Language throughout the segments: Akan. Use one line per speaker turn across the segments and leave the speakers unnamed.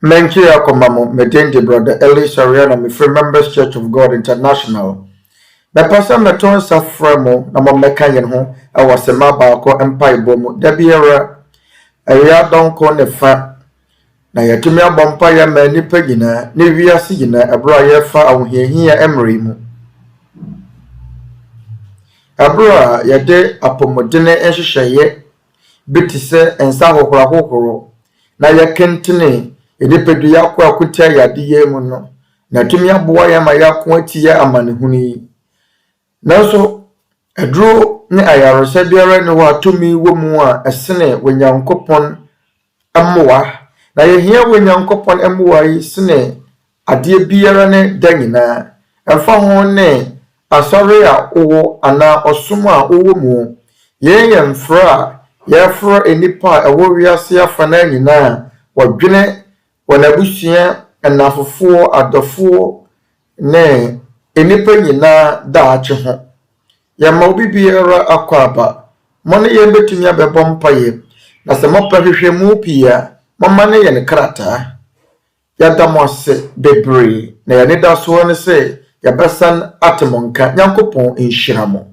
Menkia Komamo, Medende brother Eli Soriano, me free members Church of God International. Me pasa me ton sa fremo na mo meka yen ho e wasema ba ko empire bomu. Da biara eya donko ne fa na yetumi abompa ya ma nipa gina ne wiase gina ebro ye fa ahohiahia emre mu. Ebro yede apomodene enhyehyeye bitise ensa hohoro na yakentene edipedu yakọ akutia yade mu no na tumi aboa ya ma yakọ atie amanehuni nanso eduro ne ayaresa biara ne wa tumi wo mu a esene Onyankopɔn amoa na yehia Onyankopɔn amoa yi sene ade biara ne da nyinaa efa ho ne asɔre a owo ana osom a owo mu yɛn mfra yɛfra enipa a ɛwɔ wiase afa na nyinaa wɔdwene Wanabusua enafofo adofo ne enipa nyina daache ho ya ma obi biara akwaba mo ne ye betumi abebɔ mpaye na se mo pahwehwe mu pia mo ma ne ye ne krata ya damose bebree na ya ne da so ne se ya besan atemonka Nyankopɔn enhyira mo.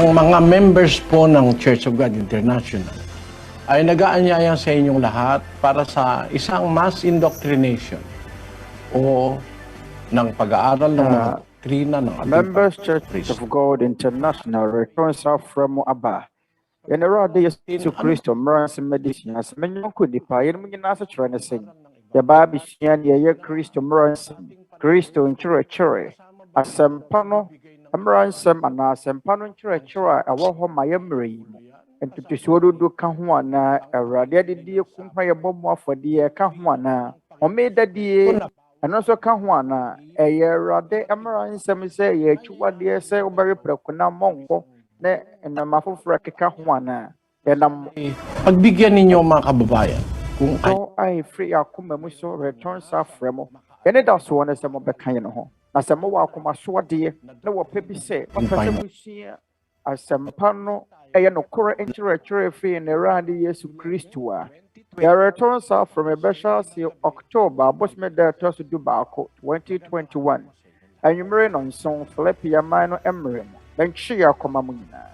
Ang mga members po ng Church of God International ay nag-aanyaya sa inyong lahat para sa isang mass indoctrination o ng pag-aaral ng mga doktrina ng ating
Members Church of God International returns out from Aba. General de Yesu Kristo mransi medicine as menyonko nipa yen nyina so kyerɛ ne sɛn. Ya ba bisua ne ye Kristo mransi. Kristo nkyerɛkyerɛ asɛmpa no mransɛm ana asɛmpa no nkyerɛkyerɛ a ɛwɔ hɔ ma yɛmmerɛ yi mu. Ntutusuo dodo ka ho ana Awurade adedi kumpa yɛ bɔ mu afɔdeɛ ka ho ana ɔmedadie ɛno nso ka ho ana ɛyɛ Awurade mransɛm sɛ yɛ atwiwadeɛ sɛ wobɛwe prɛko na mmɔnkɔ na enam afoforo keka ho ana enam
pagbigyan ninyo mga kababayan kung
ay free akoma mu so return sa fremo ene da so ne sɛ mobɛka yɛ no ho na sɛ mowɔ akoma so de na wɔpɛ bi sɛ ɔpɛ sɛ musua asɛmpa no ɛyɛ nokora nkyerɛkyerɛ fii ne Awurade Yesu Kristo a return sa from ɛbɛhyɛ October abosome da ɛtɔ so du baako 2021 anwummere no nson Philipia man no mmerɛ mu bɛntwe yɛ akoma mu nyinaa.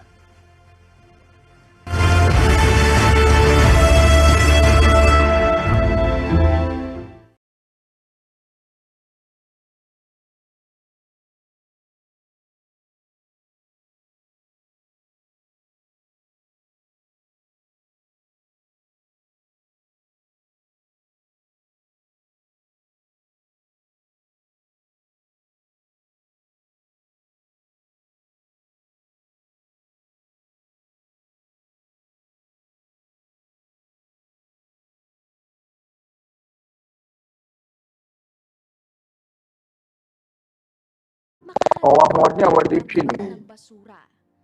Ahoɔden a wɔde twi ne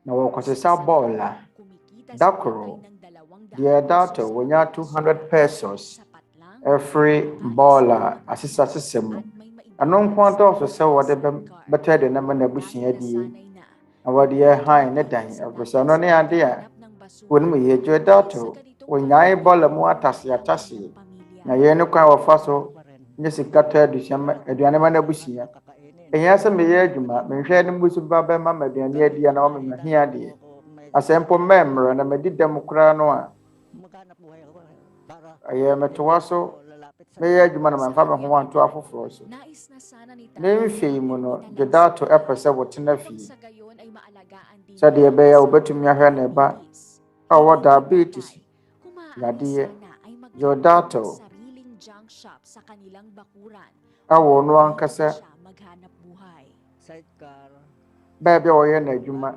na wɔkɔsesa bɔɔl a da koro deɛ ɛda to wɔnya 200 pesos ɛfiri bɔɔl a asesasesa mu ɛno nko adɔɔso sɛ wɔde bɛtɛ de nama n'abusua die na wɔde ɛhan ne dan ɛfiri no ne ade a wɔnom yɛ gye ɛda to wɔnyae bɔɔl mu atase na yɛn ne kwan wɔfa so nye sika tɔ aduane ma n'abusua. Ɛyɛ sɛ meyɛ adwuma menhwɛ ne mbusu ba bɛma maduane adi na wɔn mahia deɛ asɛmpo mmɛmmerɛ na madi dɛm koraa no a ɛyɛ metoa so meyɛ adwuma na mamfa me ho anto afoforɔ so na mfie mu no gyedato ɛpɛ sɛ wɔtena fie sɛdeɛ ɛbɛyɛ wobɛtumi ahwɛ ne ba a ɔwɔ diabetes yadeɛ gyedato awɔ no ankasa baabi a wɔyɛ n'adwuma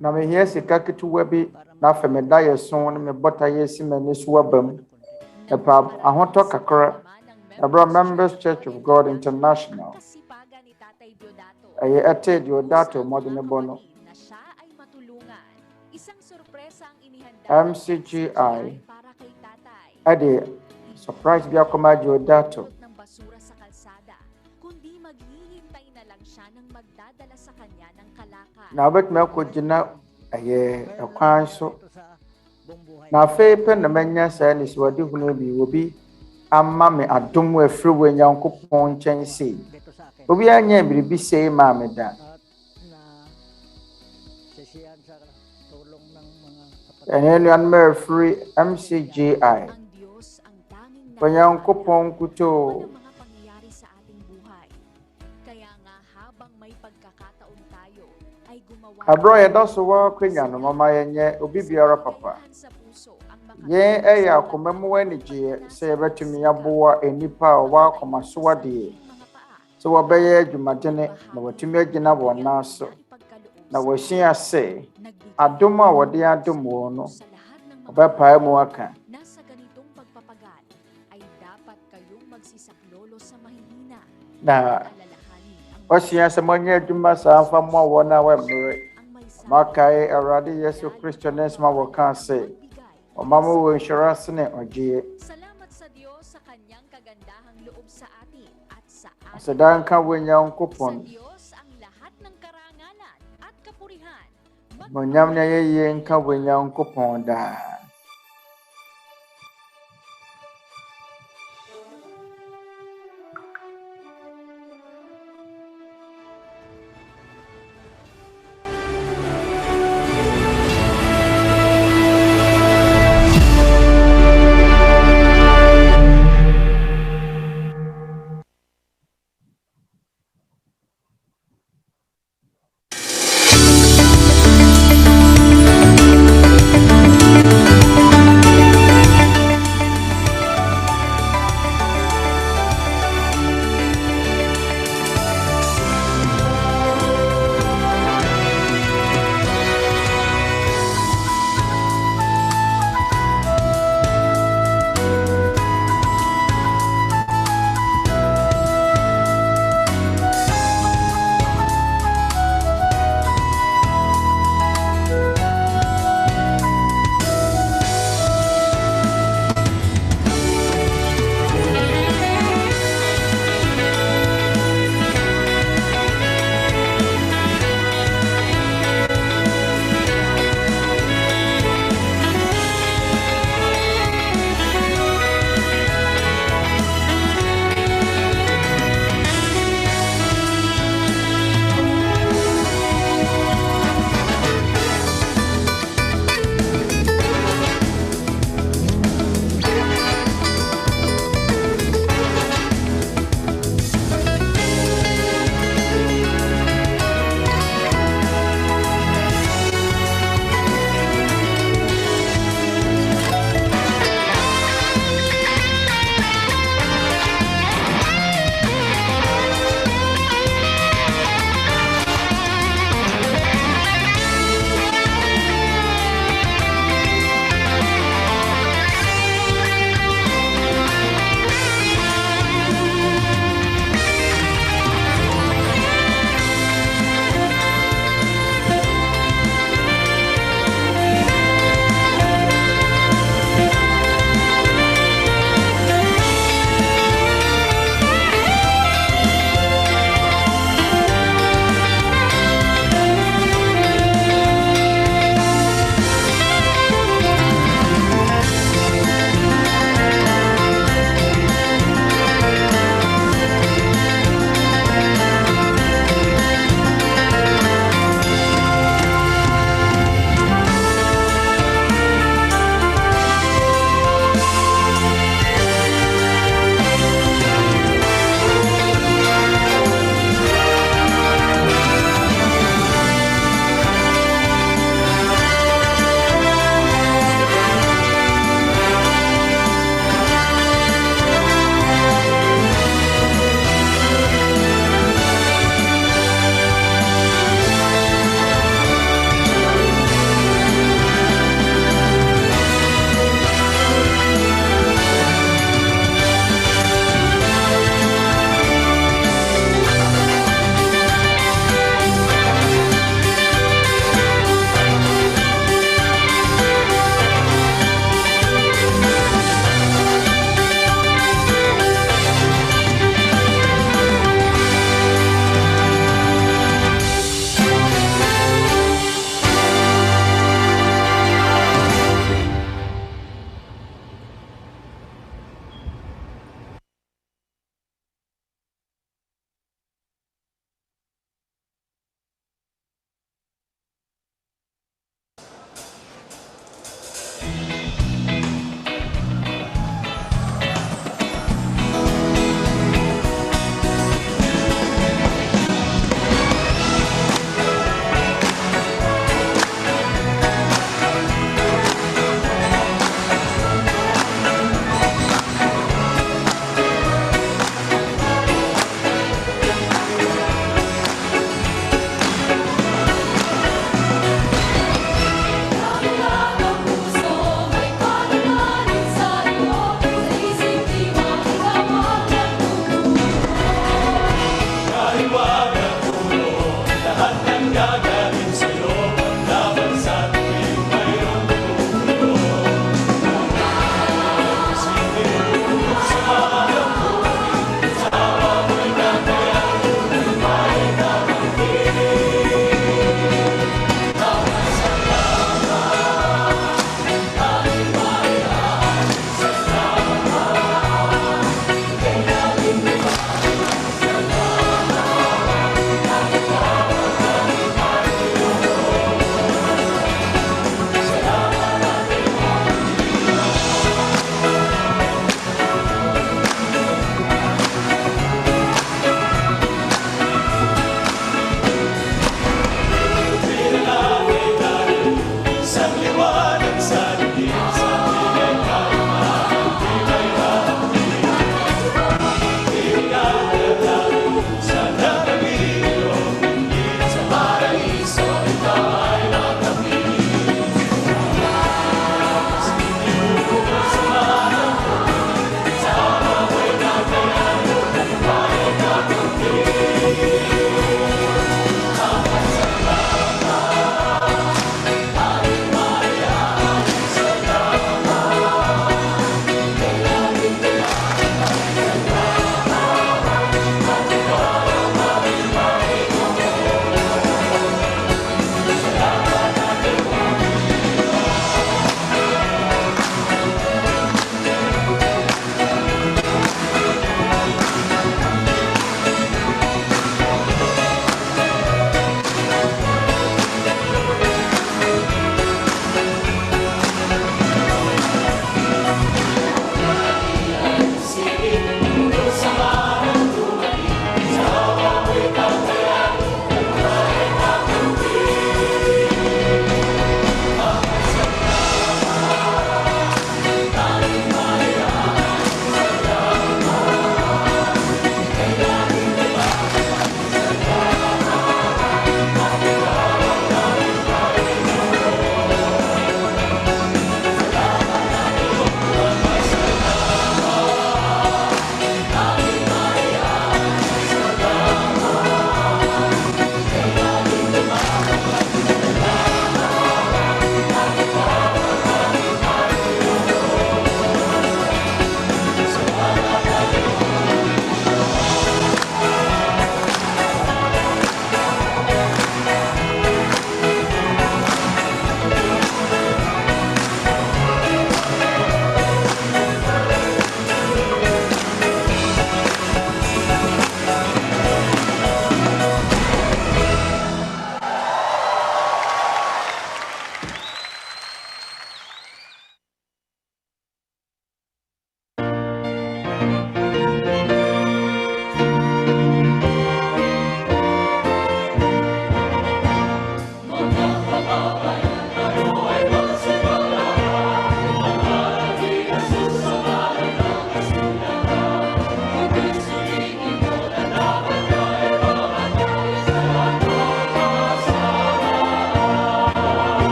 na mehia sika ketewa bi na afɛ meda yɛ so ne mebɔta yɛ si m'ani so aba mu ɛpa ahotɔ kakra ɛbrɛ Members Church of God International ɛyɛ ɛte Diodato mɔde ne bɔ no MCGI ɛde surprise bi akɔma Diodato na wobɛtumi akɔgyina ɛyɛ ɛkwan so na afei pɛ na manya saa nisiwade hunu bi obi ama me adom afiri wɔ Onyankopɔn nkyɛn sei obi anya biribi sei ma me da ɛne nuanom afiri MCGI Onyankopɔn kuto abro yɛda so wɔ kwanya no mama yɛnyɛ obi biara papa yɛn ɛyɛ akoma mu anigye sɛ yɛbɛtumi aboa nnipa a wɔwɔ akoma so adeɛ sɛ wɔbɛyɛ adwumadene na wɔtumi agyina wɔn nan so na wɔahyia sɛ adom a wɔde adom wɔn no ɔbɛpae mu aka na wɔahyia sɛ mɔnyɛ adwuma saa mfa mmoa wɔn a wɔmmerɛ makae Awurade Yesu Kristo ne nsɛm a wɔka sɛ ɔma mo wɔ insurance ne ɔgyeɛ aseda nka wɔ Onyankopɔn monyam ne yɛyɛ nka wɔ Onyankopɔn daa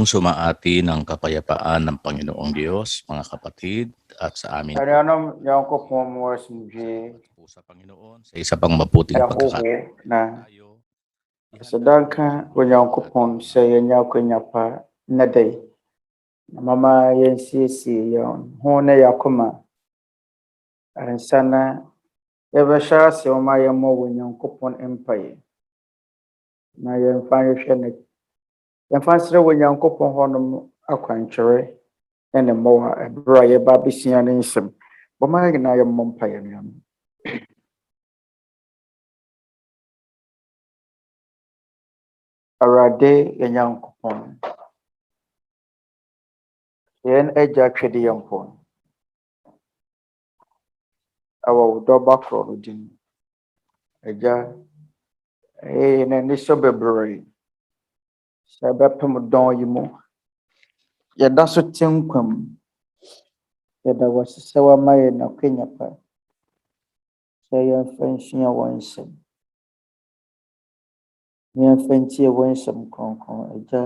sumaatin ang kapayapaan ng Panginoong Diyos, mga kapatid, at sa amin
Arianom Nyangkopɔn mo asumdwe
po sa Panginoon sa isa pang mabuting pagkakataon.
yahoho na sadanka Onyankopɔn sɛ yɛnya akwanya pa na dai. Mama yɛnsiesie yɛn ho ne yɛakoma ansa na yɛbɛhyɛ ase ɔma yɛmmɔ Onyankopɔn mpaeɛ. Na yɛmfa nhwehwɛ ne yɛmfa nsrɛ Onyankopɔn hɔnom akwankyerɛ ne mmoa ɛberɛ a yɛba abɛsua ne nsɛm. Bɔma yɛn nyinaa yɛmmɔ mpaeɛ nuanom. Awurade yɛn Nyankopɔn, yɛn agya twɛde yɛn mpɔn ɛwɔ wo dɔba korɔ no din. Agya, na n'ani bebree sɛ ɛbɛpem dɔn yi mu. Yɛda so te nkwa mu. Yɛda wo ase sɛ woama yɛn akwanya pa sɛ yɛmfa nsua wo nsɛm. Yɛmfa ntie wo nsɛm kronkron. Agya,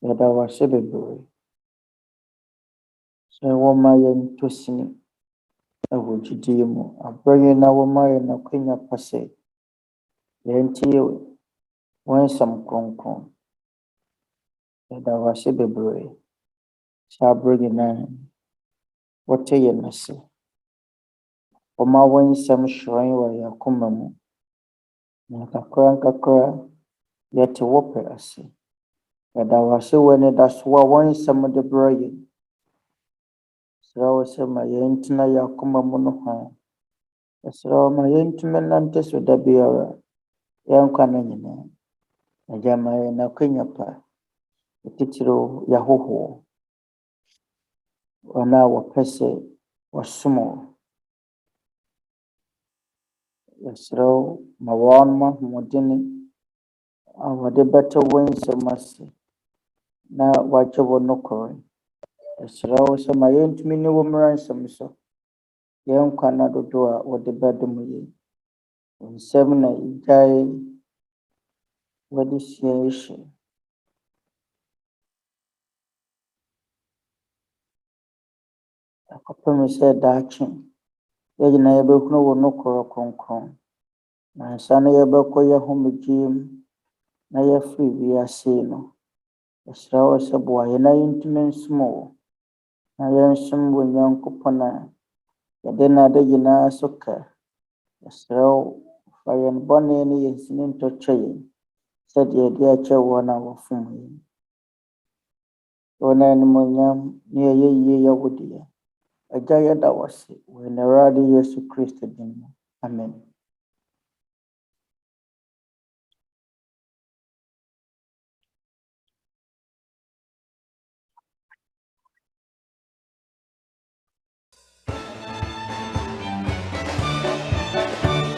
yɛda wo ase bebree sɛ woma yɛn tɔ sini ɛwɔ gyidie mu. Aberɛ yi na woma yɛn akwanya pa sɛ yɛntie wo nsɛm kronkron. Yɛda wo ase bebree sɛ aberɛ nyinaa wote yɛn ase. Woma wo nsɛm hyerɛn wɔ yɛn akoma mu. Na nkakra nkakra yɛte wo pɛ ase. Yɛda wo ase wɔ anidasoɔ a wo nsɛm de brɛ yɛn. Srɛ wo sɛ ma yɛntena yɛn akoma mu no ho. Yɛsrɛ wo ma yɛntumi nante so da biara yɛn nkwa no nyinaa. Agya, ma yɛn akwanya pa titiriw yɛahohoɔ. Wɔn a wɔpɛ sɛ wɔsom wo. Yɛsrɛ wo ma wɔnom ahoɔden a wɔde bɛte wo nsɛm ase na wɔagye wo nokorɛ. Yɛsrɛ wo sɛ ma yɛntumi ne wo mmara nsɛm so yɛn nkwa na dodoɔ a wɔde bɛdom yɛn. Wo nsɛm na yɛgyae wɔde sua yɛhyɛ. Akɔpem sɛ daakye yɛn nyinaa yɛbɛhunu wo nokorɛ kronkron. Na ansa na yɛbɛkɔ yɛn homegyee mu na yɛafiri wiase yi no, yɛsrɛ wo sɛ boa yɛn na yɛntumi nsom wo. Na yɛnsom Onyankopɔn a yɛde n'ade nyinaa so ka. Yɛsrɛ wo fa yɛn bɔne ne yɛn sini ntɔkyɛ yɛn sɛdeɛ yɛde akyɛ wɔn a wɔfom yɛn. Wo na animuonyam ne yɛyɛ yie yɛ wo deɛ. Agya, yɛda wo ase wɔ Awurade Yesu Kristo din mu. Amen.
Thank you.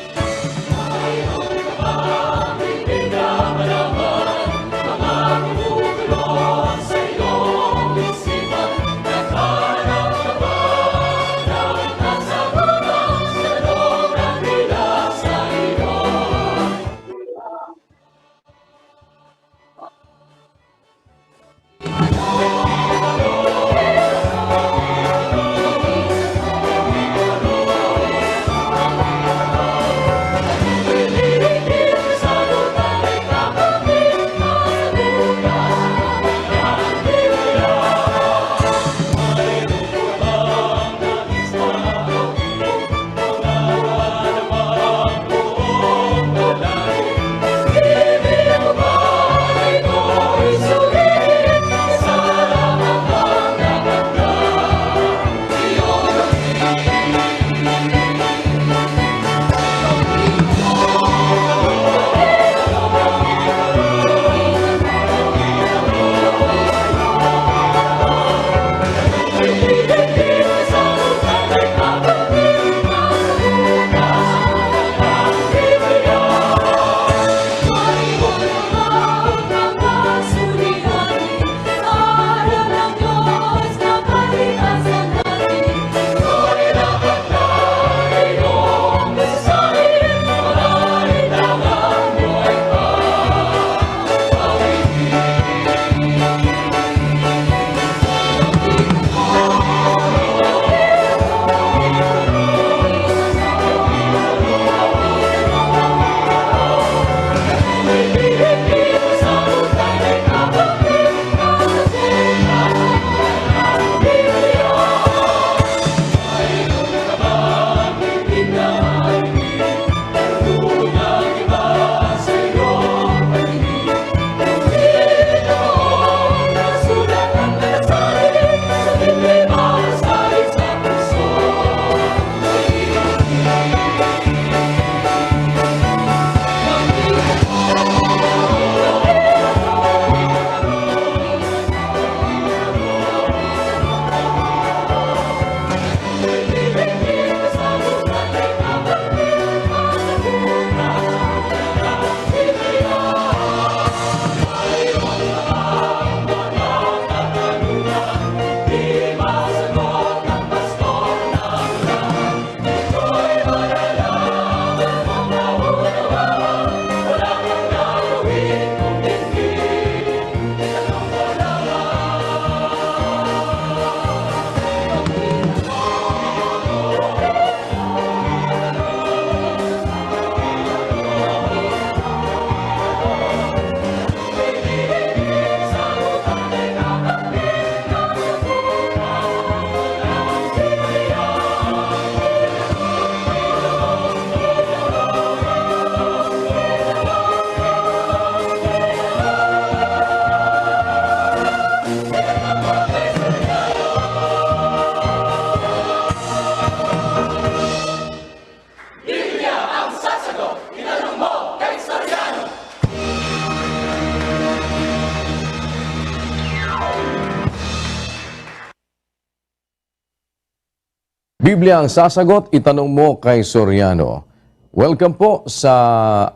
Biblia ang sasagot, itanong mo kay Soriano. Welcome po sa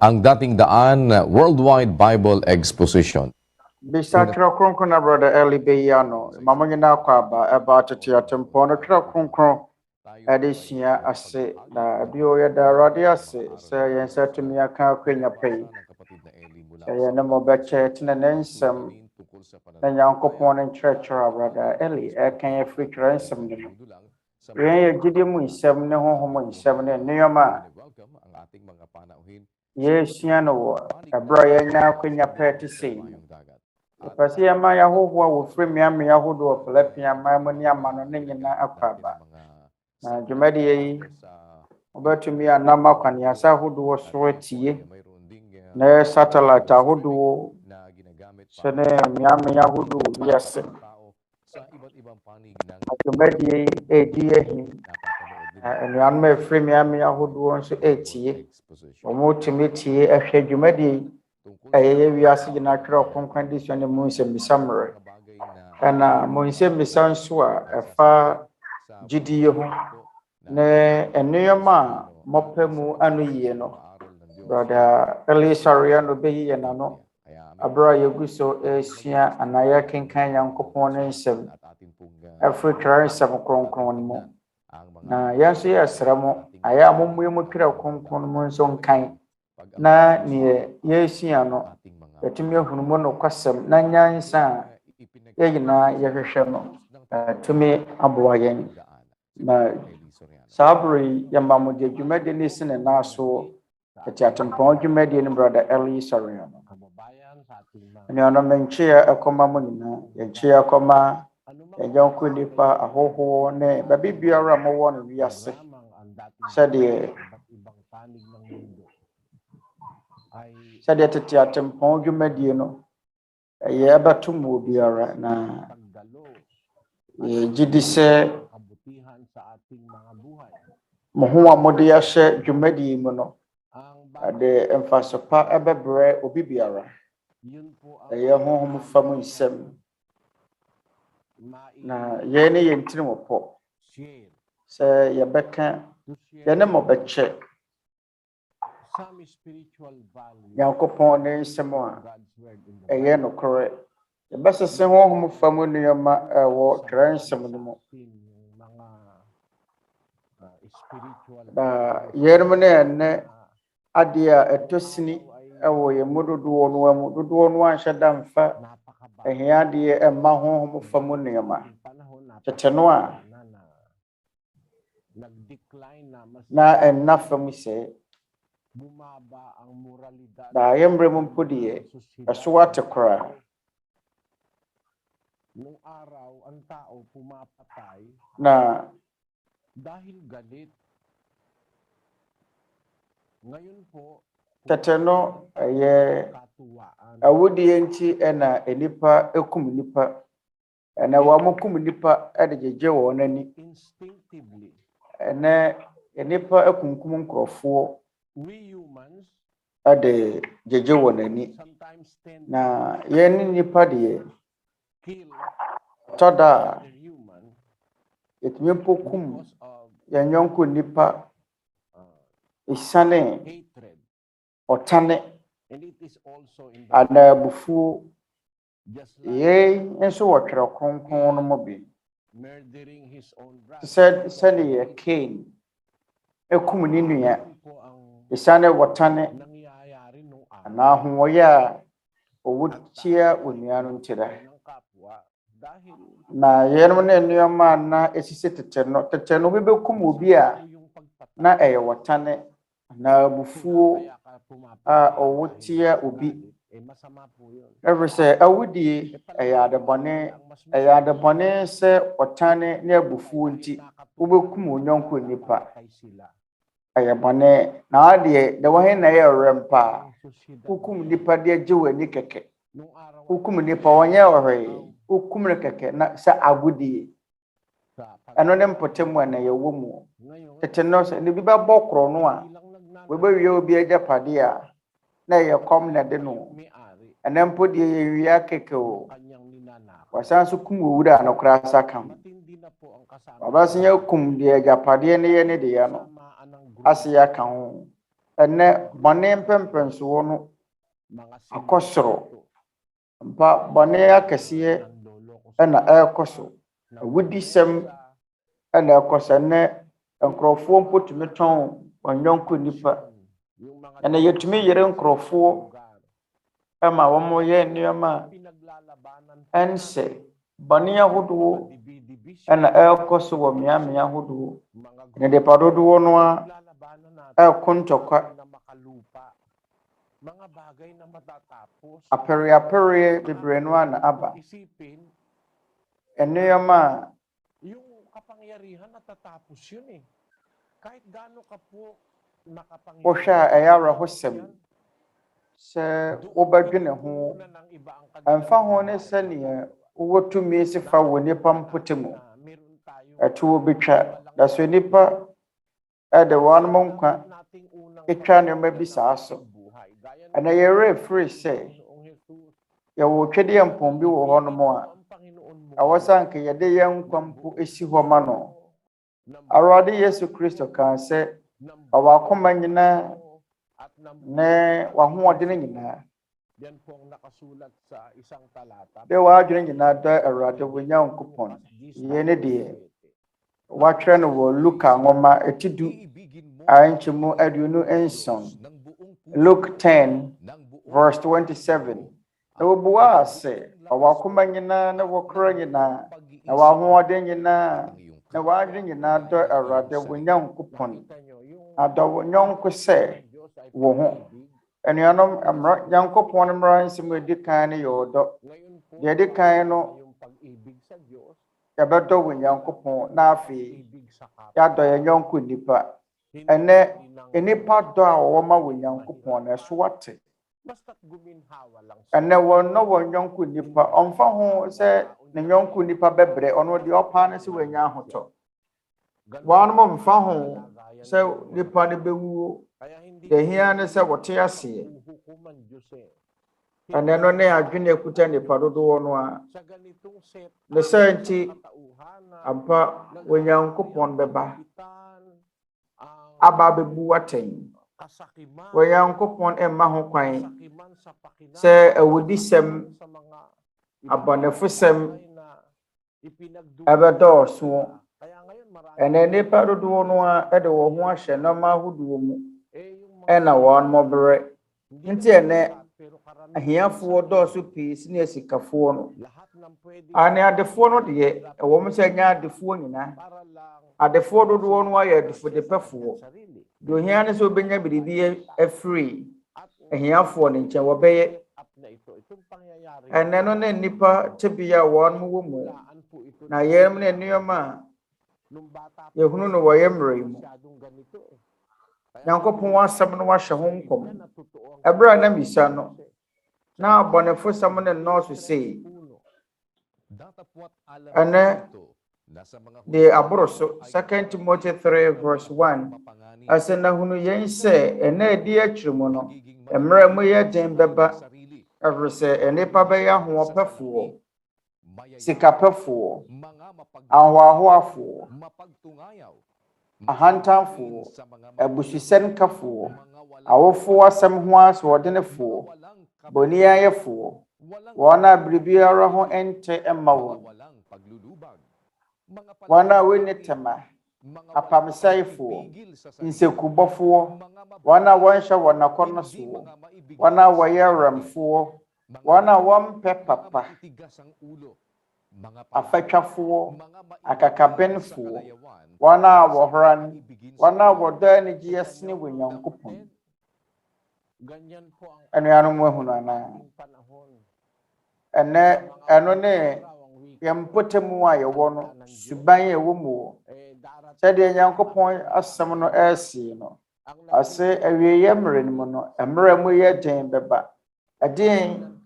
Ang Dating Daan Worldwide Bible Exposition.
Bisa Twerɛ Kronkron na Brother Eli Soriano. Mama Nyinaa kwaba eba Tete Atempɔn no Twerɛ Kronkron Adesua ase na bio ya da Awurade ase sɛ yɛn nsa tumi aka akwanya pɛyi. Sɛ yɛn mo bɛkyɛ tena ne nsɛm na Onyankopɔn ne nkyerɛkyerɛ Brother Eli ɛka yɛfiri twerɛ nsɛm no. Yɛn yɛ gyidi mu nsɛm ne honhom nsɛm ne nneɛma yɛsua no wɔ ɛberɛ a yɛnya akwanya pɛɛ te sɛ yi. Yɛpɛ sɛ yɛma yɛahohoa wɔ firi mmeammea ahodoɔ Philippine aman mu ne ama no ne nyinaa akɔ aba. Na dwumadie yi wobɛtumi anam akwaneasa ahodoɔ so atie na satellite ahodoɔ sɛ ne mmeammea ahodoɔ wiase. Dwumadie yi ɛredi ahim. Anuanom a ɛfiri mmeammea ahodoɔ nso ɛretie. Wɔtumi tie ahwɛ dwumadie yi ɛyɛ wiase gyina Twerɛ Kronkron Adesua ne mu nsɛmmisa mmerɛ. Ɛna mu nsɛmmisa nso a ɛfa gyidie ho ne nneɛma a mɔpɛ mu anoyie no. Brother Eli Soriano bɛyi yɛn ano aberɛ a yɛgu so ɛresua anaa yɛrekenkan Onyankopɔn ne nsɛm ɛfiri twerɛ nsɛm kronkron no mu. Na yɛn nso yɛsrɛ mo ayɛ a mommue mu Twerɛ Kronkron no mu nso nkan na neɛ yɛresua no yɛtumi ahunu mu nokwasɛm na nyansa a yɛn nyinaa yɛhwehwɛ no tumi aboa yɛn. Na saa bere yi yɛma mo de dwumadie no si ne nan so Tete Atempɔn dwumadie no Brother Eli Soriano. Nnuanom nkyeɛ ɛkɔma mo nyinaa yɛnkyeɛ ɛkɔma yɛnyɔnko nnipa ahohoɔ ne baabi biara a mowɔ no wiase sɛdeɛ Tete Atempɔn dwumadie no ɛyɛ ɛbɛto mu obiara na yɛgyedi sɛ mo ho a mode yɛahyɛ dwumadie mu no de mfaso pa ɛbɛbrɛ obi biara. Ɛyɛ honhom fam nsɛm na yɛn ne yɛn tiri wɔ pɔ sɛ yɛbɛka yɛne mo bɛkyɛ Onyankopɔn ne nsɛm a ɛyɛ nokorɛ. Yɛbɛsese honhom fam nneɛma ɛwɔ twerɛ nsɛm no mu. Na yɛn mu ne ɛnɛ adeɛ a ɛtɔ sini ɛwɔ yɛn mu dodoɔ no mu dodoɔ no anhyɛ da mfa ɛhia adeɛ ɛma honhom fam nneɛma tete no a na ɛnna fam sɛ na yɛmmerɛ mu mpo deɛ ɛso ate koraa. Na tete no ɛyɛ awudie nti ɛna nnipa ekum nnipa ɛna wɔn kum nnipa ɛde gyegye wɔn ani ɛnɛ nnipa ekunkum nkurɔfoɔ ɛde gyegye wɔn ani. Na yɛn ne nnipa deɛ tɔda a yɛtumi mpo kum yɛn nyɔnko nnipa esiane ɔtane anaa abufuo. Yɛn nso wɔ Twerɛ Kronkron no mu bi sɛdeɛ Cain ekum ne nua esiane wɔtane anaa ahoɔyɛ a ɔwɔ tia onua no ntira. Na yɛn ne nneɛma na esisi tete no bi bɛkum obi a na ɛyɛ wɔtane na abufuo a ɔwɔ tia obi. Ɛfiri sɛ awudie ɛyɛ adebɔne sɛ ɔtane ne abufuo nti wobɛkum onyɔnko nipa ɛyɛ bɔne. Na adeɛ da wɔhe na ɛyɛ ɔrɛ mpa a wokum nipa de agye w'ani kɛkɛ. Wokum nipa wɔnyɛ ɔhwee wokum no kɛkɛ na sɛ agudie ɛno ne mpɔtam a na yɛwɔ mu. Tete no sɛ ne bi bɛbɔ korɔ no a wɔbɛwie obi agyapade a na ɛyɛ kɔm na de no ɛnɛ mpo deɛ yɛwie akɛkɛ o. Wasan so kum owura a nokora asa ka ho. Babasinya kum de agapade ne ye ne de ya no. Ase ya kan ho. Ene bone mpempenso no akosoro. Mpa bone akese na ekoso. Wudi sem na ekoso ne nkrofo mpotumi ton onyonko nipa. Ene yetumi yere nkrofo ma womo ye nneema ense bone ahodoɔ na ekoso wo miamia ahodoɔ. Ne de padodo no a ekontokwa apere bebree no na aba. Nneema
yung kapangyarihan natatapos yun eh. Kahit gaano ka po nakapangyarihan.
O siya ay arahosem sa obadwene ho amfa ho ne sane wotumi sifa wo nipa mpotemu atu obetwa da so nipa de wɔnom nkwa etwa ne ma bisa aso ana yere free say ya wo twede yampon bi wo hɔ no mo a awosanke yɛde yɛn kwampo esi hɔ ma no. Awurade Yesu Kristo kan sɛ awakoma nyina ne wahoɔden nyina
yan pong nakasulat sa isang talata.
de wadwene nyina da Awurade Onyankopɔn yene de watwerɛ no wɔ Luka ngoma etidu ankyemu aduonu enson. Luke 10 verse 27. Na wobua ase awakoma nyina na wokora nyina na wahoɔden nyina na wadwene nyina da Awurade Onyankopɔn ada wonyonko sɛ wo ho. Enuanom amra Nyankopɔn mmara nsɛm edi kan ne yɔdɔ. De edi kan no yɛbɛdɔ wɔ Nyankopɔn na afei yɛadɔ yɛn nyɔnko nipa. Ene nipa dɔ a wɔma wɔ Nyankopɔn na so wate. Ene wɔn no wɔ nyɔnko nipa ɔmfa ho sɛ ne nyɔnko nipa bebree ɔno de ɔpa ne se wɔ nya ahotɔ. Wɔn mo mfa ho sɛ nipa ne bewuo. De hia ne sɛ wɔte ase. Ene no ne adwene ekuta nipa dodo no a ne sɛ nti ampa wɔ Nyankopɔn bɛba aba bebu waten. Wɔ Nyankopɔn emma ho kwan sɛ awudisɛm abɔnefosɛm ɛbɛdɔɔso. Ene nipa dodo no a ɛde wɔ ho ahyɛ no ma ahodoɔ mu ɛna wɔn mɔbrɛ. Nti ene ahiafoɔ dɔɔso pii sine asikafoɔ no. Ane adefoɔ no deɛ ɛwɔ mo sɛ nya adefoɔ nyina. Adefoɔ dodo no ayɛ adefo de pɛfoɔ. De ohia ne sɛ obenya biribi afiri ahiafoɔ ne nkyɛn wɔbɛyɛ. Ene no ne nipa tebea wɔn mo wɔ mu. Na yɛm ne nneɛma yehunu no wɔ yɛmmerɛ mu. Nyankopɔn asɛm no wahyɛ ho nkɔm. Ɛbra na bisa no. Na abɔnefo sɛm ne nnɔɔso sei. Ene de aboro so 2 Timothy 3 verse 1. Ase na hunu yɛn sɛ ene edi akyiri mu no. Mmerɛ mu yɛ den bɛba. Ɛfiri sɛ enipa bɛyɛ ahoɔpɛfoɔ. Sikapɛfoɔ. Ahoahoafoɔ. Ahantanfoɔ. Abususɛnkafoɔ. Awofoɔ asɛm ho asoɔdenefoɔ. Boniayɛfoɔ. Wɔn a biribiara ho ente ɛma wɔn. Wɔn a wɔnni tema. Apamsɛefoɔ. Nsekubɔfoɔ. Wɔn a wɔnhyɛ wɔn akɔnnɔ soɔ. Wɔn a wɔyɛ ramfoɔ. Wɔn a wɔmpɛ papa. Afɛtwafoɔ. Akakabenfoɔ. Wɔn a wɔhoran. Wɔn a wɔdɔ anigyeɛ sene wɔ Nyankopɔn. Enuanom ehunu ana. Ene eno ne yempotemu a yɛwɔ no suban yɛwɔ mu. Sɛ de Nyankopɔn asɛm no ɛsi no. Ase awieyɛ mmerɛ mu no mmerɛ mu yɛ den bɛba. Ɛden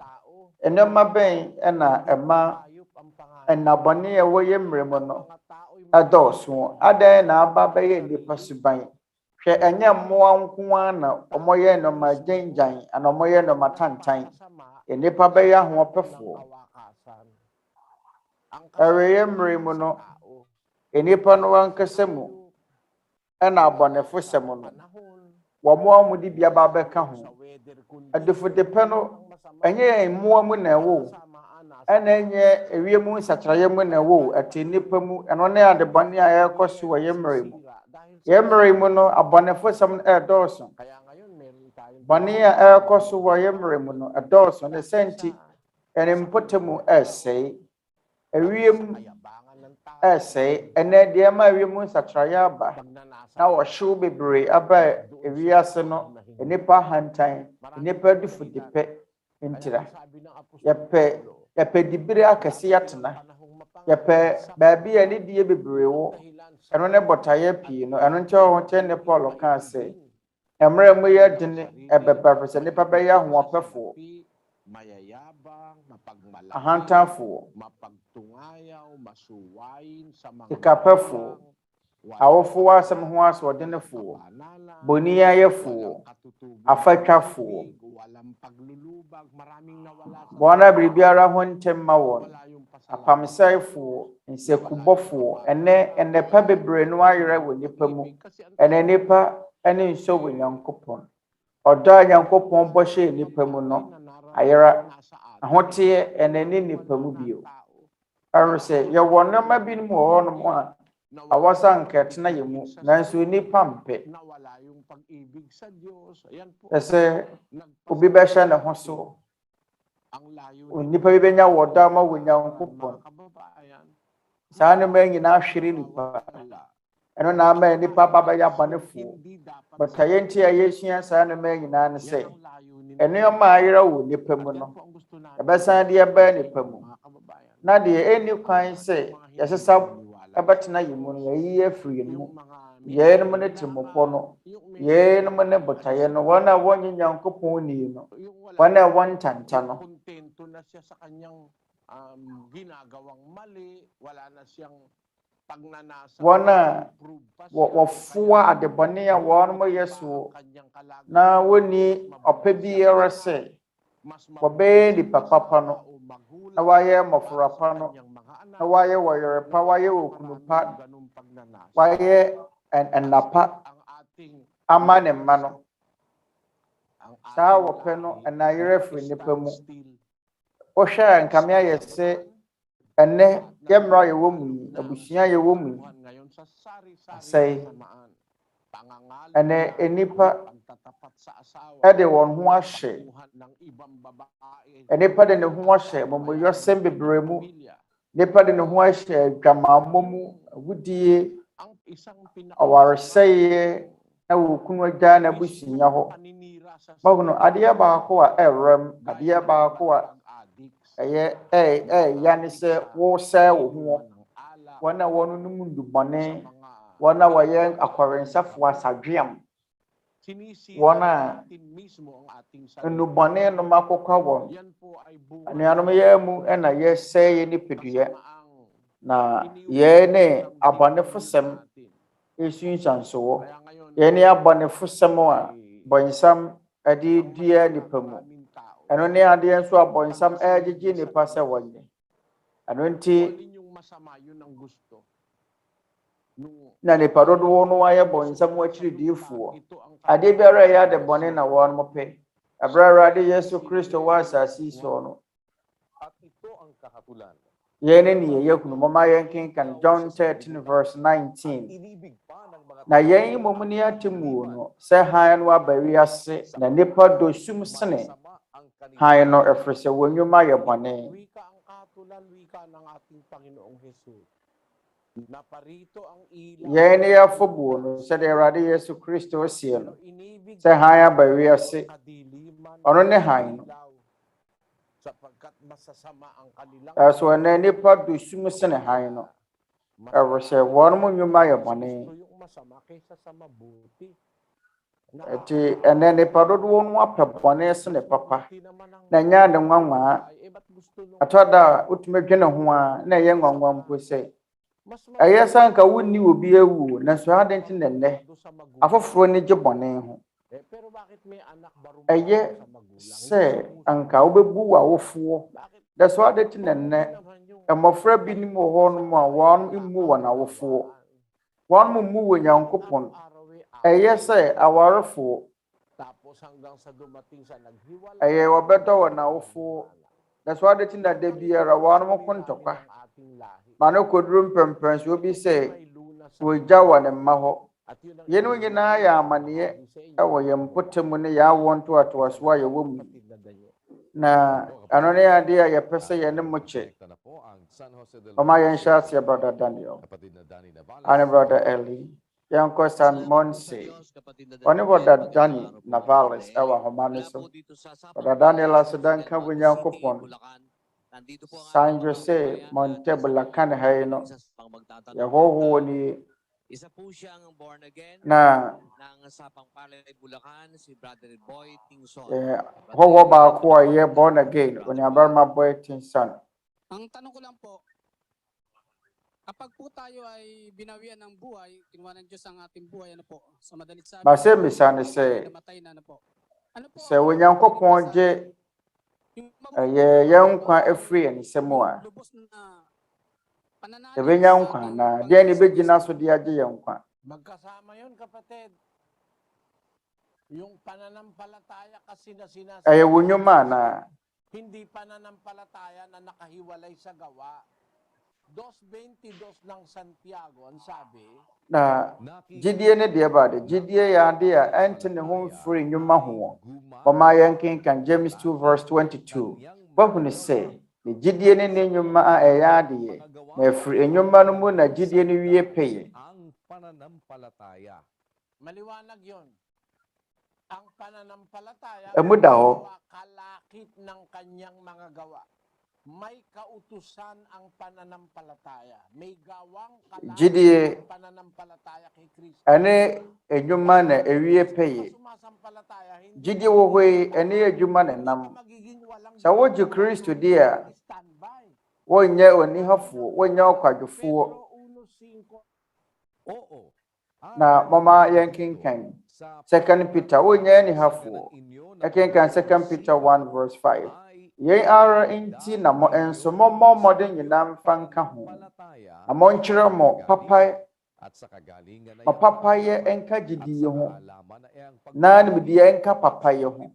enema bɛn ɛna ɛma ɛnabɔne yɛwɔ yɛ mmerɛ mu no ɛdɔɔso. Adan na aba bɛyɛ nipa suban. Hwɛ ɛnyɛ mmoa nko ara na ɔmɔyɛ nnɔma gyangan ana ɔmɔyɛ nnɔma tantan. Nipa bɛyɛ ahoɔpɛfoɔ. Ɛwɛyɛ mmerɛ mu no enipa no wankasa mu ɛna abɔnefo sɛm no wɔn a di bia ba bɛka ho adefodepɛ no ɛnyɛ mmoa mu na ɛwɔ ɛna ɛnyɛ ewiem nsakyerɛeɛ mu na ɛwɔ ɛte nipa mu ɛno ne adebɔne a ɛrekɔ so wɔ yɛmmerɛ mu yɛmmerɛ mu no abɔnefo sɛm no ɛredɔɔso bɔne a ɛrekɔ so wɔ yɛmmerɛ mu no ɛdɔɔso ne sɛnti ɛne mpɔtamu ɛresɛe ewiem ɛsɛe ɛnɛ deɛ ma ewiem nsakyerɛeɛ aba na wɔhyew bebree aba Wiase no nipa hantan nipa dufudepɛ ntira yɛpɛ dibire akɛse atena yɛpɛ baabi a ne die bebree wɔ ɛno ne bɔtaeɛ pii no ɛno nkyɛn ho kyɛn ne Paul kaa sɛ mmerɛ mu yɛ den ɛbɛba sɛ nipa bɛyɛ ahoɔpɛfoɔ ahantanfoɔ ikapɛfoɔ awofoɔ asɛm ho asoɔdenfoɔ boni ayɛfoɔ afatwafoɔ wɔn a biribiara ho ntɛm ma wɔn apamsɛefoɔ nsɛkubɔfoɔ ɛnɛpa bebree no ayerɛ wɔ nipa mu ɛnɛ nipa ɛne nsɔ wɔ Nyankopɔn ɔdɔ a Nyankopɔn bɔhyɛ nipa mu no ayera ahoteɛ ɛnɛ ne nipa mu bio ɛro sɛ yɛwɔ nneɛma bi mu wɔ hɔnom a awɔsa nkɛtena yɛ mu nanso nipa mpɛ ɛsɛ obi bɛhyɛ ne ho so nipa bi bɛnya wɔdɔ ama wɔ Nyankopɔn saa nneɛma nyinaa hwere nipa ɛno na ama nipa ba bɛyɛ abɔnefoɔ bɛta yɛnti a yɛsua saa nneɛma nyinaa ne sɛ nneɛma a ayera wɔ nipa mu no ɛbɛsan de ɛbɛɛ nipa mu na deɛ ɛnni kwan sɛ yɛsesa ɛbɛtena yɛ mu no yɛyi afiri yɛn mu yɛnom ne temmɔpɔ no yɛnom ne botaeɛ no wɔn a wɔnye Nyankopɔn ni no wɔn a wɔn ntanta no wɔn a wɔfoa adebɔne a wɔn yɛ so na wɔnni ɔpɛ biara sɛ wɔbɛyɛ nipa papa no na wɔayɛ mmɔfra pa no na wɔayɛ wɔyere pa wɔayɛ okunu pa wɔayɛ ɛnapa ama ne mma no saa wɔpɛ no ɛnayerɛ firi nipa mu wɔhwɛ nkame ayɛ sɛ ɛnɛ yɛmmra yɛwɔ mu yi abusua yɛwɔ mu yi asɛe ɛnɛ nipa ɛde wɔn ho ahyɛ nipa de ne ho ahyɛ mmɔmmɔyɛsɛm bebree mu nipa de ne ho ahyɛ adwamammɔ mu awudie awaresɛeɛ na wɔkunu agya na abusua hɔ mahuno adeɛ baako a ɛrɛm adeɛ baako a ɛyɛ ne sɛ wɔsɛe wo ho wɔn a wɔn no mu ndubɔne wɔn a wɔyɛ akɔrensafoɔ asadweam wɔn a ndubɔne no makɔkɔ wɔn anuanom yɛ mu ɛna yɛsɛe yɛ nipadua na yɛn ne abɔnefo sɛm esunsansoɔ yɛn ne abɔnefo sɛm a bɔnsam ɛde dua nipa mu ɛno ne adeɛ nso a bɔnsam ɛgyegye nipa sɛ wɔnyɛ ɛno nti na nipa dodoɔ no ayɛ bɔnsam akyiridiifoɔ adeɛ biara ɛyɛ ade bɔne na wɔn mo pɛ Awurade Yesu Kristo wɔ asase yi so no yɛn ne yɛyɛ kunu mɔma yɛn kenkan John 13 verse 19 na yɛn mmom ne atemu no sɛ hann no aba wiase na nipa dosum sene hann no ɛfiri sɛ wɔn nnwuma yɛ bɔne yɛn ne yɛafɔbuo no sɛdeɛ Awurade Yesu Kristo sie no sɛ hann aba wiase ɔno ne hann no ɛso ɛnɛ nipa dosum sene hann no ɛwɔ sɛ wɔn mo nnwuma yɛ bɔne ɛti ɛnɛ nipa dodoɔ no apɛ bɔne sene papa na nyɛ ade nwanwa atɔda a wotumi dwene ho a na ɛyɛ nwanwa mpo sɛ ɛyɛ sɛ nka wonni obi awu na so ade nti nnɛ afoforɔ ne gye bɔne ho ɛyɛ sɛ anka wobɛbu w'awofoɔ da so ade nti nnɛ mmɔfra bi nim wɔ hɔ no mu a wɔn mmu wɔ n'awofoɔ wɔn mmu wɔ Nyankopɔn ɛyɛ sɛ awarefoɔ ɛyɛ wɔbɛdɔ wɔ n'awofoɔ that's why the thing that they be ara wɔn mo kontɔkwa ma no koduru mpɛmpɛn so obi sɛ wɔgya wɔ ne mma hɔ yɛn nyinaa yɛ amaneɛ ɛwɔ yɛn mpɔtam ne yɛ awɔ ntoatoaso a yɛwɔ mu na ano ne ade a yɛpɛ sɛ yɛn mo kyɛ ɔma yɛn hyɛ aseɛ brother Daniel and brother Eli yɛn kɔ San Monse ɔne brother Dani Navales ɛwɔ ahoma ne so brother Daniel asedanka bu Nyankopɔn San Jose Montebla kan ha yi no yɛhɔhoɔ ni
Isa po siyang born again
na
ng Sapang Palay, Bulacan, si Brother Boy Tingson.
hɔhoɔ baako a yɛ born again Onuabarima Boy Tingson.
Ang tanong ko lang po, kapag po tayo ay binawian ng buhay, kinuha ng Diyos ang ating buhay, ano po? Sa madalit sabi,
Masɛmmisa ne sɛ
namatay na, ano po? Ano po?
sɛ Onyankopɔn gye yɛn nkwa afiri yɛn nsam a yɛbɛnya nkwa na deɛ ne bɛgyina so de agye yɛn nkwa.
Magkasama yun, kapatid. Yung pananampalataya kasi na sinasabi.
Ɛyɛ wo nnwuma na
Hindi pananampalataya na nakahiwalay sa gawa. 2:22 ng Santiago, ang sabi,
na gyidie ne deɛ ba de gyidie yɛ ade a ɛnte ne ho mfiri nnwuma ho. Ɔma yɛn kenkan James 2:22 bahunu sɛ ne gyidie ne ne nnwuma a ɛyɛ adeɛ na ɛfiri nnwuma no mu na gyidie no wie pɛyɛ.
maliwanag yun. Ang pananampalataya
Emu da hɔ.
kalakip ng kanyang mga gawa. May kautusan ang pananampalataya. May gawang
Gyidie
kalakip ng pananampalataya kay Kristo.
ɛne nnwuma na ɛwie pɛyɛ.
Sumasampalataya, hindi
Gyidie wɔ hɔ yi ɛne adwuma na nam.
magiging walang
Sɛ wogye Kristo di a
standby.
wonyɛ onihafoɔ wonyɛ ɔkwadwofoɔ.
Oo.
Na mama yɛn kenkan 2 Peter wonyɛ anihafoɔ. Ɛkenkan 2 Peter 1:5. Yɛn ara nti na mo nso mommɔ mmɔden nyinaa mfa nka ho. Na monkyerɛ mo papayɛ nka gyidie ho. Na nimdeɛ nka papayɛ ho.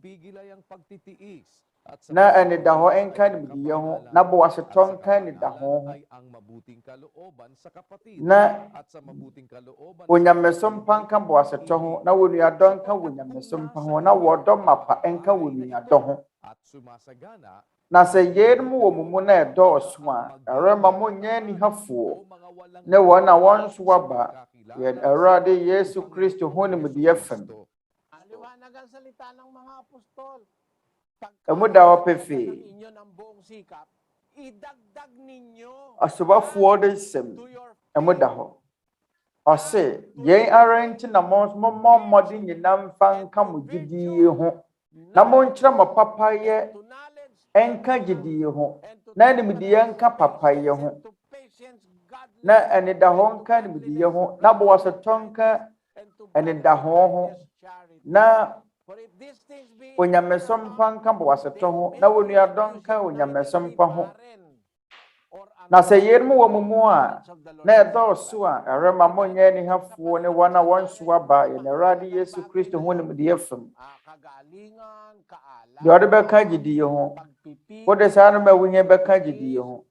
Na anidaho nka nimdeɛ ho. Na boasetɔ nka anidaho ho. Na onyamesom mpa nka boasetɔ ho. Na wonuadɔ nka wonyamesom mpa ho. Na wɔdɔ mapa nka wonuadɔ ho. Na sɛ yɛn mu wɔ mu na ɛdɔɔso a ɛrema mo nyɛ nihafoɔ ne wɔn a wɔn nso aba yɛn Awurade Yesu Kristo ho nimdeɛ fam.
Maliwanag ang salita ng mga apostol.
Emu da hɔ pefee.
Inyo ng buong sikap, idagdag ninyo
Asobafoɔ de nsɛm emu da hɔ. Ɔse yɛn ara nti na mommɔ mmɔden nyinaa mfa nka mo gyidie ho. Na monkyerɛ mo papayɛ nka gyidie ho. Na nimdeɛ nka papayɛ ho. Na anidaho nka nimdeɛ ho. Na boasetɔ nka anidaho ho. Na onyamesom mpa nka boasetɔ ho. Na wonuadɔ nka onyamesom mpa ho. Na sɛ yɛn mu wɔ mu mu a na ɛdɔɔso a ɛrema mo nyɛ anihafoɔ ne wɔn a wɔn nso aba yɛn Awurade Yesu Kristo ho nimdeɛ fam. Deɛ ɔde bɛka gyidie ho. Wode saa no ma wonya bɛka gyidie ho.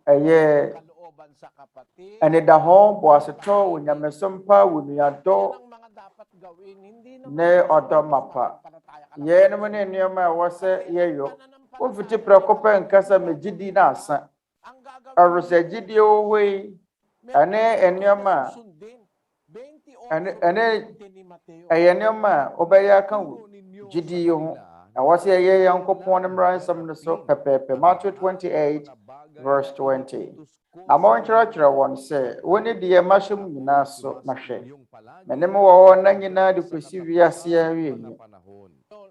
Ɛyɛ anidaho boasetɔ onyamesom mpa wonuadɔ ne ɔdɔ mapa. Yɛn mu ne nneɛma a ɛwɔ sɛ yɛyɔ. Womfiti prɛko pɛ nkasa me gyidi na asa. Ɔresɛ gyidie wɔ hɔ yi ɛne nneɛma a ɛyɛ nneɛma a wobɛyɛ aka wo gyidie ho. Ɛwɔ sɛ yɛyɛ Nyankopɔn ne mmara nsɛm no so pɛpɛɛpɛ. Matthew 28:20. Na monkyerɛkyerɛ wɔn sɛ wɔne deɛ mahyɛ mu nyinaa so na hwɛ. Mene mo wɔ hɔ na nyinaa de kɔsi wiase awiei.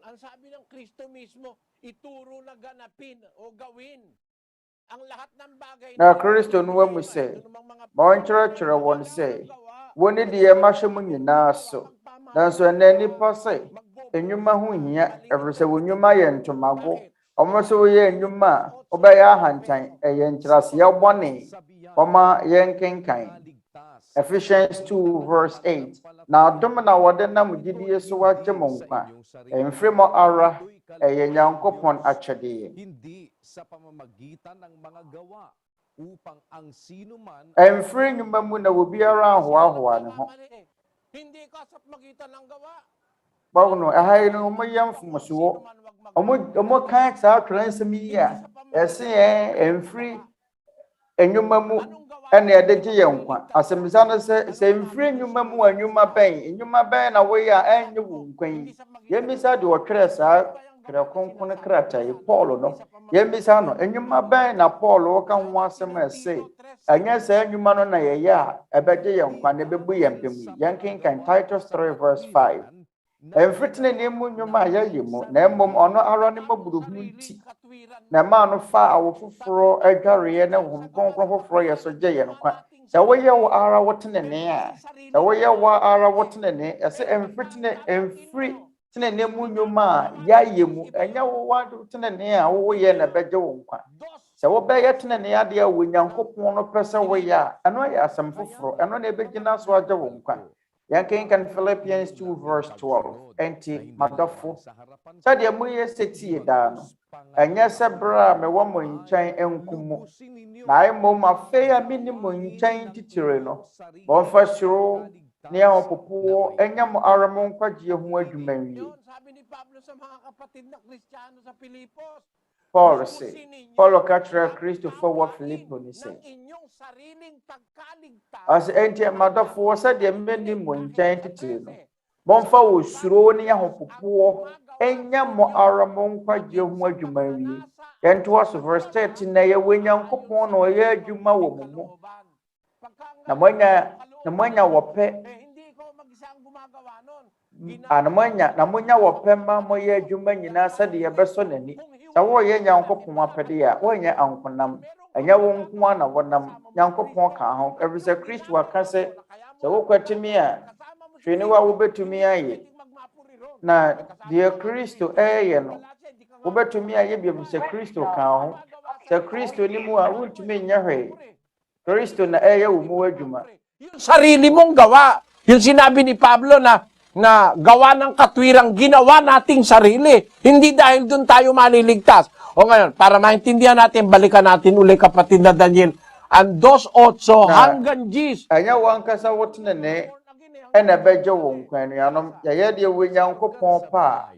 Ang sabi ng Kristo mismo, ituro na ganapin o gawin ang lahat ng bagay
Na Kristo no mu sɛ monkyerɛkyerɛ wɔn sɛ wɔne deɛ mahyɛ mu nyinaa so. Nanso ɛnɛ nnipa sɛ nnwuma ho hia ɛfiri sɛ wɔn nnwuma yɛ ntomago Omoso ye nnwuma obɛyɛ ahantan ɛyɛ nkyerɛase yɛ bɔne ɔma yɛnkenkan. Ephesians 2 verse 8. Na adom na wɔde nam gyidie so wagye mo nkwa. Ɛmfiri mo ara ɛyɛ Nyankopɔn akyɛdeɛ. Ɛmfiri nnwuma mu na obiara ahoahoa ne ho. Bawno ɛha no mo yɛ mfomsoɔ. Omo kan saa atwerɛ nsɛm yi a ɛse ɛmfiri nnwuma mu ɛna ɛde gye yɛn nkwa. Asɛmmisa no sɛ ɛmfiri nnwuma mu nnwuma bɛn na woyɛ a ɛnyɛ wo nkwa yi. Yɛmmisa de ɔtwerɛ saa Twerɛ Kronkron krataa yi Paul no. Yɛmmisa no nnwuma bɛn na Paul wɔka ho asɛm ɛse ɛnyɛ saa nnwuma no na yɛyɛ a ɛbɛgye yɛn nkwa na ɛbɛbu yɛn mpem yi. Yɛnkenkan Titus 3 verse 5. Ɛmfitene ne mu nnwuma a yɛyɛ mu na mmom ɔno ara ne mmɔborɔhu nti na ɛmaa no fa awo foforɔ adwareɛ ne Honhom Kronkron foforɔ yɛ so gye yɛn nkwa. Sɛ woyɛ wo ara wotenene a sɛ woyɛ wo ara wotenene ɛsɛ ɛmfiri tenene mu nnwuma a yɛayɛ mu ɛnyɛ wo wotenene a woyɛ na ɛbɛgye wo nkwa. Sɛ wobɛyɛ tenene adeɛ a Onyankopɔn no pɛ sɛ woyɛ a ɛno yɛ asɛm foforɔ ɛno na ɛbɛgyina so agye wo nkwa. Yɛnkenkan Philippians 2 verse 12. Enti madɔfo sɛdeɛ moyɛ setie daa no ɛnyɛ sɛ berɛ a mewɔ mo nkyɛn nkumu na mmom afei a menni mo nkyɛn titire no bɔmfa suro ne ahopopoɔ ɛnyɛ mo ara mo nkwagyeɛ ho adwuma wie. Paul say, Paul katra Kristo wɔ Filipo ni say. As enti madɔfo sɛdeɛ menni mo nkyɛn titire no bɔmfa wɔ suro ne ahopopoɔ ɛnyɛ mo ara mo nkwagyeɛ ho adwuma wie. Yɛntoa so verse 13 na yɛwɔ Nyankopɔn na ɔyɛ adwuma wɔ mo mu. Na moanya wɔpɛ na monya wɔpɛ ma moyɛ adwuma nyinaa sɛdeɛ yɛbɛsɔ n'ani. Sɛ wɔyɛ Nyankopɔn apɛde a wɔnyɛ ankonam ɛnyɛ wo nko na wɔnam Nyankopɔn ka ho. Ɛfisɛ Kristo aka sɛ sɛ wokwatumi a hwɛ ne wa wobɛtumi ayɛ na deɛ Kristo ɛyɛ no wobɛtumi ayɛ biom sɛ Kristo ka ho. Sɛ Kristo ni mu a wontumi nyɛ hwee. Kristo na ɛyɛ wo mu adwuma.
Sarili mong gawa. Yung sinabi ni Pablo na gawa ng katwirang ginawa nating sarili. Hindi dahil doon tayo maliligtas. O ngayon, para maintindihan natin, balikan natin uli kapatid na Daniel. Ang 2:8 hanggang 10.
Anya wanka sa wotenene ena bɛgye wo nkwa anuanom yɛyɛ deɛ wɔ Nyankopɔn pa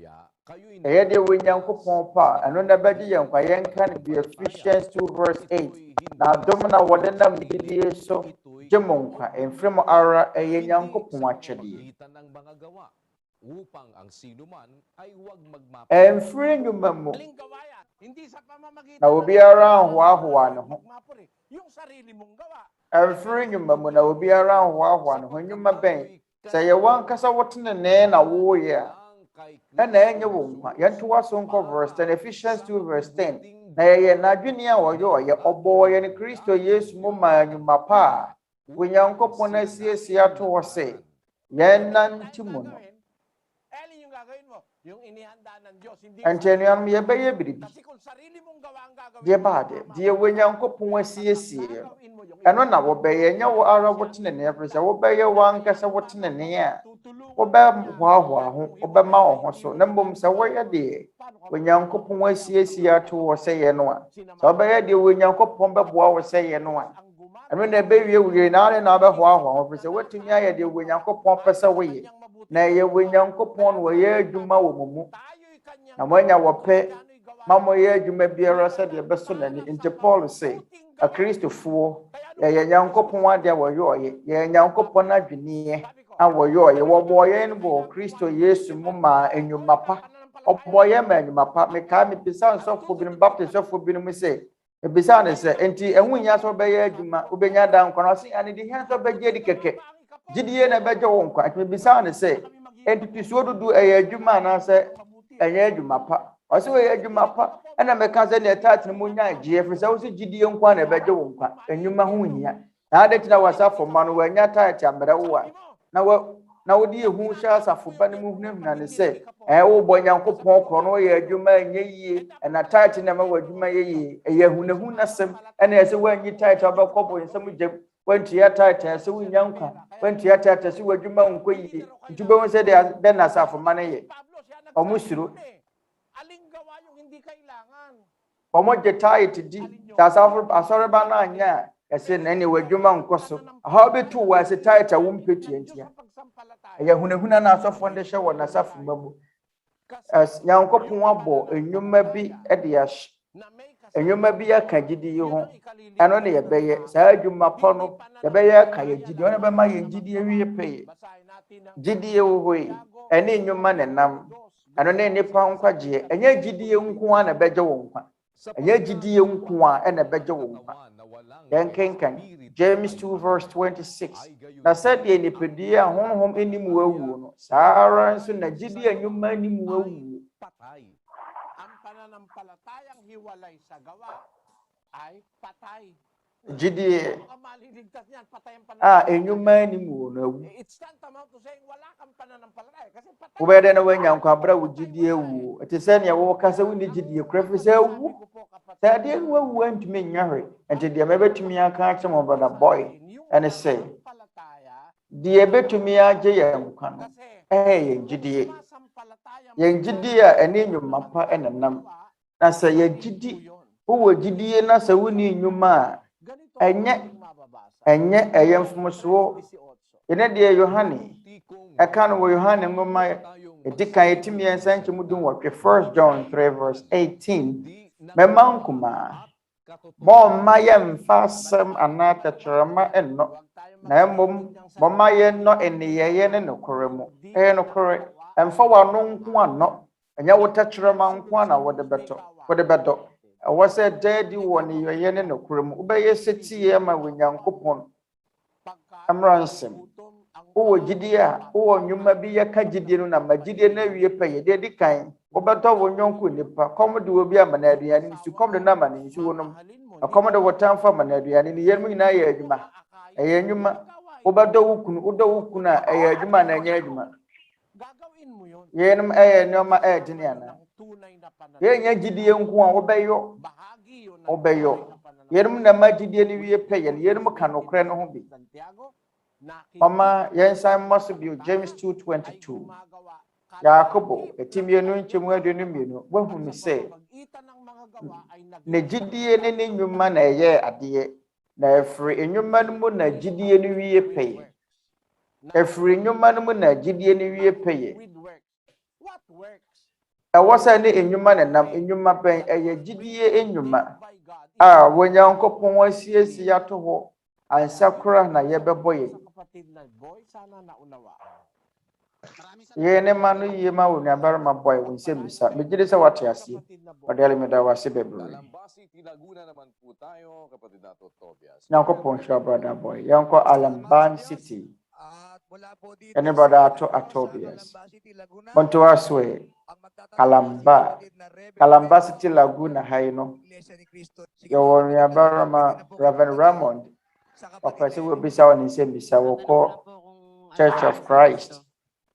ɛyɛ deɛ wɔ Nyankopɔn pa ɛno na bɛgye yɛn nkwa. Yɛnka no bi Ephesians 2 verse 8. Na adom na wɔde nam gyidie so gye mo nkwa ɛmfiri mo ara ɛyɛ Nyankopɔn akyɛdeɛ. Ɛmfiri nnwuma mu na obiara ahoahoa ne ho. Ɛmfiri nnwuma mu na obiara ahoahoa ne ho. Nnwuma bɛn sɛ yɛwɔ ankasa wotenene na woyɛ a ɛna ɛnyɛ wo nkwa. Yɛntoa so nkɔ verse 10 Ephesians 2 verse 10. Na yɛyɛ n'adwene a wɔyɛ ɔbɔɔ yɛ ne Kristo Yesu mu ma nnwuma pa a Onyankopɔn asiesie ato hɔ sɛ yɛnnante mu no. Enti anuanom yɛbɛyɛ biribi deɛ baade deɛ Onyankopɔn asiesie no ɛno na wɔbɛyɛ. Nyɛ wo ara wotenene ɛfiri sɛ wobɛyɛ wankasa wotenene a wobɛhoahoa ho wobɛma wo ho so. Na mmom sɛ wɔyɛ deɛ Onyankopɔn asiesie ato hɔ sɛ yɛ no a sɛ wobɛyɛ deɛ Onyankopɔn bɛboa wo sɛ yɛ no a ɛno na ɛbɛwie na wobɛhoahoa ho ɛfiri sɛ woatumi ayɛ deɛ Onyankopɔn pɛ sɛ woyɛ. Na ɛyɛ Onyankopɔn na wɔyɛ adwuma wɔ mo mu na moanya wɔpɛ ma moyɛ adwuma biara sɛdeɛ ɛbɛsɔ n'ani. Nti Paul sɛ akristofoɔ yɛyɛ Nyankopɔn ade a wɔyɛ yɛyɛ Nyankopɔn adweneɛ a wɔyɛ wɔbɔ yɛn wɔ Kristo Yesu mu ma nnwuma pa. Ɔbɔ yɛn ma nnwuma pa. Mekaa mebisa nsɔfo binom baptist sɔfo binom sɛ ebisa ne sɛ enti ɛho nya sɛ wɔbɛyɛ adwuma wobɛnya da nkwa na ɔse ane de hia sɛ wɔbɛgye di kɛkɛ gyidie na ɛbɛgye wo nkwa. Enti mebisa ne sɛ enti pisuo dudu ɛyɛ adwuma anaasɛ ɛyɛ adwuma pa. Ɔse wɔyɛ adwuma pa ɛna mɛka sɛ ne ɛtaate no mu nya agyeɛ ɛfiri sɛ wo sɛ gyidie nkwa na ɛbɛgye wo nkwa. Nnwuma ho hia na ade tena wasa fɔma no wɔanya taate ammerɛ wo a na na wodi ehu hya asafo ba ne mu hunahuna ne se wo bo Onyankopɔn kro no ye adwuma nyeyie na tight na ma wadwuma yeye ye hunahuna nasem na ye se wanyi tight obekɔbɔ nsɛm gyem wantua tight se wunyankwa wantua tight se wadwuma nkoyi ntube won se de na asafo ma ne ye omusuro omo je tight di asafo asɔre ba na anya ese na ne wadwuma nkoso ha betu wa se tight a wumpetu antia ye hunahuna na asɔfo nde hye wɔ na asafo mamu Nyankopɔn abɔ enwuma bi de ahye enwuma bi aka gidi ho ɛno ne yɛbɛyɛ saa adwuma pɔ no yɛbɛyɛ aka yɛ gidi ɔno bɛma yɛ gidi wie pɛyɛ gidi wo hoi ɛne enwuma ne nam ɛno ne nipa nkwagye ɛnyɛ gidi nko a na bɛgye wo nkwa ɛnyɛ gidi nko a na bɛgye wo nkwa yɛnkenkan James 2:26 na sɛdeɛ nipadua a honhom anim awuo no saa ara nso na gidi enwuma anim awuo gidi enwuma anim wo no awu wobɛde na wanyankwa bra wo gidi awu ɛte sɛ ne wo kasa wo ni gidi kurafi sɛ awu sɛ de no awu antumi nyahwe ente de mebetumi aka akyɛ mo brother boy ɛne sɛ de betumi agye yɛ nkwa no yɛ gidi yɛ gidi a ɛne nnwuma pa ɛnenam na sɛ yɛ gidi wo gidi na sɛ wo ni nnwuma a ɛnyɛ ɛyɛ mfomso ene de Yohane ɛka no wɔ Yohane ngoma edikan etimi ensa nkyemu dum wɔ 1 John 3:18 mema nkuma mo ma yɛ mfa asɛm ana tɛkyerɛma ɛnno na mmom mo ma yɛ no eneyɛyɛ ne nokore mu nokore ɛmfa wano nko ano ɛnyɛ wo tɛkyerɛma nko na wode bɛdɔ ɛwɔ sɛ daadi wɔ ne yɛyɛ ne nokore mu wobɛyɛ setie ma Onyankopɔn amra nsɛm wo gidi a wo nnwuma bi yɛ ka gidi no na ma gidi na wie pɛyɛ de di kan wobɛtɔ wo nyɔnko nipa kɔm de wo bi ama na aduane nsu kɔm de na ma ne nsu wonom kɔm de wɔtan fa ma na aduane ne yɛn mu nyinaa yɛ adwuma ɛyɛ adwuma wobɛdɔ wo kunu a ɛyɛ adwuma na ɛnyɛ adwuma yɛnum ɛyɛ nneɛma ɛyɛ ne ana yɛnyɛ gidi nko a wobɛyɔ yɛnum na ma gidi ne wie pɛyɛ ne yɛnum ka nokore no ho bi Mama yensan must be James 2:22 Yakobo etimi enu nchemu aduonu mienu wahu ni se na gidie ne ne nnwuma na ɛyɛ adeɛ na efiri nnwuma no mu na gidie ne wie pɛyɛ efiri nnwuma no mu na gidie ne wie pɛyɛ ɛwɔ sɛ ne nnwuma ne nam nnwuma bɛn ɛyɛ gidie nnwuma a Onyankopɔn asiesie ato hɔ ansakura na yɛbɛbɔ yɛ yene manu yema Onuabarima boy Nsɛmmisa megire sɛ wate aseɛ ɔdɛle meda wase bebree Nyankopɔn hwɛ brother boy yɛnkɔ Alamban City ɛne brother Atobias monto aswe Kalamba City Laguna haino yɛwɔ Onuabarima Reverend Raymond ɔpɛsɛ wobisa wɔ ne Nsɛmmisa wɔkɔ Church of Christ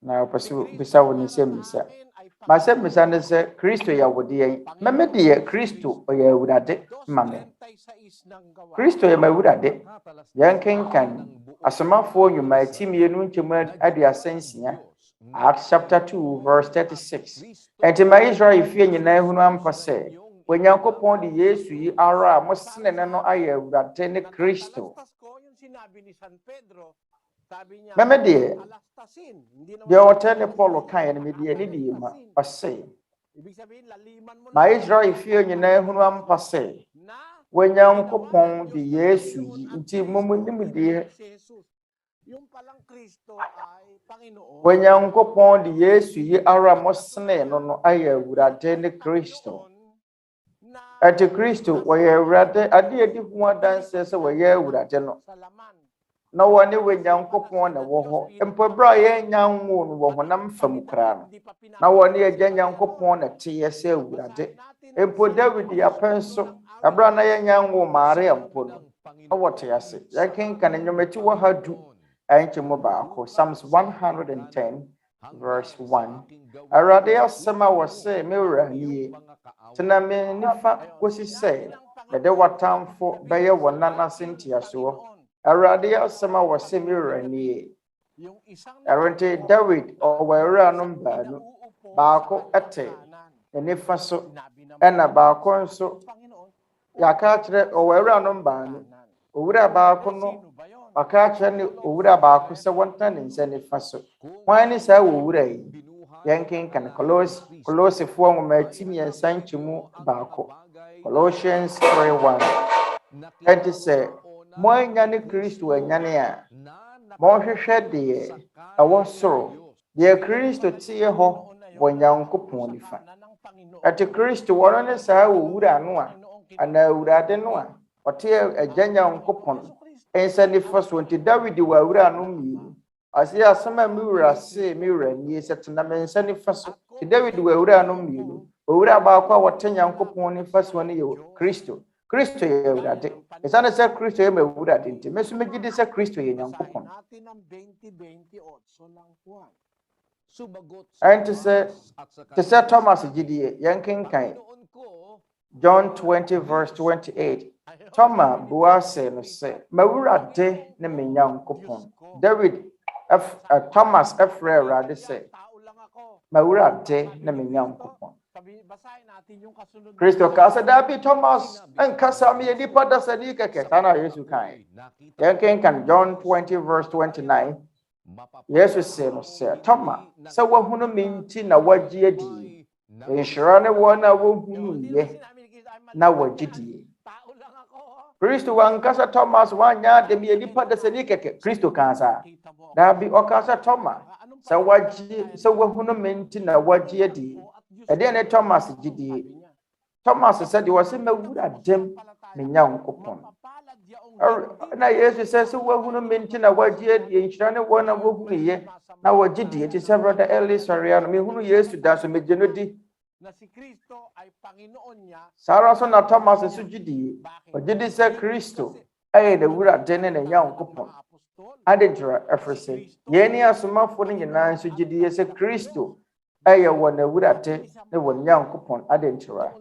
na ɔpɛsɛ bisa wɔ ne Nsɛmmisa ma Nsɛmmisa ne sɛ Kristo yɛ wodeɛ mɛmɛ deɛ Kristo ɔyɛ awurade mame Kristo yɛ mawurade yɛnkenkan asomafoɔ nnwuma atimienu nkyɛmu aduasa nsia Acts chapter 2:36 ɛnti ma Israel fie nyinaa hunu ampa sɛ Onyankopɔn de Yesu yi ara a mosene ne no ayɛ awurade ne Kristo mɛmɛ deɛ ɔtɛ ne Paul kan ne medeɛ ne die ma ɔse ma Israel fie nyinaa hunu ampa sɛ Onyankopɔn de Yesu yi nti momunim deɛ Onyankopɔn de Yesu yi ara mosene no ayɛ awurade ne Kristo ati Kristo wɔyɛ awurade ade adi ho adanse sɛ wɔyɛ awurade no na wɔne Onyankopɔn na wɔ hɔ mpɔbra yɛ nyanwo no wɔ honam fam kra no na wɔne agya Nyankopɔn na teyɛ sɛ awurade mpo David yapɛn so abra na yɛ nyanwo Maria mpo no wɔte ase yɛkenka ne nwomati wɔ ha du ɛnkyɛ mu baako. Psalms 110 verse 1. Awurade asɛm a wɔse me wura nie. Tena me nifa kosi sɛ mede w'atamfo bɛyɛ wɔ nan ase ntiasoɔ. Awurade asɛm a wɔse me wura nie. Ɛrente David ɔwɔ awuranom baanu. Baako ɛte ne nifa so ɛna baako nso yɛaka akyerɛ ɔwɔ awuranom baanu. Owura baako no ɔka akyerɛ ne owura baako sɛ wɔntena ne nsa nifa so. Hwan ne saa wɔ owura yi? Yɛnkenkan Kolosifoɔ nwoma ati mmiɛnsa nkyɛmu baako. Colossians 3:1. Ɛnti sɛ mo anya ne Kristo anyane a monhwehwɛ deɛ ɛwɔ soro, deɛ Kristo tie hɔ wɔ Nyankopɔn nifa. Ɛte Kristo wɔno ne saa wɔ owura no a anaa awurade no a ɔte agya Nyankopɔn nsa nifa so. Nti David wɔ awura no mmienu. Ɔse asɛm a me wura se me wura nie sɛ tena me nsa nifa so. Nti David wɔ awura no mmienu. Owura baako a wɔte Nyankopɔn nifa so no yɛ Kristo. Kristo yɛ awurade. Ɛsiane sɛ Kristo yɛ m'awurade nti me nso megye di sɛ Kristo yɛ Nyankopɔn. Ɛnti sɛ te sɛ Thomas gyidie yɛnkenkan John 20 verse 28. Thomas bua se no sɛ m'awurade ne me Nyankopɔn. Thomas ɛfrɛ awurade sɛ m'awurade ne me Nyankopɔn. Kristo ka sɛ dabi Thomas ɛnkasa me yɛ nipa dasani kɛkɛ. Saa na Yesu kae. Yɛnkenkan John 20 verse 29. Yesu se no sɛ Thomas sɛ wahunu me nti na wagye adi. Nhyira ne wɔn a wohunu yɛ na wagye di. Kristo wankasa Thomas wanya de me yɛ nipa dasani kɛkɛ. Kristo ka sa dabi ɔkasa Thomas sɛ wahunu me nti na wagye adi. Ɛdeɛ ne Thomas gyidie. Thomas sɛ de wɔse m'awura dem me Nyankopɔn. Na Yesu sɛ sɛ wahunu me nti na wagye adi. Nhyira ne wɔn a wohunu yɛ na wagye di. Ti sɛ brother Eli Soriano me hunu Yesu da so megye no di. Saa so na Thomas so gyidie. Ɔgye di sɛ Kristo ɛyɛ n'awura de ne Nyankopɔn. Adesua ɛfiri sɛ yɛn ni asomafo no nyinaa nso gyidie sɛ Kristo ɛyɛ wɔ n'awurade ne wɔ Nyankopɔn. Adesua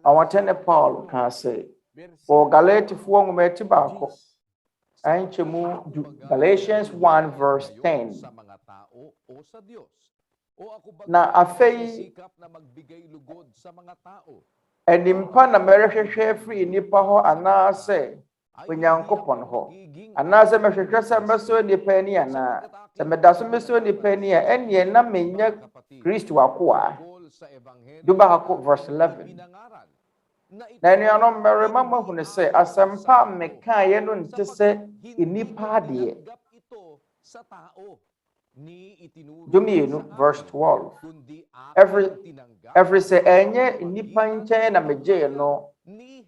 awɔtene Paul ka sɛ wɔ Galatifoɔ nwoma ati baako ɛnkyɛmu Galatians 1 verse 10. Na afei ɛnimpa na mɛrehwehwɛ firi nipa hɔ anaasɛ Onyankopɔn hɔ anaasɛ mɛhwehwɛ sɛ mɛsɔ nipa ani anaa sɛ mɛda so mɛsɔ nipa ani a ɛneɛ na menya Kristo akoa. Dubaako verse 11. Na anuanom mɛrema mahunu sɛ asɛmpa a mekaeɛ no nte sɛ nipa adeɛ. Dumienu verse 12. Every sɛ ɛnyɛ nipa nkyɛn na megye no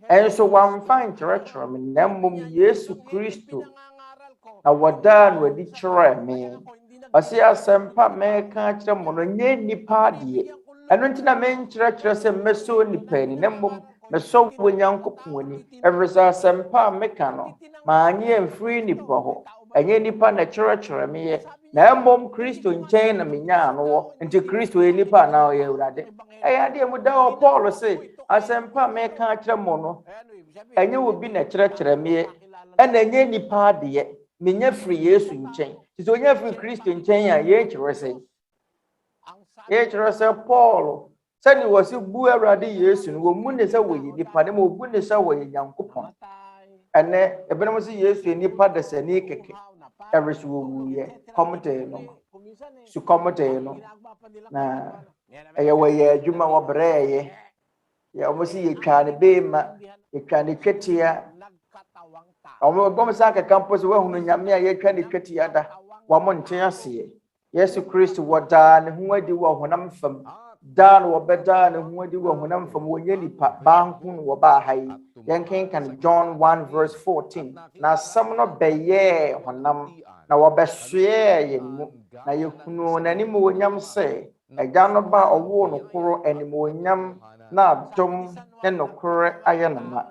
ɛnso wamfa nkyerɛkyerɛ me na mmom Yesu Kristo na wɔdaa no adi kyerɛɛ me. Ɔse asɛmpa mɛka kyerɛ mo no nyɛ nipa adeɛ. Ɛno nti na menkyerɛkyerɛ sɛ mɛsɔ nipa ani na mmom mesɔ wɔ Nyankopɔn ani. Every sɛ asɛmpa a meka no maanyɛ mfiri nipa hɔ. Ɛnyɛ nipa na kyerɛkyerɛ me yɛ. Na mmom Kristo nkyɛn na menyaa no wɔ. Nti Kristo yɛ nipa na ɔyɛ awurade. Ɛyɛ adeɛ mu da wɔ Paul sɛ asɛmpa mɛka kyerɛ mo no ɛnyɛ obi na kyerɛkyerɛ me yɛ. Ɛna ɛnyɛ nipa adeɛ. Menya firi Yesu nkyɛn. Nti sɛ onya firi Kristo nkyɛn a yɛkyerɛ sɛ yɛkyerɛ sɛ Paul sɛne wɔ se bu awurade Yesu no wɔ mu ne sɛ wɔyɛ nipa ne ma obu ne sɛ wɔyɛ Nyankopɔn. Ɛnɛ ebinom sɛ Yesu yɛ nipa dasani kɛkɛ. Ɛre so wɔwuyɛ kɔmtɛɛ no su kɔmtɛɛ no na ɛyɛ wɔyɛ adwuma wɔ berɛ yɛ ɔmo sɛ yɛtwa ne beema yɛtwa ne twetia ɔmo bɔm sɛ akeka mpo sɛ wahunu nyame a yɛtwa ne twetia da wɔmo nte aseɛ. Yesu Kristo wɔdaa ne ho adi wɔ honam fam. Daa no wɔbɛdaa ne ho adi wɔ honam fam. Wɔnyɛ nipa baanko no wɔbaa ha yi. Yɛnkenkan John 1 verse 14. Na asɛm no bɛyɛɛ honam na wɔbɛsoɛɛ yɛn mu na yɛhunu n'anim wonyam sɛ agya no ba ɔwoo no koro animuonyam na adom ne nokore ayɛ no ma.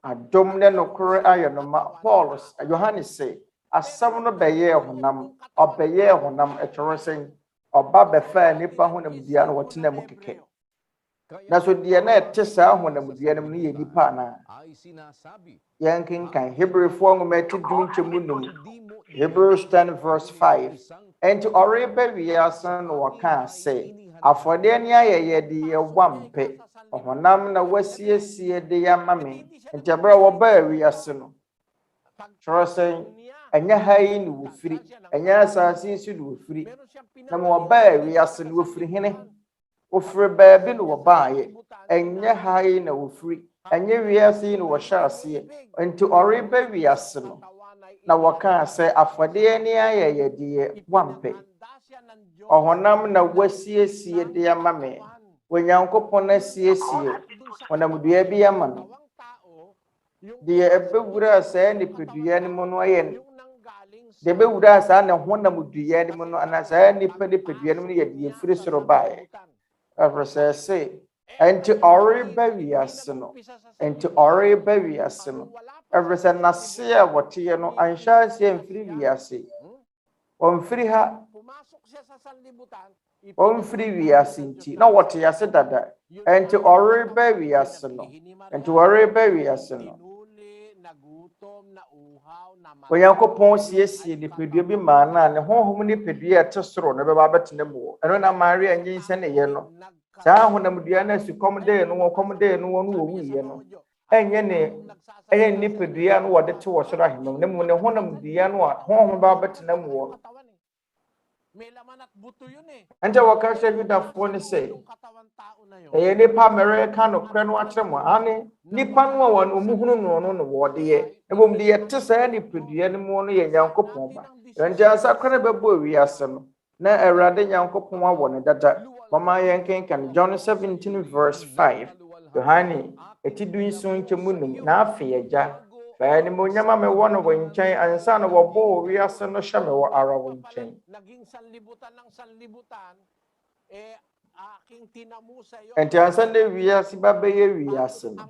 Adom ne nokore ayɛ no ma. Paul Yohane sɛ asɛm no bɛyɛ honam ɔbɛyɛ honam ɛkyerɛ sɛ ɔba bɛfa nipa honamdua no wɔtena mu kɛkɛ na so deɛ na ɛte saa honamdua no mu no yɛ nipa ana yɛnkenkan Hebreefoɔ nwoma ti du nkyɛmu num Hebrews 10:5 enti ɔreba wiase no wɔka sɛ afɔdeɛ ne ayɛyɛ de yɛwa mpɛ ɔhonam na wasiesie de yɛama me enti ɛberɛ wɔbaa wiase no kyerɛ sɛ ɛnyɛ ha yi ne wɔfiri ɛnyɛ asase yi so ne wɔfiri na ma wɔbaa wiase no wɔfiri hene wɔfiri baabi ne wɔbaayɛ ɛnyɛ ha yi na wɔfiri ɛnyɛ wiase yi ne wɔhyɛ aseɛ enti ɔreba wiase no na wɔka sɛ afɔdeɛ ne ayɛyɛ de yɛwa mpɛ ɔhonam na wasiesie de ama me Onyankopɔn asiesie honamdua bi ama no deɛ ɛbɛwura saa nipadua no mu no ayɛ deɛ ɛbɛwura saa ne honamdua no mu no anaa saa nipadua no mu no yɛ deɛ ɛfiri soro baeɛ ɛfiri sɛ se enti ɔreba wiase no ɛfiri sɛ n'ase a wɔteɛ no anhyɛ aseɛ mfiri wiase ɔmfiri ha ɔmfiri wiase nti na wɔte ase dada enti ɔreba wiase no Onyankopɔn siesie nipadua bi maa na ne honhom nipadua ɛte soro na bɛba bɛtena mu wɔ ɛno na Maria nyinsɛ ne yɛ no saa honamdua na sukɔm dɛ no wɔkɔm dɛ no wɔn wɔ wuyɛ no ɛnyɛ nipadua no wɔde te wɔ soro ahemam na mu ne honamdua no a honhom bɛba bɛtena mu wɔ ɛnkyɛ wɔka hyɛ Yudafoɔ ne sɛ ɛyɛ nipa mmerɛka no korɛ no akyerɛ mu ane nipa no a wɔn omuhunu no no wɔde yɛ ebom de yɛte saa nipadua no mu no yɛ Nyankopɔn ba ɛnkyɛ asakra bɛbɔ wiase no na Awurade Nyankopɔn awɔ ne dada mama yɛnkenkan John 17:5 Yohane eti du nson nkyɛmu num na afei agya bɛni mo nyama me wɔ no wɔ nkyɛn ansa na wɔbɔ wiase no hyɛ me wɔ ara wɔ nkyɛn enti ansa na wiase ba bɛyɛ wiase no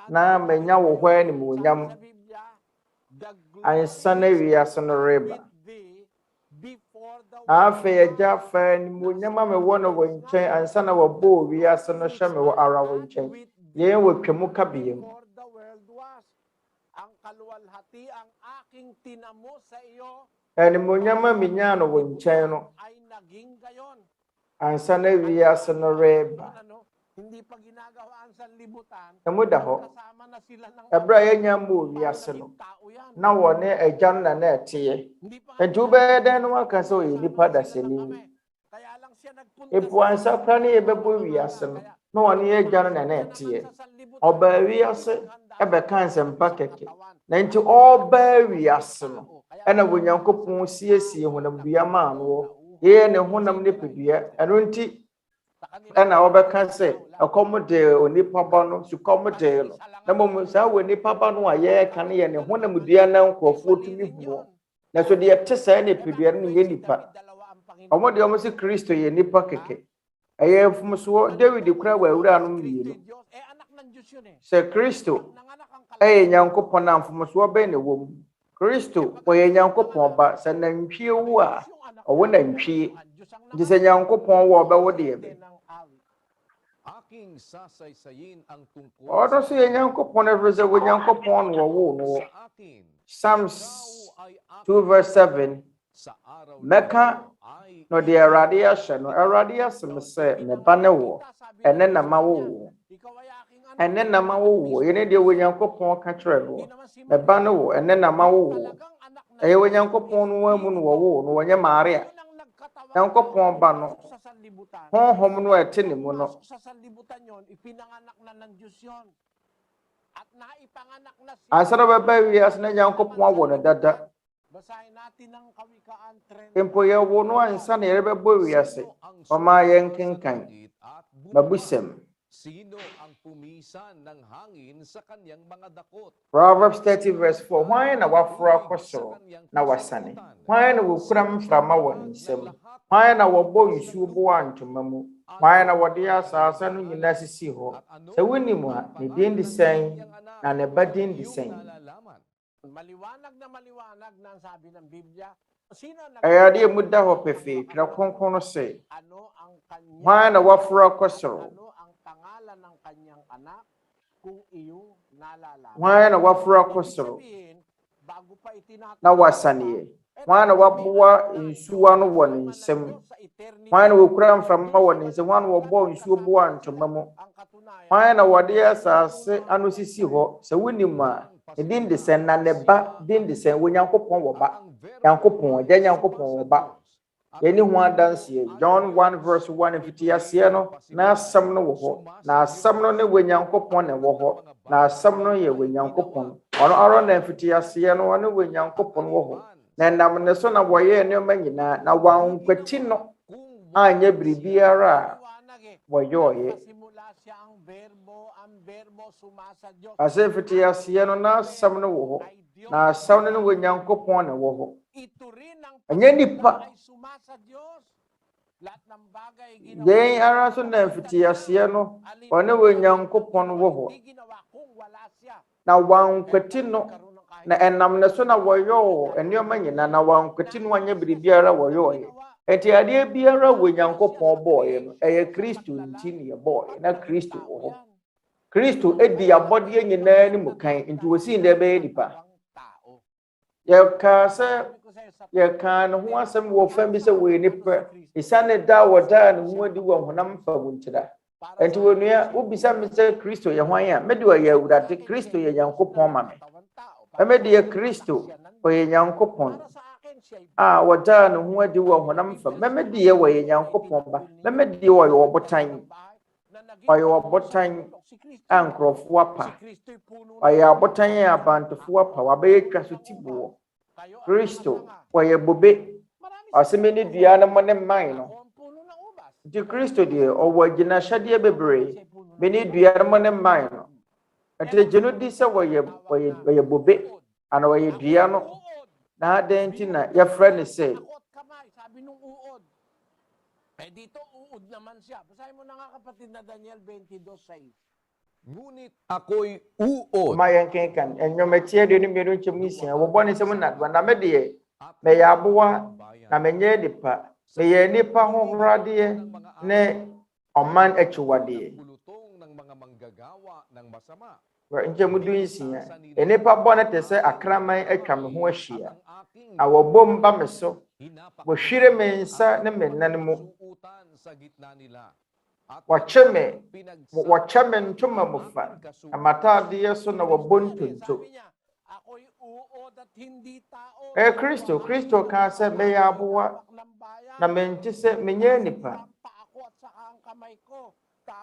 na menya wo hɔ anim wɔ nyam ansa na wiase no reba afei agya bɛni mo nyama me wɔ no wɔ nkyɛn ansa na wɔbɔ wiase no hyɛ me wɔ ara wɔ nkyɛn yɛn wɔ twɛmu kabea mu ɛni mo nyama minya no wɔ nkyɛn no ansa na wiase no reba emu da hɔ ɛberɛ a yɛnya mbɔ wiase no na wɔne agya no na ɛteɛ enti wobɛyɛ dɛn no aka sɛ ɔyɛ nipa dasani epu ansa kora ne yɛbɛbɔ wiase no na wɔne yɛ agya no na ɛteɛ ɔbaa wiase ɛbɛka nsɛmpa kɛkɛ na nti ɔbaa wiase no ɛna Onyankopɔn siesie honamdua maa no yɛyɛ ne honam nipadua ɛno nti ɛna wɔbɛka sɛ ɛkɔm de onipa ba no sukɔm de no na mmom saa wɔ nipa ba no a yɛyɛka no yɛ ne honamdua na nkurɔfoɔ tumi hu na so deɛ ɛte saa nipadua no yɛ nipa ɔmo deɛ ɔmo sɛ Kristo yɛ nipa kɛkɛ ɛyɛ mfomsoɔ David kora wɔ awura no mmienu sɛ Kristo ɛyɛ Nyankopɔn a mfomsoɔ bɛn na wɔ mu Kristo ɔyɛ Nyankopɔn ba sɛ nantwie wu a ɔwɔ nantwie nti sɛ Nyankopɔn wɔ ɔbɛwo deɛ bɛ ɔno so yɛ Nyankopɔn ɛfiri sɛ wɔ Nyankopɔn no wɔwo no wɔ Psalms 2:7 mɛka no deɛ Awurade ahyɛ no Awurade asɛm sɛ ne ba ne wɔ ɛne na ma wo ɛne na ma wo yɛne deɛ wɔ Nyankopɔn ka kyerɛ no ne ba ne wɔ ɛne na ma wo ɛyɛ wɔ Nyankopɔn no amu no wɔwo no wɔnyɛ Maria Nyankopɔn ba no honhom no ɛte ne mu no ansa na bɛba wiase na Nyankopɔn awɔ no dada mpo yɛwo no ansa na yɛrebɛbɔ wiase ɔma yɛnkenkan mabusɛm Proverbs 30:4 Hwan na waforo akɔ soro na wasane hwan na wɔkura mframa wɔ nsam hwan na wɔbɔ nsuo bo antoma mu hwan na wɔde asase no nyinaa sisi hɔ sɛ wonim a ne din de sɛn na ne ba din de sɛn
Maliwanag na ang sabi ng Biblia. Sino
Ayade mu da hɔ pɛfɛ. Twerɛ Kronkron no sɛ,
ano ang kanyang
hwan na waforo akɔ soro?
ano ang pangalan ng kanyang anak kung iyong naalala.
Hwan na waforo akɔ
Ibig
soro?
sabihin, bago pa itinatawag
Na wasaneɛ. Hwan na waboa nsuwa no wɔ ne nsam?
sa eternity,
Hwan na wɔkura mframa wɔ ne nsam? Hwan na wɔbɔ nsuo boa ntoma mu?
ang katunayan,
Hwan na wɔde asase ano sisi hɔ? Sɛ wonim a, ne din de sɛ na ne ba din de sɛ Onyankopɔn wɔ ba. Nyankopɔn, agya Nyankopɔn wɔ ba. Yɛne ho adanseɛ. John 1:1 mfiti aseɛ no, na asɛm no wɔ hɔ. Na asɛm no ne Onyankopɔn na ɛwɔ hɔ. Na asɛm no yɛ Onyankopɔn. Ɔno ara na mfiti aseɛ no, ɔne Onyankopɔn wɔ hɔ. Na nam ne so na wɔyɛ nneɛma nyinaa. Na wankwati no anyɛ biribiara a wɔyɛɔyɛ.
simula siya ang verbo sumasa Diyos.
Asɛ mfiti aseɛ no, na asɛm no wɔ hɔ. Na asɛm no ne Onyankopɔn na ɛwɔ hɔ.
Ito rin ang
Ɛnyɛ nipa.
ay sumasa Diyos. Lahat ng bagay
Yɛn ara nso na mfiti aseɛ no, ɔne Onyankopɔn wɔ hɔ.
Hindi ginawa kung wala siya.
Na wankwati no, na ɛnam ne so na wɔyɛɔ nneɛma nyinaa. Na wankwati no anyɛ biribiara wɔyɛɔyɛ. Enti adeɛ biara Onyankopɔn bɔɔyɛ no, ɛyɛ Kristo nti ne yɛbɔɔyɛ. Na Kristo wɔ hɔ. Kristo edi abɔdeɛ nyinaa ne mu kan. Nti wɔsii dɛ ɛbɛyɛ nipa. Yɛkaa sɛ yɛkaa ne ho asɛm wɔ fam bi sɛ wɔyɛ nipa. Esiane da a wɔdaa ne ho adi wɔ honam fa mu ntira. Enti wɔnua wobisa me sɛ Kristo yɛ hwan a, mede ɔyɛ Awurade. Kristo yɛ Nyankopɔn ma me. Ɛmɛde yɛ Kristo ɔyɛ Nyankopɔn a wɔdaa ne ho adi wɔ honam fa. Mɛmɛde yɛ wɔyɛ Nyankopɔn ba. Mɛmɛde yɛ ɔyɛ ɔbotan. Ɔyɛ ɔbotan a nkurɔfoɔ apa. Ɔyɛ abotan a abantofoɔ apa. Wabɛyɛ twa so tiboɔ. Kristo ɔyɛ bobe. Ɔsɛm ne dua no mo ne mman no. Nti Kristo deɛ ɔwɔ gyinahyɛdeɛ bebree. Me ne dua no mo ne mman no. Nti gye no di sɛ wɔyɛ bobe ana wɔyɛ dua no. Na adɛn nti na yɛfrɛ ne sɛ
Sabi nung uod. Dito uod naman siya. Basahin mo na nga kapatid na Daniel 22:6.
Ngunit ako'y uod.
ma yɛnkenkan nnwomatiɛ de no mmienu nkyɛm nsia wɔbɔ ne nsɛm nnadua na medeɛ mɛyɛ aboa na menyɛ nipa meyɛ nipa hohoradeɛ ne ɔman akyiwadeɛ nkyɛm du nsia nipa bɔ ne te sɛ akraman atwa me ho ahyia na wɔbɔ mba me so wɔhwire me nsa ne me nan mu wɔkyɛ me ntoma mu fa amatadeɛ so na wɔbɔ ntonto Kristo ka sɛ mɛyɛ aboa na mente sɛ menyɛ nipa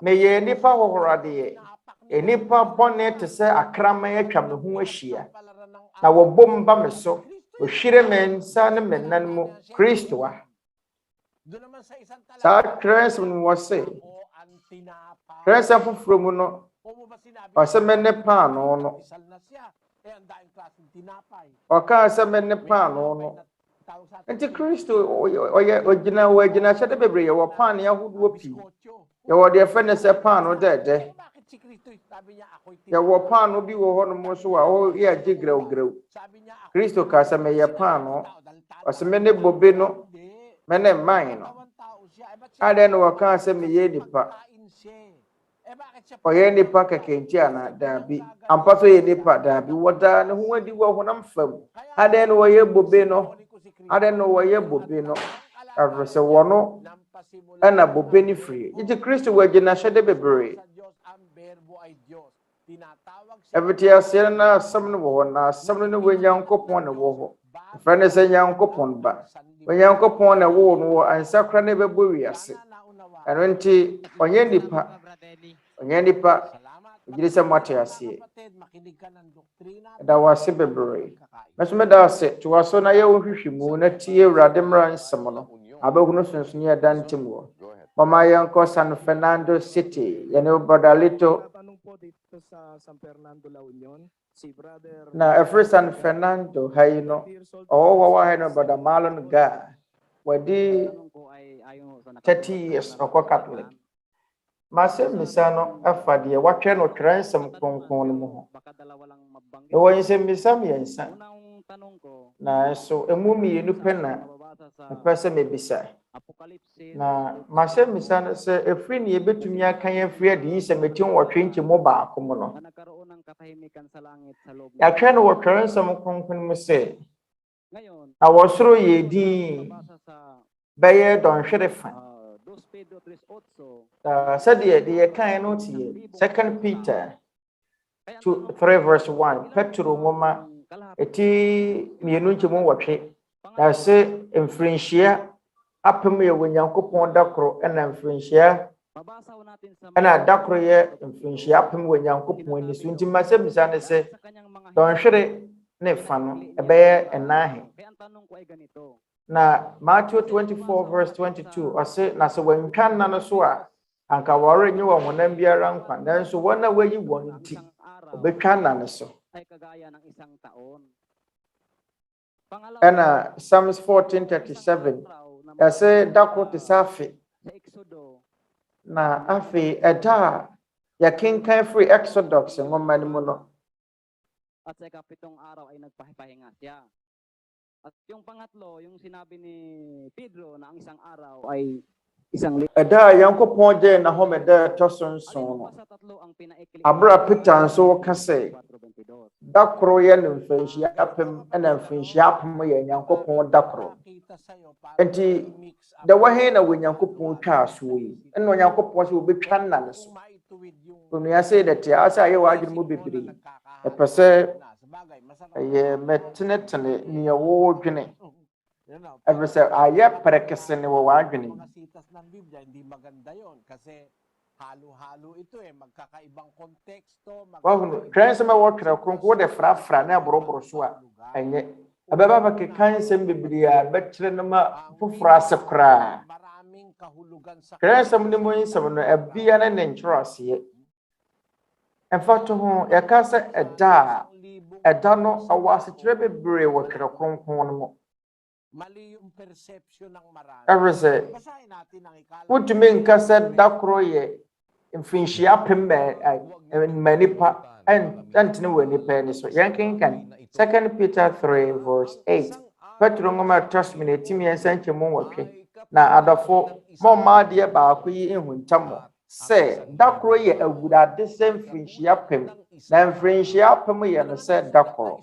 meyɛ nipa hohoradeɛ nipa bɔne te sɛ akraman atwa me ho ahyia na wɔbɔ mba me so wɔhwire me nsa ne me nan mu Kristo a saa twerɛnsɛm no wɔ se twerɛnsɛm foforɔ mu no ɔsɛ mene paano no ɔkaa sɛ mene paano no nti Kristo ɔgyina hyɛde bebree yɛwɔ paano ahodoɔ pii yɛwɔ deɛ fɛ ne sɛ paano dɛdɛ yɛwɔ paano bi wɔ hɔ no mu so a ɔyɛ agye grɛwgrɛw Kristo kaa sɛ meyɛ paano ɔsɛ mene bobe no mene mman no adɛn na wɔkaa sɛ meyɛ nipa ɔyɛ nipa kɛkɛnti ana daabi ampa so yɛ nipa daabi wɔdaa ne ho adi wɔ honam fam adɛn na wɔyɛ bobe no adɛn na wɔyɛ bobe no afiri sɛ wɔno ɛna bobe ne firi nti Kristo wɔagyina hyɛde bebree ɛfiti aseɛ no na asɛm no wɔ hɔ na asɛm no ne Onyankopɔn na wɔ hɔ ɛfrɛ ne sɛ Nyankopɔn ba Onyankopɔn na wɔ no wɔ ansa kora ne bɛbɔ wiase ɛno nti ɔnyɛ nipa gyiri sɛ moate aseɛ ɛda wɔ ase bebree mɛso mɛda ase to wɔ so na yɛwɔ hwehwɛ mu na tie Awurade mmara nsɛm no abɛhunu sonsoni ɛda ntam wɔ mama yɛnkɔ San Fernando City yɛne Badalito na ɛfiri San Fernando ha yi no ɔwɔ ha no Badamalo no ga wɔde 30 years ɔkɔ Catholic Nsɛmmisa no afa deɛ wɔatwerɛ no Twerɛ Kronkron no mu ho. Ɛwɔ nsɛmmisa mmiɛnsa. Na nso emu mmienu pɛ na mepɛ sɛ mebisa. Na nsɛmmisa no sɛ ɛfiri ne yɛbɛtumi aka yɛn afiri adiyisɛm ɛtim nkyɛmu baako mu no. Yɛatwerɛ no wɔ Twerɛ Kronkron mu sɛ na wɔsoro yɛ din bɛyɛ dɔnhwere fa. Sɛdeɛ deɛ yɛkae no tie 2 Peter 3:1 Petro nwoma eti mmienu nkyɛmu wɔtwe. Na sɛ mfirinhyia apem yɛ Onyankopɔn dakoro ɛna mfirinhyia ɛna dakoro yɛ mfirinhyia apem wɔ Onyankopɔn ani so. Nti nsɛmmisa ne sɛ dɔnhwere ne fa no ɛbɛyɛ ɛnaahe. Na Matthew 24:22 ɔse na sɛ wɔntwa nna no so a anka wɔrenye wɔn honam biara nkwa, nanso wɔn a wɔayi wɔn nti wɔbɛtwa nna no so. Ɛna Psalms 14:37 ɛsɛ dakoro te sɛ afe. Na afe ɛda a yɛkenkan firi Exodus nwoma no mu no.
At sa ikapitong araw ay nagpahinga siya. At yung pangatlo, yung sinabi ni Pedro na ang isang araw ay isang linggo.
Ɛda a Onyankopɔn gyee n'ahome da ɛtɔ so nson no. Abra Peter nso ka sɛ dakoro yɛ ne mfirinhyia apem ɛna mfirinhyia apem yɛ Onyankopɔn dakoro. Enti da wɔhe na Onyankopɔn twa asoɔ yi. Ɛna Onyankopɔn sɛ wɔbɛtwa nna no so. Onua sɛ dɛte asa ayɛ wɔ adwene mu bebree. Ɛpɛ sɛ ɛyɛ mɛtenetene nea wɔdwene. Ɛpɛ sɛ ayɛ pɛrɛkɛse ne wɔ w'adwene. Wahunu twɛn sɛ wɔtwerɛ Kronkron wɔde frafra na ɛborɔborɔ so a ɛnyɛ. Ɛbɛba bɛkeka nsɛm bebree a bɛkyerɛ no ma foforɔ ase koraa. Twɛn nsɛm no mu nsɛm no ɛbea ne ne nkyerɛaseɛ. Ɛmfa to ho yɛka sɛ ɛda no awɔ asekyerɛ bebree wɔ Twerɛ Kronkron no mu. Ɛfiri sɛ wotumi nka sɛ dakoro yɛ mfirinhyia apem ma nipa ɛntene wɔ nipa ani so. Yɛnkenkan 2 Peter 3:8 Petro nwoma ɛtɔ so na ɛtimi yɛnsa nkyɛmu wɔtwe. Na adɔfo mɔmma adeɛ baako yi ehu ntam sɛ dakoro yɛ awurade sɛ mfirinhyia apem na mfirinhyia apem yɛ no sɛ dakoro.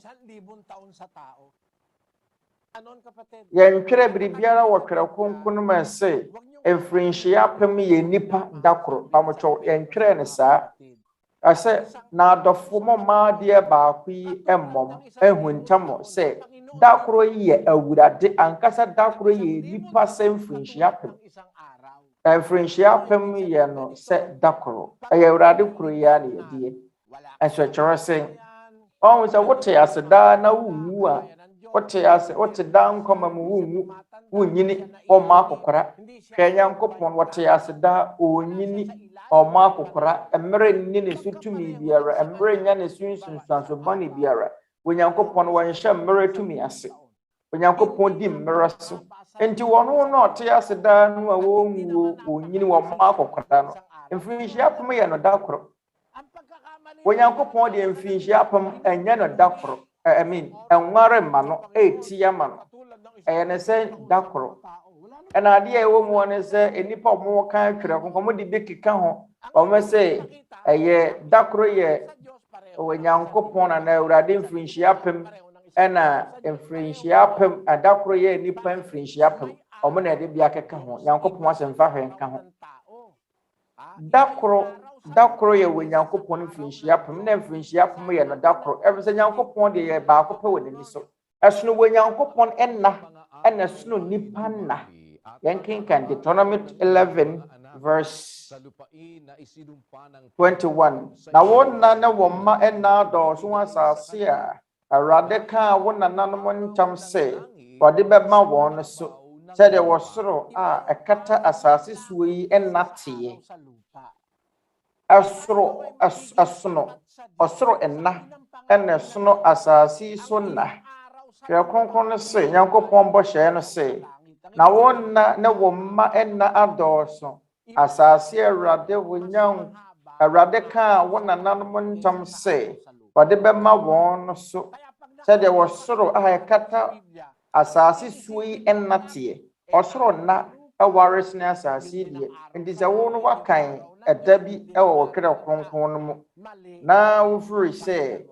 Yɛntwerɛ biribiara wɔ Twerɛ Kronkron mu sɛ mfirinhyia apem yɛ nipa dakoro. Bamotwɔ yɛntwerɛ ne saa. Asɛ na adɔfo mɔmma adeɛ baako yi mmom ehu ntam sɛ dakoro yɛ awurade ankasa dakoro yɛ nipa sɛ mfirinhyia apem. Mfirinhyia apem yɛ no sɛ dakoro. Ɛyɛ awurade koro yi a na yɛdie. Ɛnso kyerɛ sɛ ɔn sɛ wote ase daa na wunwu a wote ase wote daa nkɔma mu wunwu wunyini ɔma akokora. Hwɛ Onyankopɔn wote ase daa onyini ɔma akokora. Mmerɛ nni ne so tumi biara, mmerɛ nya ne so nsunsuanso bɔne biara. Onyankopɔn wɔnhyɛ mmerɛ tumi ase. Onyankopɔn di mmerɛ so. Enti wɔno na ɔte ase daa no a wɔnwuo onyini wɔma akokora no. Mfirinhyia apem yɛ no dakoro. Onyankopɔn de mfirinhyia apem ɛnyɛ no dakoro. Ɛnware ma no ɛtia ma no. Ɛyɛ ne sɛ dakoro. Ɛna adeɛ a ɛwɔ mu ne sɛ enipa ɔmo kan Twerɛ Kronkron ɔmo de bi keka ho. Ɔmo sɛ ɛyɛ dakoro yɛ Onyankopɔn na awurade mfirinhyia apem ɛna mfirinhyia apem adakoro yɛ nipa mfirinhyia apem. Ɔmo na ɛde bi akeka ho. Onyankopɔn asɛmfa hwɛ nka ho. Dakoro yɛ Onyankopɔn mfirinhyia apem na mfirinhyia apem yɛ no dakoro. Ɛfiri sɛ Onyankopɔn de yɛ baako pɛ wɔ n'ani so. Ɛsono Onyankopɔn ɛnna ɛna ɛsono nipa nna. Yɛnkenkan Deuteronomy 11:21 na wɔn nna na wɔn mma ɛnna adɔɔso wɔ asase a Awurade kaa wɔn nananom ntam sɛ wɔde bɛma wɔn so sɛdeɛ wɔsoro a ɛkata asase soɔ yi ɛnna teɛ. Ɔsoro ɛnna ɛna ɛsono asase so nna. Twerɛ Kronkron no sɛ Onyankopɔn bɔhyɛ no sɛ na wɔn nna na wɔn mma ɛnna adɔɔso asase Awurade wonyan Awurade ka wonananom ntam se wade bɛma wɔn no so sɛdeɛ wɔsoro a ɛkata asase suo yi ɛnnateɛ ɔsoro na ɛware sene asase deɛ nti sɛ wo no wakan ɛda bi ɛwɔ wɔ Twerɛ Kronkron no mu na wofiri sɛ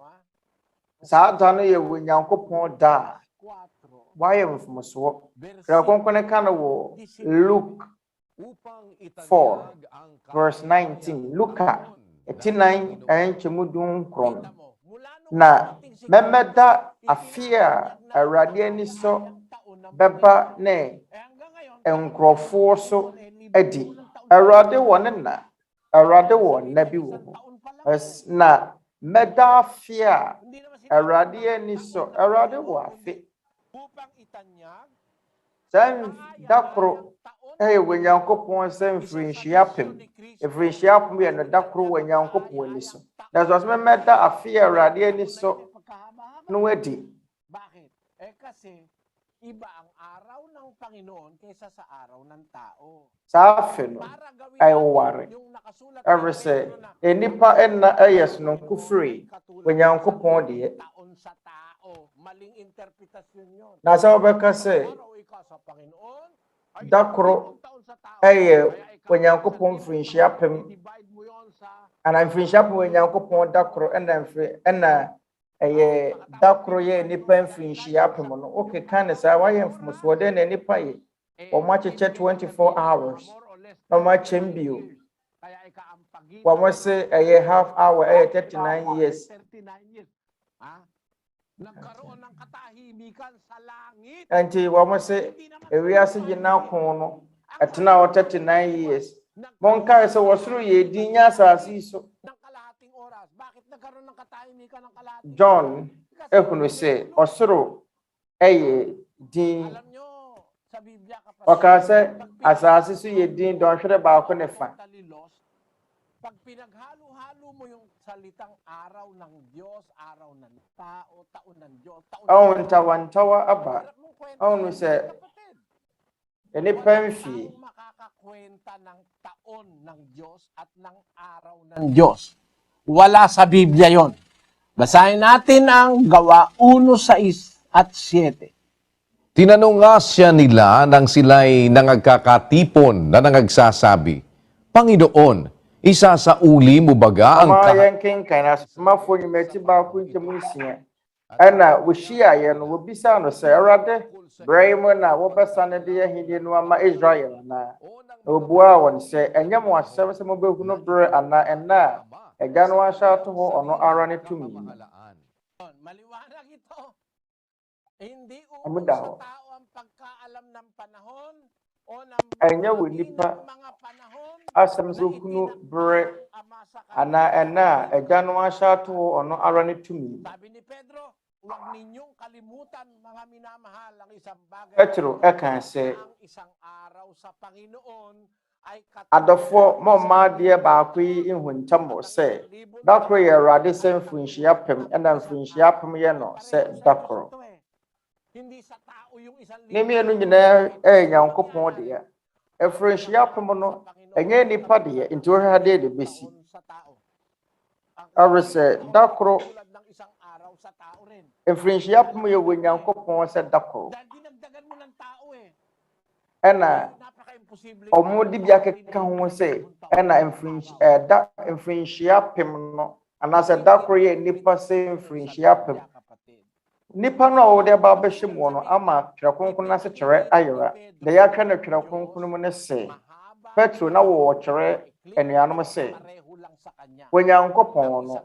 saa da no yɛ Onyankopɔn da a wayɛ mfomsoɔ Twerɛ Kronkron ka no wɔ Luke 4 verse 19 Luka 9 ɛnkyɛmu 19 na mɛmɛda afe a Awurade ani sɔ bɛba ne nkurɔfoɔ so adi Awurade wɔ ne na Awurade wɔ nna bi wɔ hɔ na mɛda afe a Awurade ani sɔ Awurade wɔ afe sɛ da koro ɛyɛ Onyankopɔn sɛ mfirinhyia pem mfirinhyia pem yɛ no da koro wɔ Onyankopɔn ani so na sɛ ɔsɛ mɛda afe a Awurade ani sɔ no adi saa afe no ɛware ɛwere sɛ nnipa ɛnna ɛyɛ sononko firi Onyankopɔn deɛ na sɛ wɔbɛka sɛ da koro ɛyɛ Onyankopɔn mfirinhyia pem ana mfirinhyia pem Onyankopɔn da koro ɛna ɛyɛ da koro yɛ nnipa mfirinhyia pem no okeka ne saa wayɛ mfomsoɔ dɛ na nnipa yɛ wɔn akyekyɛ 24 hours na wɔn akyɛm bio wɔn se ɛyɛ half hour ɛyɛ 39 years nti wɔn se Wiase gyina kon no ɛtena wɔ 39 years monkae sɛ wɔsoro yɛ din nya asase yi so John ehunu sɛ ɔsoro ɛyɛ din ɔka sɛ asase so yɛ din dɔnhwere baako ne fa
pag pinaghalo-halo mo yung salitang araw ng Diyos, araw ng tao, taon ng Diyos, taon ng
tawan-tawa aba ano sɛ nnipa mfie
makakakwenta ng taon ng Diyos at ng araw ng Diyos. Wala sa Biblia yon. Basahin natin ang Gawa 1:6 at 7.
Tinanong nga siya nila nang sila'y nangagkakatipon na nangagsasabi, Panginoon, isasauli mo baga ang
kenkan na sumafo nyumati baako ntemu nsia ana wohyia ye no wobisa no sɛ Awurade berɛ mu na wobɛsa ne de ahidi no ama Israel na obua wɔn sɛ ɛnyɛ mo asɛm sɛ mobehu no berɛ ana ɛna ɛga no ahyɛ to hɔ ɔno ara ne tumi
Maliwanag ito. Hindi
Amuda
sa
ho.
tao ang pagkaalam ng panahon o ng
Ɛnyɛ wɔ nipa
mga panahon
asɛm sɛ okunu berɛ ana ɛna ɛga no ahyɛ to hɔ ɔno ara ne tumi
Sabi ni Pedro, huwag ninyong kalimutan mga minamahal ang isang bagay.
Petro ɛka sɛ
Ang isang araw sa Panginoon ay
adɔfoɔ mɔmma adeɛ baako yi nhuntam wɔ sɛ da koro yɛ Awurade sɛ mfirinhyia pem ɛna mfirinhyia pem yɛ no sɛ da koro
Hindi sa tao yung isang
ne mmienu nyinaa ɛyɛ Nyankopɔn deɛ mfirinhyia pem no ɛnyɛ nipa deɛ nti wɔhwɛ adeɛ de bɛsi
sa tao.
ɛwere sɛ da koro
Tulad ng isang araw sa tao rin.
mfirinhyia pem yɛ wɔ Nyankopɔn sɛ da koro
Dahil dinagdagan mo ng tao eh.
ɛna
Napaka-imposible.
ɔmo de bi akeka ho sɛ ɛna mfirinhyia pem no anaasɛ da koro yɛ nipa sɛ mfirinhyia pem nipa no a wɔde ba bɛhyɛ mu no ama Twerɛ Kronkron ase kyerɛ ayera da yɛatwa no Twerɛ Kronkron mu ne sɛ Petro na wɔwɔ kyerɛ anuanom sɛ Onyankopɔn no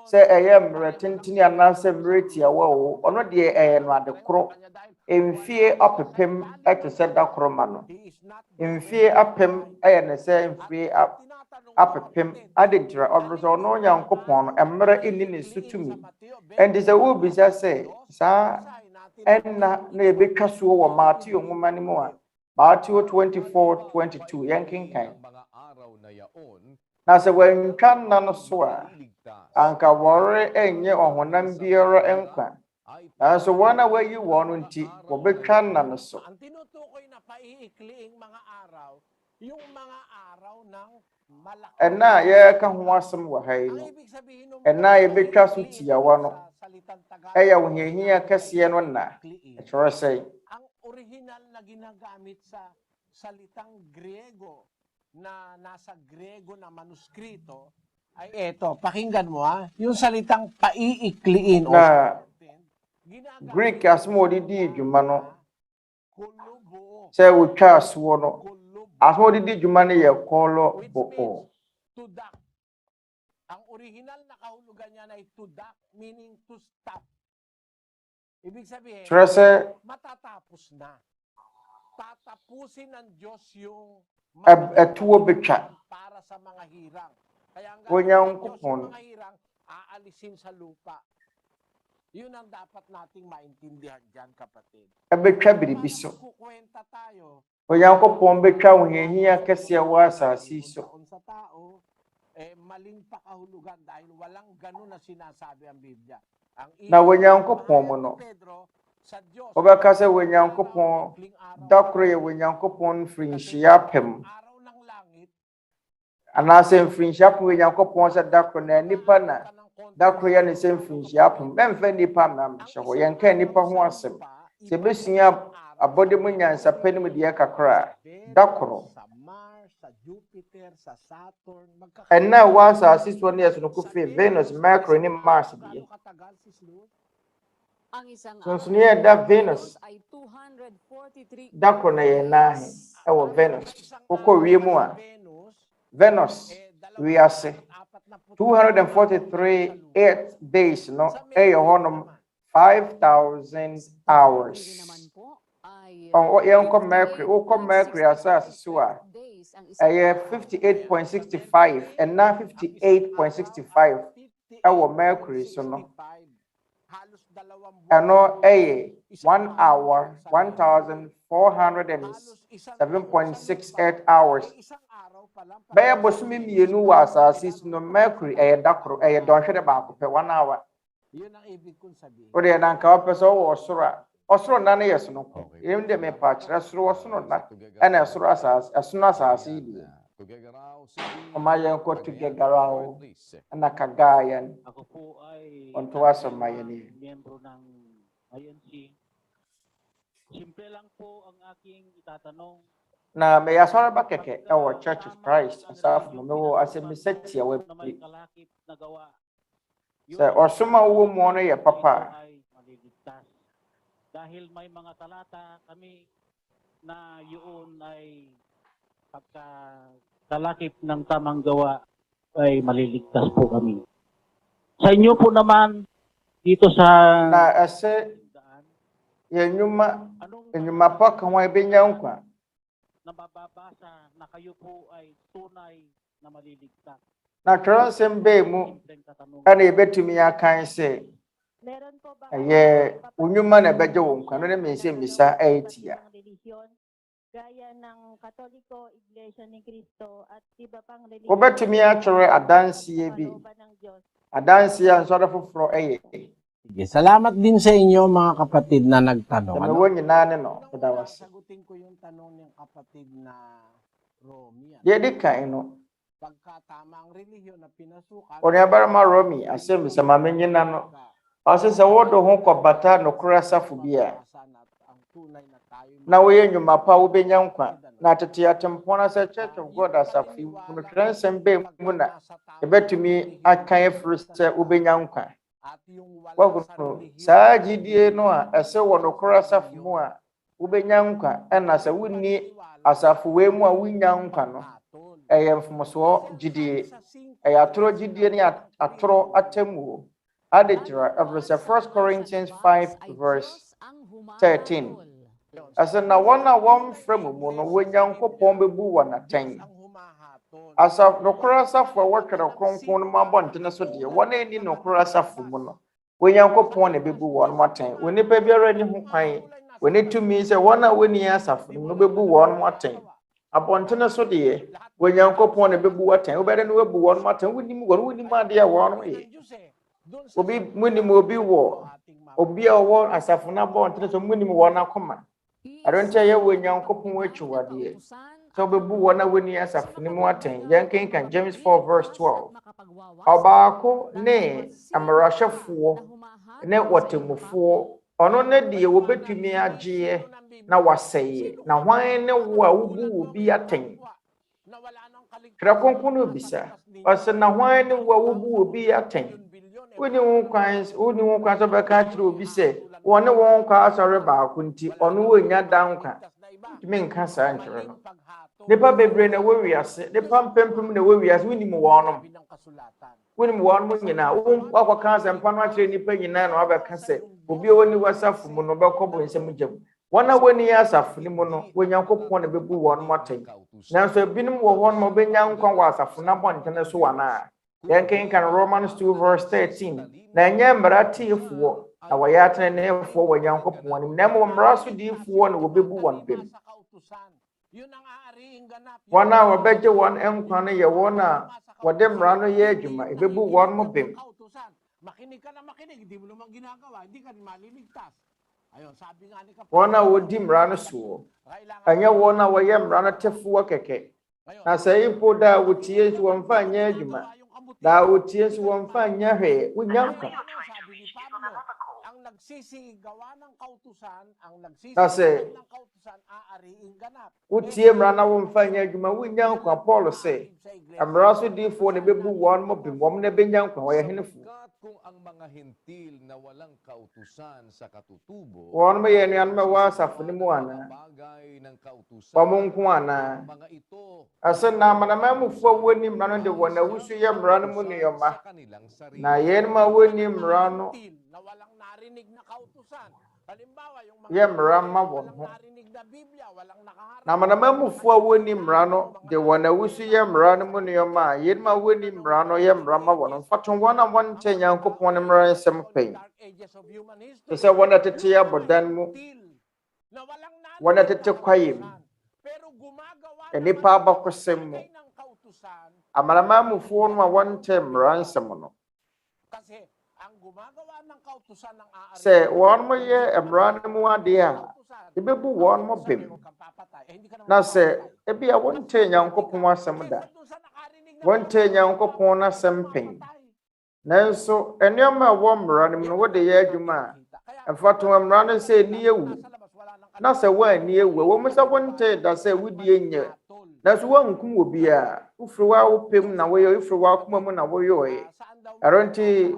sɛ ɛyɛ mmerɛ tenten anaasɛ mmerɛ tiawa o ɔno deɛ ɛyɛ no ade koro mfie apepem ɛte sɛ da koro ma no mfie apem ɛyɛ ne sɛ mfie apepem ade ntira ɔbɛrɛ sɛ ɔno Onyankopɔn no mmerɛ inni ne so tumi ɛnti sɛ wobisa sɛ saa ɛnna na yɛbɛtwa soɔ wɔ Mateo nwoma no mu a Mateo 24:22 yɛnkenkan na sɛ wɔantwa nna no so a anka wɔre ɛnyɛ ɔhonam biara nkwa nanso wɔn a wɔayi wɔn no nti wɔbɛtwa nna no so
Ang tinutukoy na paiikliing mga araw, yung mga araw ng malaki.
Ena ye ka ho asem wo ha yi
Ang
no.
ibig sabihin ng
Ena ye betwa so
paikliin
tiawa no.
sa salitang Tagalog,
Eya wo hiahia kese no na.
paikliin.
Kyerɛ sɛ
Ang original na ginagamit sa salitang Griego na nasa Griego na manuskrito ay eto, pakinggan mo yung salitang paiikliin o
na
ginagamit
Greek asem wo didi dwuma no.
kulubuo,
Sɛ wo twa aso no.
kulubuo,
Asem wo didi dwuma no yɛ kolo
which
bo.
means tudak. Ang original na kahulugan niya ay tudak, meaning to stop. Ibig sabihin,
Kyerɛ sɛ
matatapos na. Tatapusin ng Diyos yung
ɛtuo betwa.
para sa mga hirang. Kaya ang
Onyankopɔn
Diyos yung mga hirang, aalisin sa lupa. Yun ang dapat nating maintindihan dyan, kapatid.
ɛbɛtwa biribi so.
Kukwenta tayo,
Onyankopɔn betwa wo hiahia kese wɔ asase so.
sa tao, maling pakahulugan dahil walang ganun na sinasabi ang Biblia.
Na Onyankopɔn mo no. Wobɛka sɛ Onyankopɔn dakoro yɛ Onyankopɔn mfirinhyia apem. Anaasɛ mfirinhyia apem Onyankopɔn sɛ dakoro na nipa na dakoro yɛ ne sɛ mfirinhyia apem. Mɛmfa nipa mmamhyɛ hɔ. Yɛnka nipa ho asɛm. Sɛ ebesua abɔdeɛm-nyansapɛnimdeɛ kakra dakoro. Ɛna wɔ asase so ne yɛ sonoko fie Venus, Mercury ne Mars deɛ. Sonsono yɛ da Venus. Dakoro na yɛ nahe ɛwɔ Venus. Wokɔ wiem a Venus Wiase 243 8 days no ɛyɛ hɔnom 5,000 hours. Yɛnkɔ Mercury. Wokɔ Mercury asase so a ɛyɛ 58.65 ɛna 58.65 ɛwɔ Mercury so no. Ɛno ɛyɛ 1 hour 1,407.68 hours. Bɛyɛ bosome mmienu wɔ asase so no Mercury ɛyɛ dakoro ɛyɛ dɔnhwere baako pɛ 1 hour. Wode yɛ nanka wapɛ sɛ ɔwɔ ɔsoro a ɔsoro nna no yɛ sonoko. Yɛm de mepa kyerɛ soro ɔsoro nna ɛna ɛsoro asase ɛsono asase yi deɛ. Ɔma yɛnkɔ together ao ɛna kagayan.
Ako po ay
Onto asɛm ma yɛn yi.
miyembro ng INC. Simple lang po ang aking itatanong.
Na may asɔre ba kɛkɛ ɛwɔ Church of Christ asafo no mewɔ asɛmmisatia
Na may kalakip na gawa.
sɛ ɔsom a wowɔ mu no yɛ papa a
Ay maliligtas. Dahil may mga talata kami na yun ay pagka kalakip ng tamang gawa ay maliligtas po kami. Sa inyo po naman dito sa
na ɛsɛ yɛ nnwuma pa ka ho a ɛbɛnya nkwa.
nababasa na kayo po ay tunay na maliligtas.
Na twerɛ nsɛm bɛɛ mu ɛna yɛbɛtumi akan sɛ ɛyɛ nnwuma na ɛbɛgye wo nkwa no ne mensɛmmisa ɛyɛ tia.
Gaya ng Katoliko, Iglesia ni Kristo at iba pang relihiyon.
Wobɛtumi atwerɛ adanseɛ bi. Adanseɛ a nsɔre foforɔ ɛyɛ.
Sige, salamat din sa inyo mga kapatid na nagtanong.
Dama wo nyinaa ne no wodawase.
Sagutin ko yung tanong ng kapatid na Romy.
Deɛ di kan no.
Pagkatama ang relihiyon na pinasukan.
Onuabarima Romy asɛm bisa ma menyina no. Ɔsɛ sɛ wode ho kɔbata nokora asafo bi a. Na woyɛ nnwuma pa wobɛnya nkwa. Na Tete Atempɔn sɛ Church of God asafo yi no twerɛ nsɛm bɛɛ mu na ɛbɛtumi akan afiri sɛ wobɛnya nkwa. Wagono saa gyidie no a ɛsɛ wɔ nokora asafo mu a wobɛnya nkwa ɛna sɛ wonni asafo wei mu a wonya nkwa no ɛyɛ mfomsoɔ gyidie. Ɛyɛ atoro gyidie ne atoro atamuo. Adekyerɛ ɛfiri sɛ 1 Corinthians 5 verse 13. Ɛsɛ na wɔn a wɔmfrɛ mu no Onyankopɔn bɛbu wɔn atɛn. Asafo nokora asafo a wɔtwerɛ Kronkon no mabɔntene so deɛ wɔn ani nokora asafo mu no Onyankopɔn na bɛbu wɔn atɛn. Onipa biara ni ho kwan. Wɔne tumi sɛ wɔn a wɔni asafo no bɛbu wɔn atɛn. Abɔntene so deɛ Onyankopɔn na bɛbu atɛn. Wobɛde no bɛbu wɔn atɛn. Wonim adeɛ a wɔn yɛ. Obi munim obi wɔ obi a ɔwɔ asafo na abɔntene so munim wɔn akoma. Aronte yɛ Onyankopɔn akyiwadeɛ. So bebu wana weni asafuni mu aten. Yenkenkan James 4 verse 12. Obaako ne amarahyefoɔ ne wɔtemufoɔ ɔno ne deɛ wobetumi agye na wasɛe na hwan ne wo a wobu obi aten. Twerɛ Kronkron no bisa ɔsɛ na hwan ne wo a wobu obi aten. Woni wo kwan so bɛka kyerɛ obi sɛ wɔne wɔn kwa asɔre baako nti ɔno wɔnya dankwa. Tumi nka saa nkyerɛ no. Nipa bebree na wɔ wiase, nipa mpempem na wɔ wiase, wonim wɔnom. Wonim wɔnom nyinaa. Wakɔka asɛmpa no akyerɛ nipa nyinaa na wabɛka sɛ obi a wɔni wasafo mu no bɛkɔ bo nsɛm gyam. Wɔn a wɔni asafo no mu no, Onyankopɔn na bɛbu wɔnom atɛn. Nanso ebinom wɔ hɔ no ɔbɛnya nkwa wɔ asafo no abɔnten so wana. Yɛnkenkan Romans 2 verse 13. Na ɛnyɛ mmara tiefoɔ na wɔyɛ ateneneefoɔ wɔ Onyankopɔn anim. Na mmom mmara so diifoɔ na wɔbɛbu wɔn bem. Wɔn a wɔbɛgye wɔn nkwa no yɛ wɔn a wɔde mmara no yɛ adwuma, ɛbɛbu wɔn mo bem. Wɔn a wɔdi mmara no soɔ, ɛnyɛ wɔn a wɔyɛ mmara no tefoɔ kɛkɛ. Na sɛ mpo da a wɔtie nso wɔmfa nyɛ adwuma, da a wɔtie nso wɔmfa nyɛ hwee, wonya nkwa. Na sɛ wotie mmara na wɔmfa nyɛ adwuma, wonya nkwa. Paul sɛ mmara so diifoɔ na ɛbɛbu wɔn mo bem, wɔn na bɛnya nkwa, wɔyɛ henefo.
Kung ang mga hentil na walang kautusan sa katutubo,
wɔn mo yɛ anuanom a wɔwɔ asafo no mu ana? Wɔn nko ana? Ɛsɛ na amanamanmufoɔ a wɔnni mmara no de wɔn awusu yɛ mmara no mu nneɛma. Na yɛn a wɔnni mmara no yɛ mmara ma wɔn ho. Na amanamanmufoɔ a wɔnni mmara no de wɔn awusu yɛ mmara no mu nneɛma a yɛn a wɔnni mmara no yɛ mmara ma wɔn. Mfato wɔn a wɔnte Nyankopɔn ne mmara nsɛm pɛn. Te sɛ wɔn a tete abɔdan mu, wɔn a tete kwaeɛ mu, nnipa abakɔsɛm mu, amanamanmufoɔ no a wɔnte mmara nsɛm no. Sɛ wɔn mo yɛ mmara no mu adeɛ a ɛbɛbu wɔn mo bem. Na sɛ ebi a wɔnte Nyankopɔn asɛm da, wɔnte Nyankopɔn n'asɛm pɛn. Nanso nneɛma a ɛwɔ mmara no mu no wɔde yɛ adwuma a mfato mmara no sɛ ni ewu. Na sɛ wɔanni ewu a wɔn sɛ wɔnte da sɛ wodie nyɛ. Nanso wɔnkum obi a wofiri wɔ pɛm na wɔyɛ, wofiri wɔ akoma mu na wɔyɛ. Ɛro nti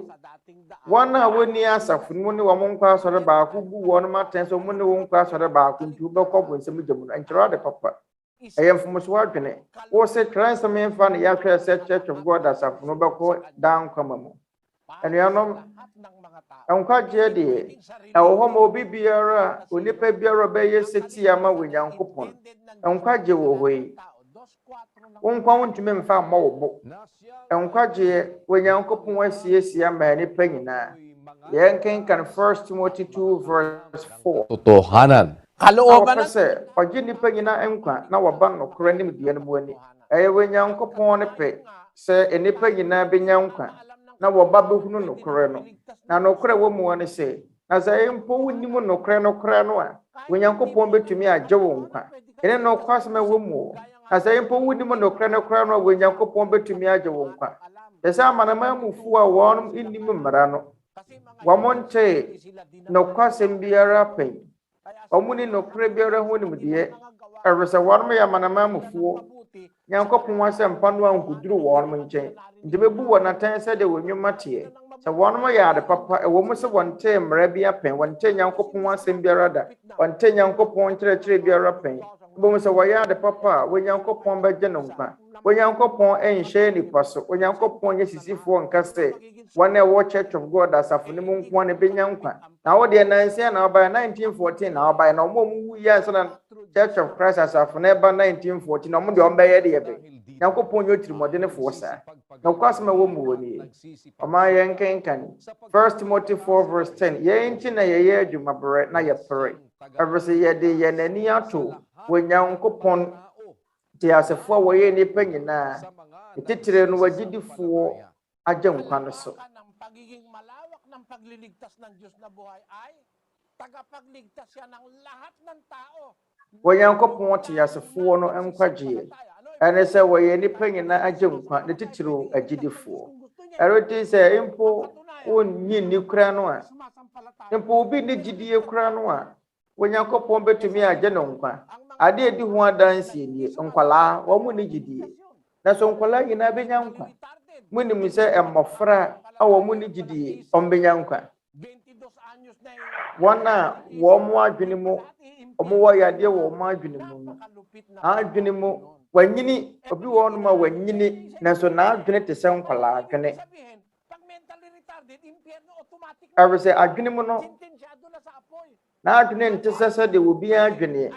wɔn a wɔnni asafo no mu ne wɔn nkwa asɔre baako bu wɔn atɛn sɛ wɔn ne wɔn nkwa asɔre baako nti wɔbɛkɔ bo nsɛm gya mu no. Nkyerɛ ade papa. Ɛyɛ mfomso adwene. Wɔsɛ twerɛ nsɛm mfa ne yɛahwɛ sɛ Church of God asafo no bɛkɔ daa nkwama mu. Anuanom, nkwagyeɛ deɛ ɛwɔ hɔ ma obi biara, onipa biara bɛyɛ sɛti ama wɔ Nyankopɔn. Nkwagye wɔ hɔ yi. Wo nkwa wontumi mfa mmɔ wo bo. Nkwagyeɛ wɔ Nyankopɔn asiesie ama nipa nyinaa. Yɛnkenkan 1 Timothy 2 verse 4.
totohanan.
Kalooban
Sɛ ɔgye nipa nyinaa nkwa na wɔba nokora nimdeɛ no mu ani. Ɛyɛ wɔ Nyankopɔn ne pɛ sɛ nipa nyinaa bɛnya nkwa na wɔba bɛhunu nokora no. Na nokora wɔ mu ne sɛ, na sɛ mpo wonim nokora no a, Onyankopɔn bɛtumi agye wo nkwa. Ɛne no kwasɛm wɔ mu. Na sɛ mpo wonim nokora no a, Onyankopɔn bɛtumi agye wo nkwa. Ɛsɛ amanamanmufoɔ a wɔn nnim mmara no, wɔn nte nokwasɛm biara pɛn. Wɔn ni nokora biara ho nimdeɛ. Ɛwɔ sɛ wɔn yɛ amanamanmufoɔ. Nyankopɔn asɛmpa no ankuduru wɔn nkyɛn. Nti bɛbu wɔn atɛn sɛ de wɔn nnwuma teɛ. Sɛ wɔn yɛ ade papa, ɛwɔ mu sɛ wɔnte mmara bi apɛn, wɔnte Nyankopɔn asɛm biara da, wɔnte Nyankopɔn nkyerɛkyerɛ biara pɛn. Ɛbɛmu sɛ wɔyɛ ade papa a Onyankopɔn bɛgye no nkwa. Onyankopɔn ɛnhyɛ nipa so. Onyankopɔn nyɛ sisifoɔ nka sɛ wɔn a ɛwɔ Church of God asafo no mu nko na bɛnya nkwa. Na wo deɛ nansia na ɔbaeɛ 1914 na ɔbaeɛ na ɔmo mu yɛ nso na Church of Christ asafo no ɛba 1914 na ɔmo deɛ ɔmbɛyɛ deɛ bɛ. Nyankopɔn nyɛ otirimɔdenefoɔ saa. Na kwasɛm wɔ mu wɔ nie. Ɔma yɛnkenkan 1 Timothy 4 verse 10. Yɛn nti na yɛyɛ adwuma berɛ na yɛpere. Ɛfiri sɛ yɛde yɛn ani ato wɔ Nyankopɔn te asefoɔ a wɔyɛ nipa nyinaa. Titire no wagyidifoɔ agye nkwa no so.
Pagliligtas ng Diyos na buhay ay tagapagligtas siya ng lahat ng tao
Onyankopɔn te asefoɔ no nkwagyeɛ ɛne sɛ wɔyɛ nnipa nyinaa agye nkwa ne titiriw agyidifoɔ. Ɛrete sɛ mpo wonnyi nni kora no a mpo obi ne gyidie kora no a Onyankopɔn betumi agye no nkwa. Ade edi ho adansie nie nkwalaa wɔn mu ne gyidie na so nkwalaa nyinaa benya nkwa. Munim sɛ mmɔfra a wɔn mu ne gyidie ɔmbenya nkwa. Wɔn a wɔn mu adwene mu wɔ yadeɛ wɔ wɔn adwene mu no adwene mu wanyini obi wɔ hɔnom a wanyini na so n'adwene te sɛ nkwalaa adwene. Ɛwɔ sɛ adwene mu no n'adwene nte sɛ sɛdeɛ obi adwene.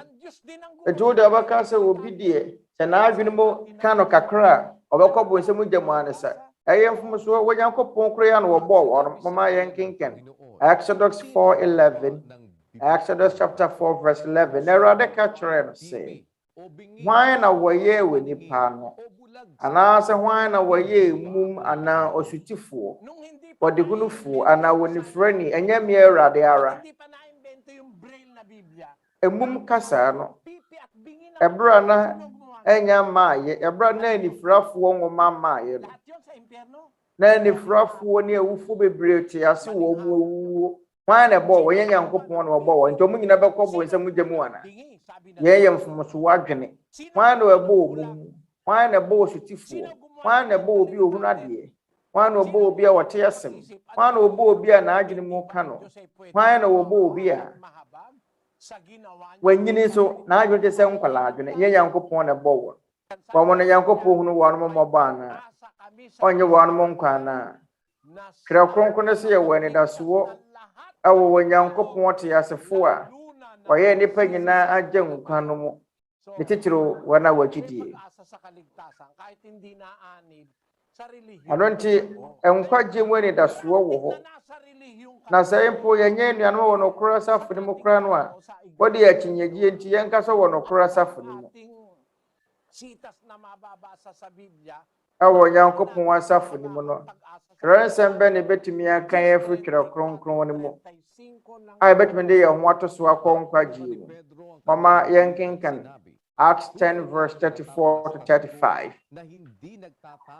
Etu wo de ɔbɛka sɛ obi deɛ sɛ n'adwene mu ka no kakra a ɔbɛkɔ bɔ nsɛm gya mu anesa. Ɛyɛ mfomso Onyankopɔn kora ya no wɔbɔɔ wɔn mama yɛn kenkan. Exodus 4:11 Exodus chapter 4 verse 11. Awurade ka kyerɛ no sɛ hwan na wɔyɛ wɔ nipa no anaasɛ hwan na wɔyɛ mum anaa osutifoɔ wɔde hunufoɔ anaa wɔnifrani ɛnyɛ mmea Awurade ara. Emum kasa no ɛbra na ɛnya maaye ɛbra na anifrafoɔ nwoma maaye no na anifrafoɔ ne awufo bebree te ase wɔ mu awuo. Hwan na ɛbɔ wɔyɛ Nyankopɔn na ɔbɔ wɔn nti ɔmo nyina bɛkɔ bɔ nsɛm gya mu ana. Yɛyɛ mfomso wadwene. Hwan na ɛbɔ wɔn? Hwan na ɛbɔ osutifoɔ? Hwan na ɛbɔ obi ohunu adeɛ? Hwan na ɔbɔ obi a wɔte asɛm? Hwan na ɔbɔ obi a n'adwene mu ka no? Hwan na ɔbɔ obi a wanyini so n'adwene te sɛ nkwalaa adwene? Yɛ Nyankopɔn na ɛbɔ wɔn. Wɔn no Nyankopɔn hunu wɔn mmɔbɔ ana? Ɔnyɛ wɔn mo nkwa ana? Twerɛ Kronkron no sɛ yɛwɔ anidasoɔ ɛwɔ wɔ Nyankopɔn te asefoɔ a wɔyɛ nnipa nyinaa agye nkwa no mu ne titiriw wɔn a wɔagyidie. Ano nti nkwagye mu anidasoɔ wɔ hɔ. Na sɛ mpo yɛnyɛ nnuanom wɔ nokora asafo no mu kora no a wɔde akyinyegye nti yɛnkasa wɔ nokora asafo no mu. Ɛwɔ Nyankopɔn asafo no mu no Rensem bɛ ne betumi aka yɛ firi Twerɛ Kronkron no mu a betumi de yɛn ho ato so akɔ nkwagye mu. Mama yɛnkenkan Acts 10 verse 34 to 35.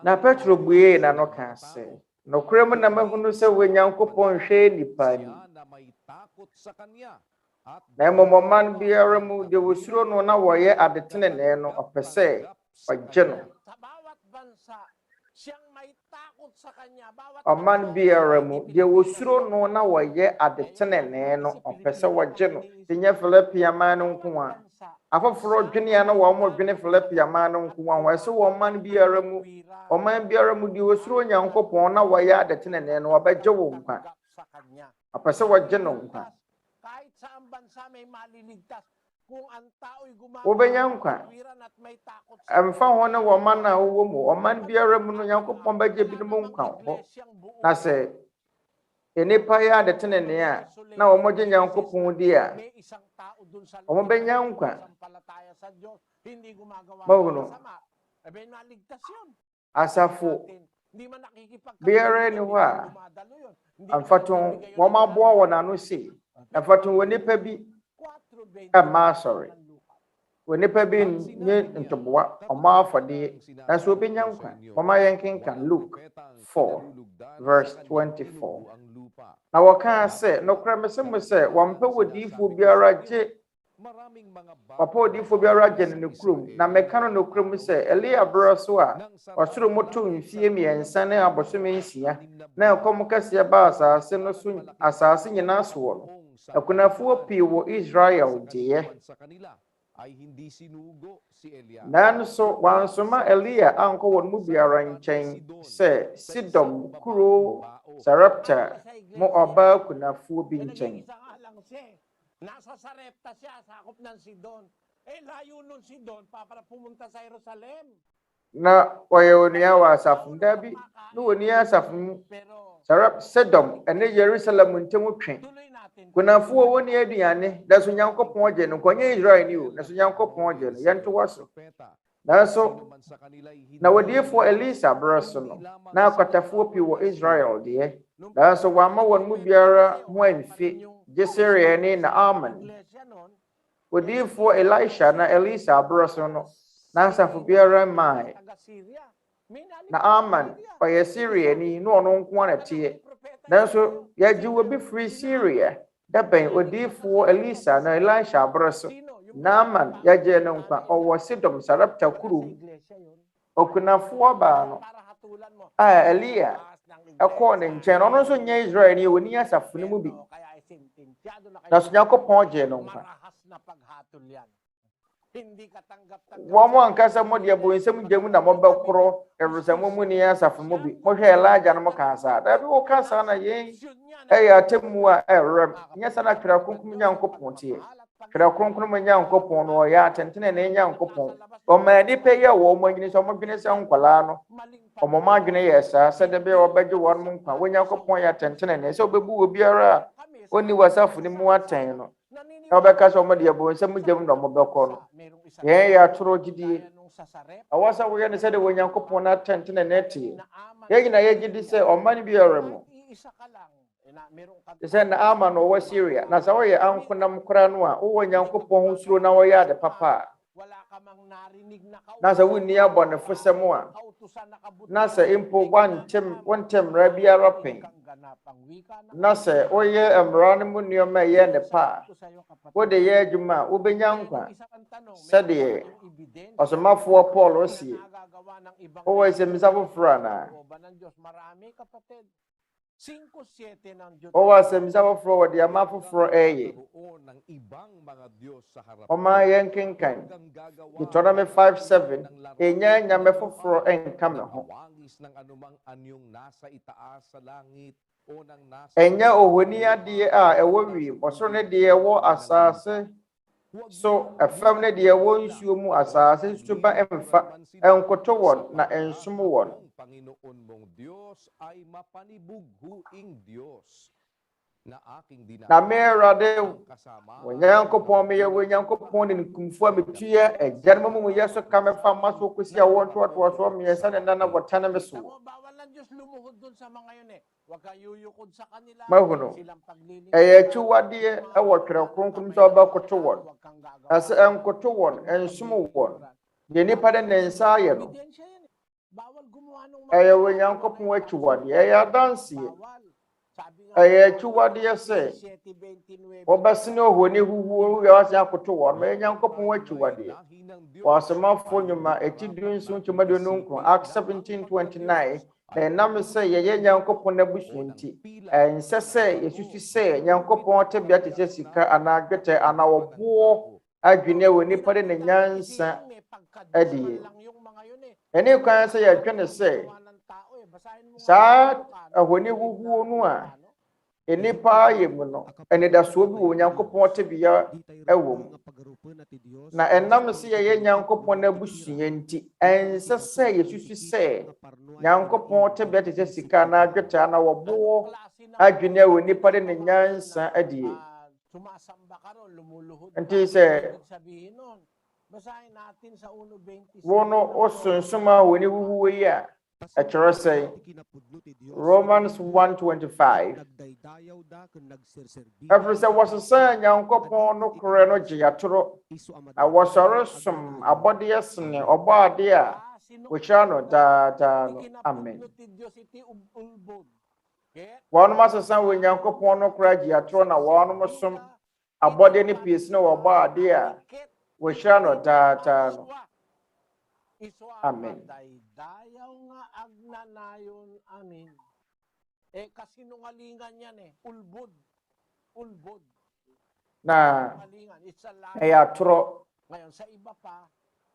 Na Petro buye na no ka sɛ nokora mu na mahunu sɛ wɔ Nyankopɔn hwɛ nipa ni. Na mmomman biara mu de wosuro no na wɔyɛ adetenene no ɔpɛ sɛ ɔgye no. Ɔman biara mu de wosuro no na wɔyɛ adetenene no ɔpɛ sɛ wɔgye no. Tinya Philipia man no nko a afoforo dwene ya na wɔn mo dwene Philipia man no nko a wɔsɛ wɔman biara mu de wosuro Nyankopɔn na wɔyɛ adetenene no ɔbɛgye wo nkwa. Ɔpɛ sɛ wɔgye no nkwa. Wobɛnya nkwa. Ɛmfa ho ne wɔman na wɔwɔ mu. Ɔman biara mu no Nyankopɔn bɛgye binom nkwa hɔ. Na sɛ enipa yɛ adetenene a na wɔn gye Nyankopɔn di a wɔn bɛnya nkwa. Mahuno asafo biara ni hɔ a amfaton wɔn aboa wɔn ano si amfaton wɔ nipa bi ɛma asɔre wɔ nipa bi nye ntoboa ɔmo afɔdeɛ na so obɛnya nkwa. Wɔn ayɛnkenkan Luke 4 verse 24. Na wɔka sɛ nokora mesɛ mo sɛ wɔmpɛ wɔ diifo biara gye papa odiifo biara gye ne kurom na meka no nokora mu sɛ Elia brɛ so a ɔsoro mu to mfie mmiɛnsa ne abosome nsia na ɛkɔm kɛseɛ ba asase no so asase nyinaa so wɔ no akunafoɔ pii wɔ Israel deɛ. Nanso wansoma Elia ankɔ wɔn mu biara nkyɛn sɛ Sidom kuro Sarepta mo ɔbaa kunafoɔ bi nkyɛn.
Nasa Sarepta siya, sakop ng Sidon. Layo nun Sidon para pumunta sa Jerusalem.
Na wɔyɛ onua wɔ asafo dabi na onua asafo Sarep Sidom ɛne Jerusalem ntam twe. Kunafoɔ wɔ ne aduane da so Nyankopɔn gye no kɔnyɛ Israel ni o na so Nyankopɔn gye no yɛnto wɔ so. Nanso na wɔdiefo Elisa brɛ so no na akwatafoɔ pii wɔ Israel deɛ. Nanso wɔama wɔn mu biara ho amfi Jeseriel ne Naaman Odiifo Elisha na Elisa abroso no. Na asafo biara mai. Na Aman oye Syria ni no ono nko na tie. Nanso yaji wo bi free Syria. Da ben odiifo Elisa na Elisha abroso. Na Aman yaje no nkwa owo Sidom Sarapta kurum. Okunafo ba no. Elia akọ ne nkyɛn ɔno nso nyɛ Israel ni woni asafo no mu bi. Na so Onyankopɔn gye no nkwa. Wɔn ankasa mo de abo nsɛm gyemu na mobɛkoro ɛwresɛmo mu ni asafo mu bi. Mo hwɛ Elijah no mo ka asa. Da bi wo ka asa na yɛn ɛyɛ atemu a ɛrem. Nyɛ sana Twerɛ Kronkron Nyankopɔn tie. Twerɛ Kronkron Nyankopɔn no ɔyɛ atentene na Nyankopɔn. Ɔma nipa yɛ wɔ mo nyini sɛ mo dwene sɛ nkwalaa no. Ọmụma adwene yɛ saa sɛ de bɛ ɔbɛgye wɔn mu nkwa Onyankopɔn yɛ atentene ne sɛ ɔbɛbu obiara a onni wasafo ne mu atɛn no na ɔbɛka sɛ ɔmo de abo nsɛm gyem na ɔmo bɛkɔ no yɛn yɛ atoro gyidie awɔ sɛ woyɛ ne sɛ de Onyankopɔn na atentene ne tie yɛn nyinaa yɛgye di sɛ ɔma ne biara mu sɛ na ama no ɔwɔ Syria na sɛ wɔyɛ ankonam kora no a wowɔ Onyankopɔn ho suro na wɔyɛ ade papa na sɛ wonni abɔnefo sɛm a na sɛ impo wontem ra biara pen na sɛ woyɛ mmara no mu nneɛma ɛyɛ ne pa wode yɛ adwuma a wobɛnya nkwa sɛdeɛ ɔsomafoɔ Paul osie wowɔ nsɛmmisa foforɔ anaa wowɔ nsɛmmisa foforɔ wɔde ama foforɔ ɛyɛ ɔma yɛn kenkan Deuteronomy 5:7 ɛnyɛ nyame foforɔ ɛnka me ho ɛnyɛ ohoni adeɛ a ɛwɔ wiem ɔsoro ne deɛ ɛwɔ asase so ɛfam ne deɛ ɛwɔ nsuo mu asase suba ɛmfa ɛnkoto wɔn na ɛnsom wɔn na merade Onyankopɔn meyɛ Onyankopɔn ne nkumfo a metua agyanom mu yɛ so ka mefa ma so kosi a wɔn toatoa so mmiɛnsa ne nana wɔta ne me so mahuno ɛyɛ akyiwadeɛ ɛwɔ Twerɛ Kronkron sɛ ɔbɛkoto wɔn na sɛ ɛnkoto wɔn ɛnsom wɔn deɛ nipa de ne nsa ayɛ no ɛyɛ Onyankopɔn akyiwadeɛ ɛyɛ adanseɛ ɛyɛ akyiwadeɛ sɛ wɔbɛsene ohoni huhuo yɛ ɔsɛ akoto wɔn ma Onyankopɔn akyiwadeɛ wɔasomafo nnwuma ɛtidu nso ntwomado no nkron Acts 17:29 na ɛnam sɛ yɛyɛ Nyankopɔn abusua nti ɛnsɛ sɛ yɛsusu sɛ Nyankopɔn tebea te sɛ sika anaa dwetɛ anaa wɔboɔ adwene wɔ nipa de ne nyansa adie ɛne kwan sɛ yɛdwene sɛ saa ahoni huhuo no a enipa yɛ mu no enidasoɔ bi wɔ Nyankopɔn tebea ɛwɔ mu na ɛnam sɛ yɛyɛ Nyankopɔn abusua nti ɛnsɛ sɛ yɛsusu sɛ Nyankopɔn tebea te sɛ sika na dwetɛ anaa wɔboɔ adwene wɔ nipa de ne nyansa adie nti sɛ wɔn osonsom a wɔn huhuo yi a ɛkyerɛ sɛ Romans 1:25 ɛfiri sɛ wɔsesa Nyankopɔn no korɛ no gye yɛtoro na wɔsɔre som abɔdeɛ sene ɔbɔ adeɛ a wɔhyira no daadaa no amen wɔnom asesa wɔ Nyankopɔn no korɛ gye yɛtoro na wɔnom som abɔdeɛ no pii sene wɔbɔ adeɛ a wɔhyira no daadaa no amen
amin. Kasinungalingan yan ulbod.
Na ɛyɛ atoro.
Ngayon sa iba pa,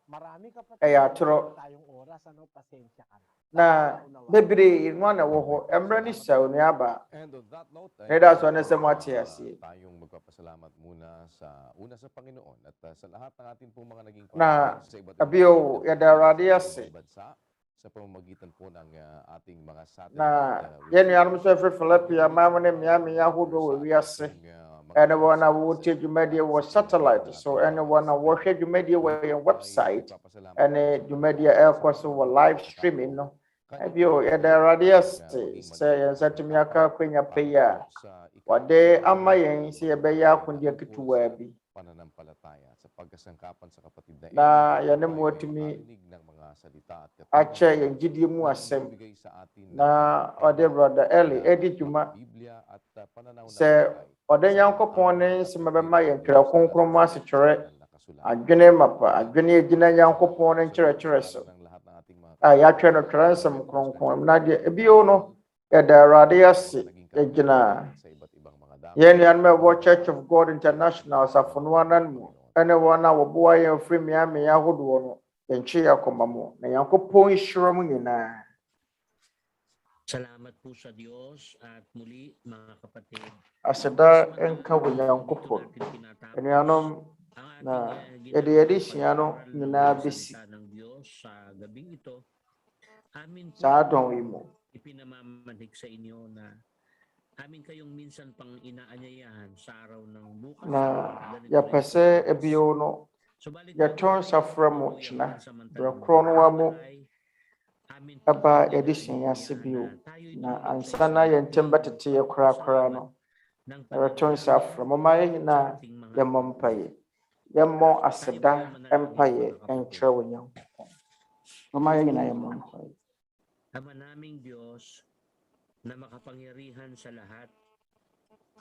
marami ka pa
tayong
oras, pasensya ka
na bebree no na wɔ hɔ emra ni saw no aba neda so ne sɛ mo ate ase
tayong magpapasalamat muna sa Panginoon at sa lahat ng ating pong mga naging
na abio yadarade ase
sa pamamagitan po ng ating mga satellite
na yan yung so Philadelphia mamo ne miami ahodoɔ wɔ wiase anyone na wote dwumadie wɔ satellite so anyone na wɔhwɛ dwumadie wɔ yɛn website ɛne dwumadie ɛkɔ so wɔ live streaming no abio yadarade ase sɛ yɛn satumi aka kwanya pɛyɛ wade ama yɛn sɛ yɛbɛyɛ akodeɛ ketewa bi
pananampalataya sa pagkasangkapan sa kapatid na
na yɛne mo atumi
ng mga salita at
akyɛ yɛn gyidie mu asɛm na ɔde brother Eli edi dwuma
Biblia at pananaw
sɛ ɔde Nyankopɔn ne nsɛm bɛma yɛn Twerɛ Kronkron mu asetwerɛ adwene mapa adwene gyina Nyankopɔn ne nkyerɛkyerɛ so a yɛatwerɛ no Twerɛ nsɛm kronkron na deɛ ebio no yɛda Awurade ase yɛgyina yɛn nuanom a ɛwɔ Church of God International safono anan mu ɛne wɔn a wɔboa yɛn firi mmeammea ahodoɔ no yɛntwe yɛ akɔma mu na Nyankopɔn nhyira mu nyinaa.
Salamat po sa Diyos at muli mga kapatid.
Aseda nka wɔ Nyankopɔn anuanom na yɛde hyia no nyinaa bɛsi saa dɔn yi mu.
Ipinamamanig sa inyo na amin kayong minsan pang inaanyayahan sa araw ng bukas.
Na yɛpɛ sɛ ebio no yɛtɔn safra mu kyena berɛ korɔ no wa mu ɛba yɛde hyɛn ase bio na ansa na yɛn ntɛm bɛtete yɛ korakora no yɛtɔn safra mɔma yɛn nyinaa yɛmmɔ mpaeɛ yɛmmɔ aseda mpaeɛ nkyerɛ wɔ Nyankopɔn mɔma yɛn nyinaa yɛmmɔ mpaeɛ.
Ama naming Diyos na makapangyarihan sa lahat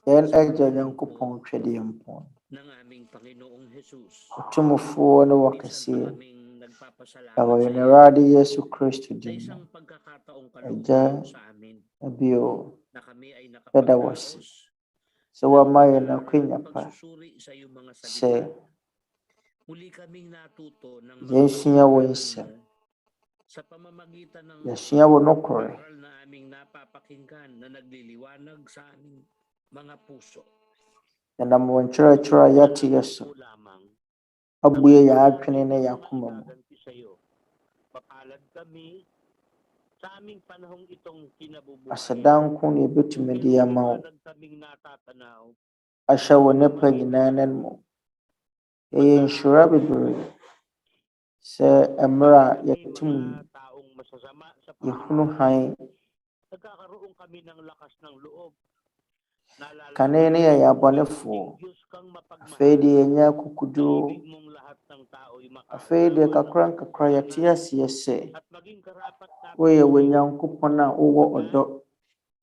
yɛn agya Nyankopɔn twɛdeɛmpɔn
ng aming Panginoong Jesus.
ɔtumfoɔ ne wɔkɛseɛ
Aming nagpapasalamat
ɛwɔ
sa
yɛn
iyo
Awurade Yesu Kristo
sa
din mu.
isang pagkakataong
Agya
kalugod sa amin
ebio
na kami ay
yɛda wo ase
nakapagdaos
sɛ woama yɛn akwanya pa
pagsusuri sa iyong mga
sɛ
salita. Muli kaming natuto ng mga
yɛnsua wo
kabanalan
nsɛm
mo sa pamamagitan ng
yɛsua wo nokorɛ
aral na aming napapakinggan na nagliliwanag sa aming mga puso.
yɛnam wɔ nkyerɛkyerɛ a yɛate yɛ so
Po lamang
abue yɛn adwene ne yɛn akoma mu.
magaganti sa iyo. Papalad kami sa aming panahong itong kinabubuhay.
Aseda nko na yɛbɛtumi de ama wo
Liwanag kaming natatanaw.
ahyɛ wo nnipa nyinaa n'anim mu. Yɛyɛ nhyira bebree sɛ mmerɛ a yɛte mu yi
Taong masasama sa
yɛhunu hann
nagkakaroon kami ng lakas ng loob. Naalala
kane ne yɛyɛ abɔnefoɔ
Diyos kang
afei
mapagmahal.
deɛ yɛnyɛ akokuduro
Ibig mong lahat ng tao'y
afei deɛ
makakalawan
kakra nkakra yɛte aseɛ sɛ
at maging karapat dapat
woyɛ wɔ Nyankopɔn a wowɔ ɔdɔ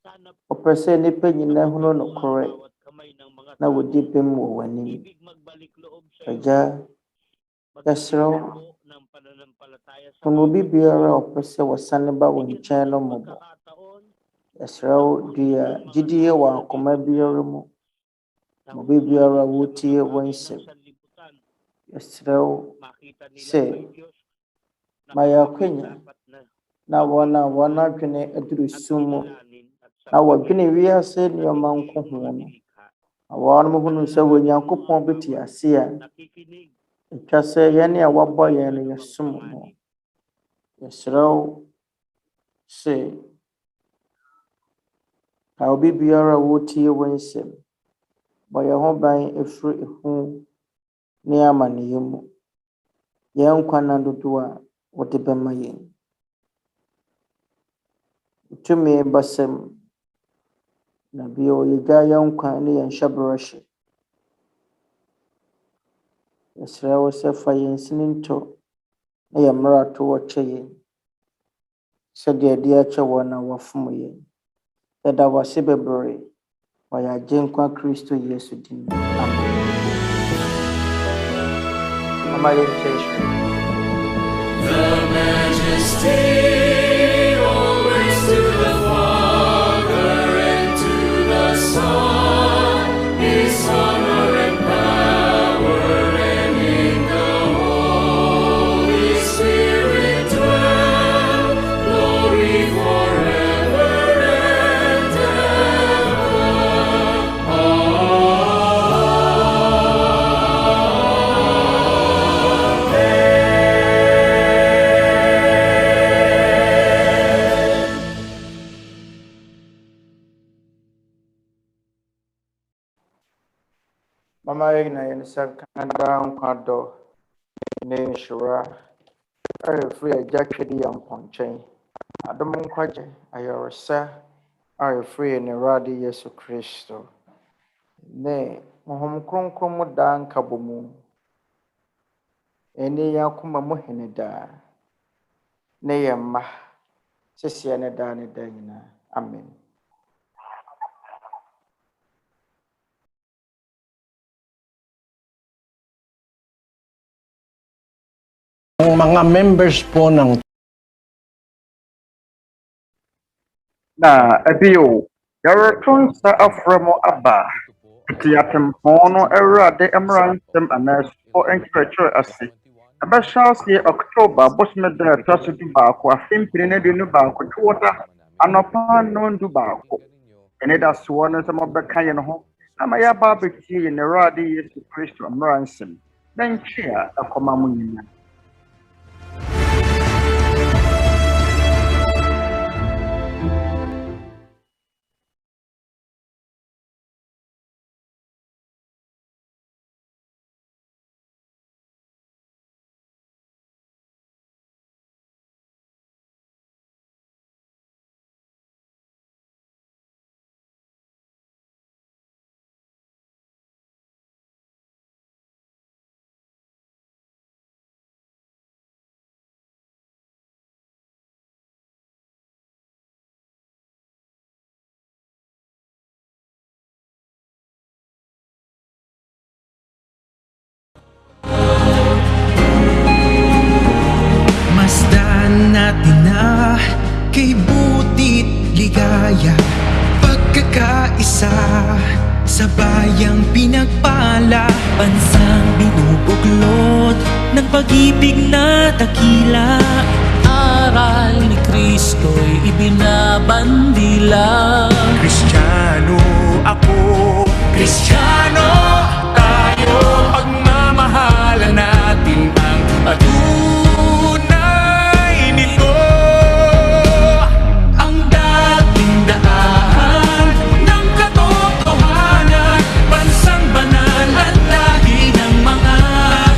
sana
ɔpɛ sɛ nnipa nyinaa hunu nokorɛ
bawat kamay ng mga
na wodi bem wɔ w'anim.
ibig magbalik loob sa iyo.
Agya yɛsrɛ wo
Magbuo ng pananampalataya sa
hunu obi biara a ɔpɛ sɛ wɔsane ba wo nkyɛn no mmɔbɔ.
pagkakataon
Yɛsrɛ wo dua gyidie wɔ akoma biara mu ma obi biara a wotie wɔn nsɛm.
sanlibutan.
Yɛsrɛ wo
Makita nila
sɛ
kay Diyos
ma yɛ akwanya na wɔn a wɔn adwene aduru sum mu na wɔdwene wiase nneɛma nko ho no na wɔn hunu sɛ wɔ Nyankopɔn bɛte ase a
nakikinig
atwa sɛ yɛn a wɔabɔ yɛn no yɛsom no. Yɛsrɛ wo sɛ ka obi biara a wotie wɔn nsɛm bɔ yɛn ho ban ɛfiri ehu ne amanneɛ mu. Yɛn nkwanna dodoɔ a wɔde bɛma yɛn. Tumi basɛm na bio yɛgya yɛn nkwa ne yɛn hyɛberɛ hye. Yɛsrɛ wo sɛ fa yɛn sini ntɔ na yɛn mmarato wɔkyɛ yɛn sɛdeɛ ɛde akyɛ wɔn a wɔafom yɛn. Yɛda wo ase bebree wɔ yɛn Agyenkwa Kristo Yesu din mu. Amen. Mama yɛnkyɛ nhyira.
The majesty always to the Father and to the Son is honor and power, and in the Holy Spirit dwell, glory forever and
Mama yɛn yɛn nsa nka daa nkwa dɔ ne nhyira ɛfiri Agya Twɛdeɛmpɔn nkyɛn. Adom nkwagye ayaresa ɛfiri yɛn Awurade Yesu Kristo ne Honhom Kronkron mu daa nkabɔ mu ɛne yɛn akoma mu hene daa ne yɛn mma sɛsie ne daa ne daa nyinaa. Amen.
Ang mga members po ng
na ebio yɛreto nsa afrɛ mo aba Tete Atempɔn no Awurade mmaransɛm anaaso nkyerɛkyerɛ ase ɛbɛhyɛ aseɛ October bosome da a ɛtɔ so 12 afempire ne aduonu baako twɔta anɔpa nondu baako ɛne da soɔ no sɛ mɔbɛka yɛn ho ama yɛaba abɛtie yɛn Awurade Yesu Kristo mmaransɛm na ntwe a ɛkɔma mo nyinaa.
Masdan natin na kay butit ligaya pagkakaisa sa bayang pinagpala, bansang binubuklod ng pag-ibig na dakila. Aral ni Kristo'y ibinabandila. Kristiyano ako, Kristiyano tayo, pagmamahalan natin ang patunay nito. Ang dating daan ng katotohanan, bansang banal at lahi ng mga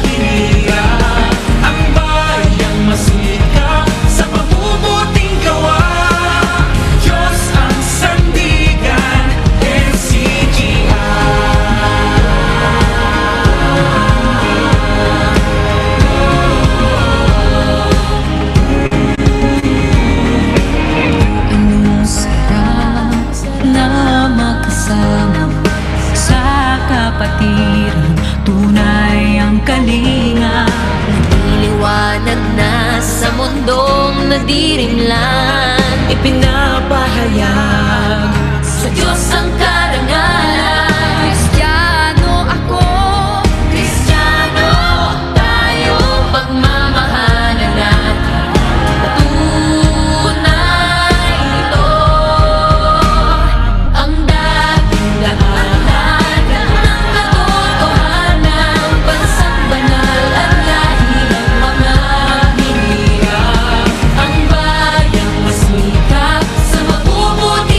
hinirang. Ang bayang masikap sa mabubuting gawa, Diyos ang sandigan, MCGI. Anong sarap na magkasama sa kapatiran, tunay ang kalinga. Nililiwanag na sa mundong nadirimlan, ipinapahayag sa Diyos ang karangalan. Kristiyano ako, Kristiyano tayo, pagmamahalan natin patunay ito. Ang dating daanan ng katotohanan, bansang banal at lahi ng mga hinirang. Ang bayang masikap sa mabubuting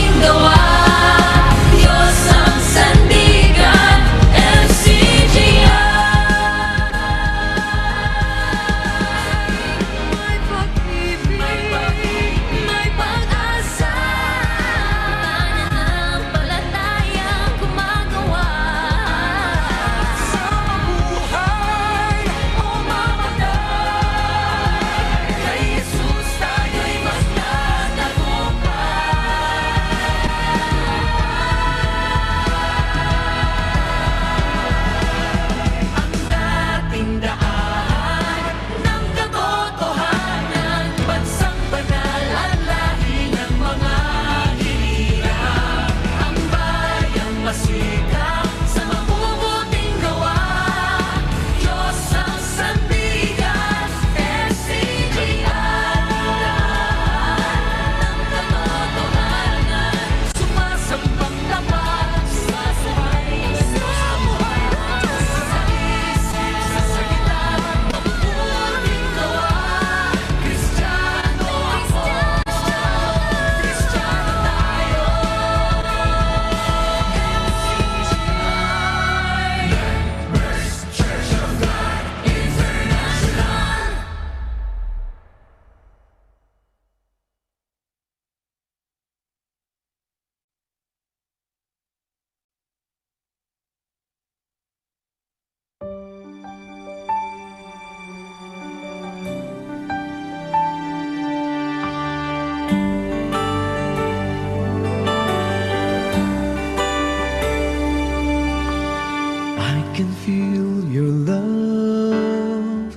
feel your love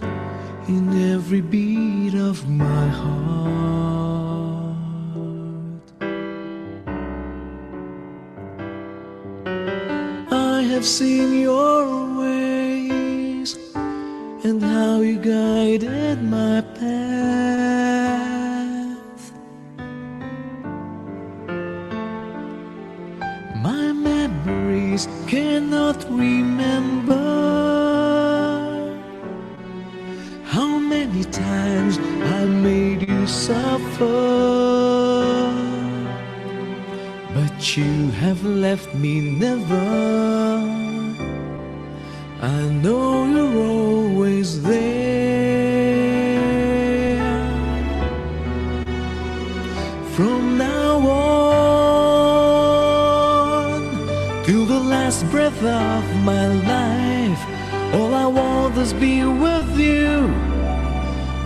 in every beat of my heart. I have seen your ways and how you guided my path. My memories cannot remember how many times I made you suffer, but you have left me never. I know you're always there. From now on, till the last breath of my life, all I want is be with you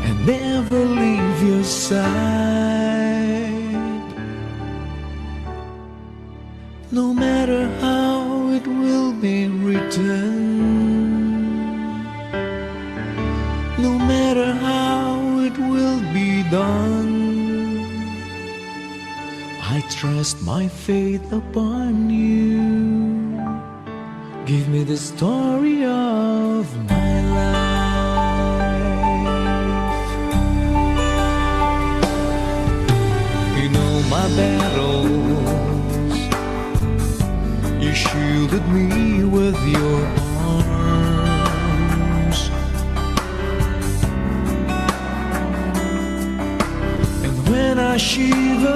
and never leave your side. No matter how it will be written, no matter how it will be done, I trust my faith upon you. Give me the story of my life. You know my battles, you shielded me with your arms, and when I shivered,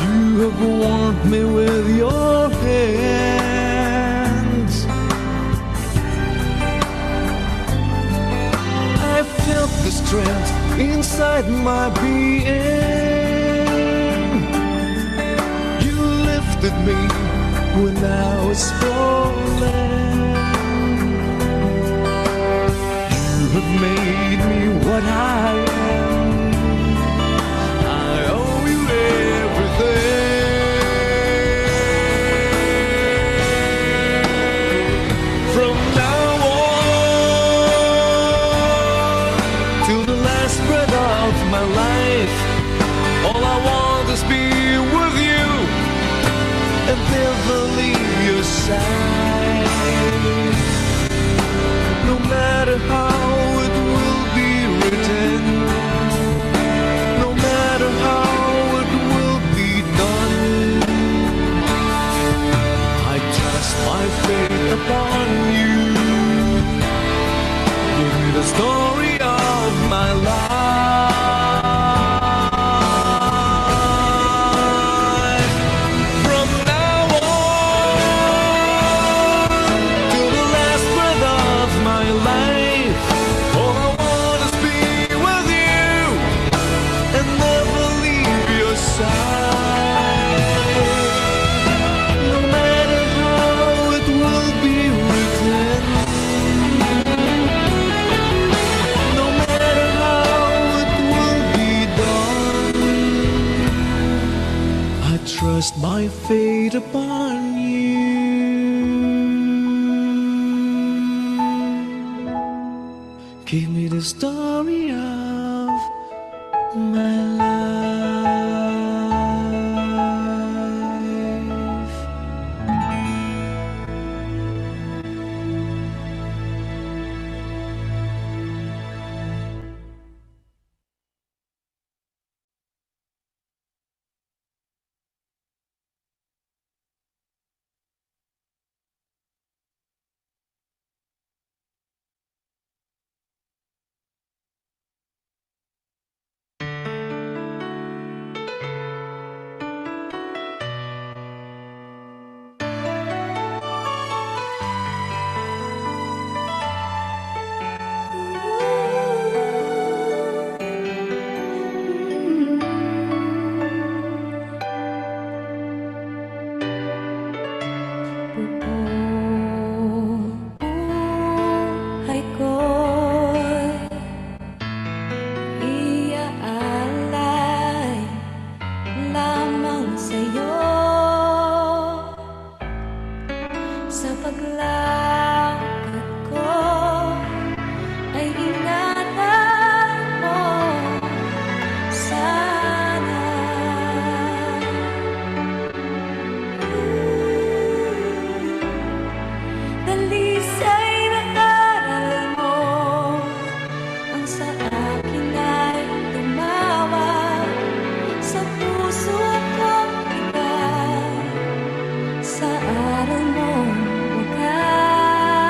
you have warmed me with your hands. I felt the strength inside my being. You lifted me when I was falling. You have made me what I am. I owe you everything. From now on, till the last breath of my life, all I want is be with you and never leave your side. No matter how it will be written, no matter how it will be done, I trust my faith upon you. Give me the story of my life. From now on, till the last breath of my life, all I want is be with you and never leave your side. No matter how it will be written, no matter how it will be done, I trust my fate upon you. Give me the story of my life.
sa paglakad ko ay ingatan mo sana. Dalisay na aral mo ang sa akin ay tumawag sa puso kong bigat sa araw mong wakas.